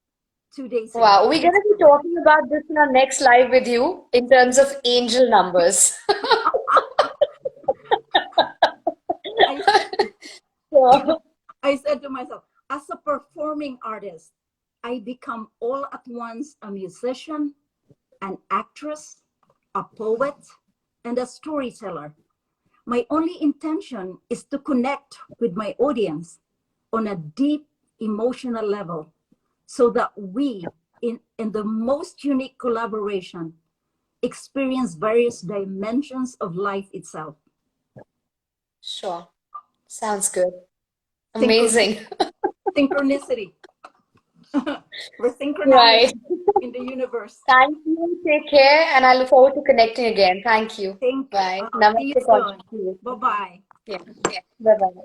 2 days ago. Wow. We're going to be talking about this in our next live with you in terms of angel numbers. I So, I said to myself, as a performing artist, I become all at once a musician, an actress, a poet, and a storyteller. My only intention is to connect with my audience on a deep emotional level so that we, in the most unique collaboration, experience various dimensions of life itself. sure. Sounds good. Synchronicity. Amazing. Synchronicity. We're synchronized Right. in the universe. Thank you. Take care. And I look forward to connecting again. Thank you. Thank you. Bye. See you Namaste, soon. conscious creators. Bye-bye. Yeah. Bye bye.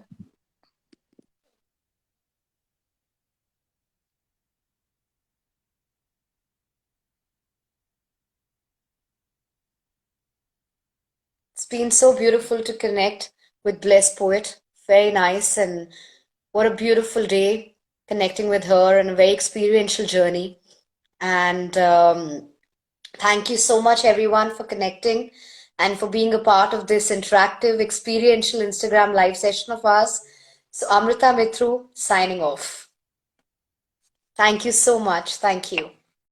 It's been so beautiful to connect with Blessed Poet. Very nice. And what a beautiful day connecting with her and a very experiential journey. And thank you so much, everyone, for connecting and for being a part of this interactive, experiential Instagram live session of ours. So, Amrita Mithru signing off. Thank you so much. Thank you.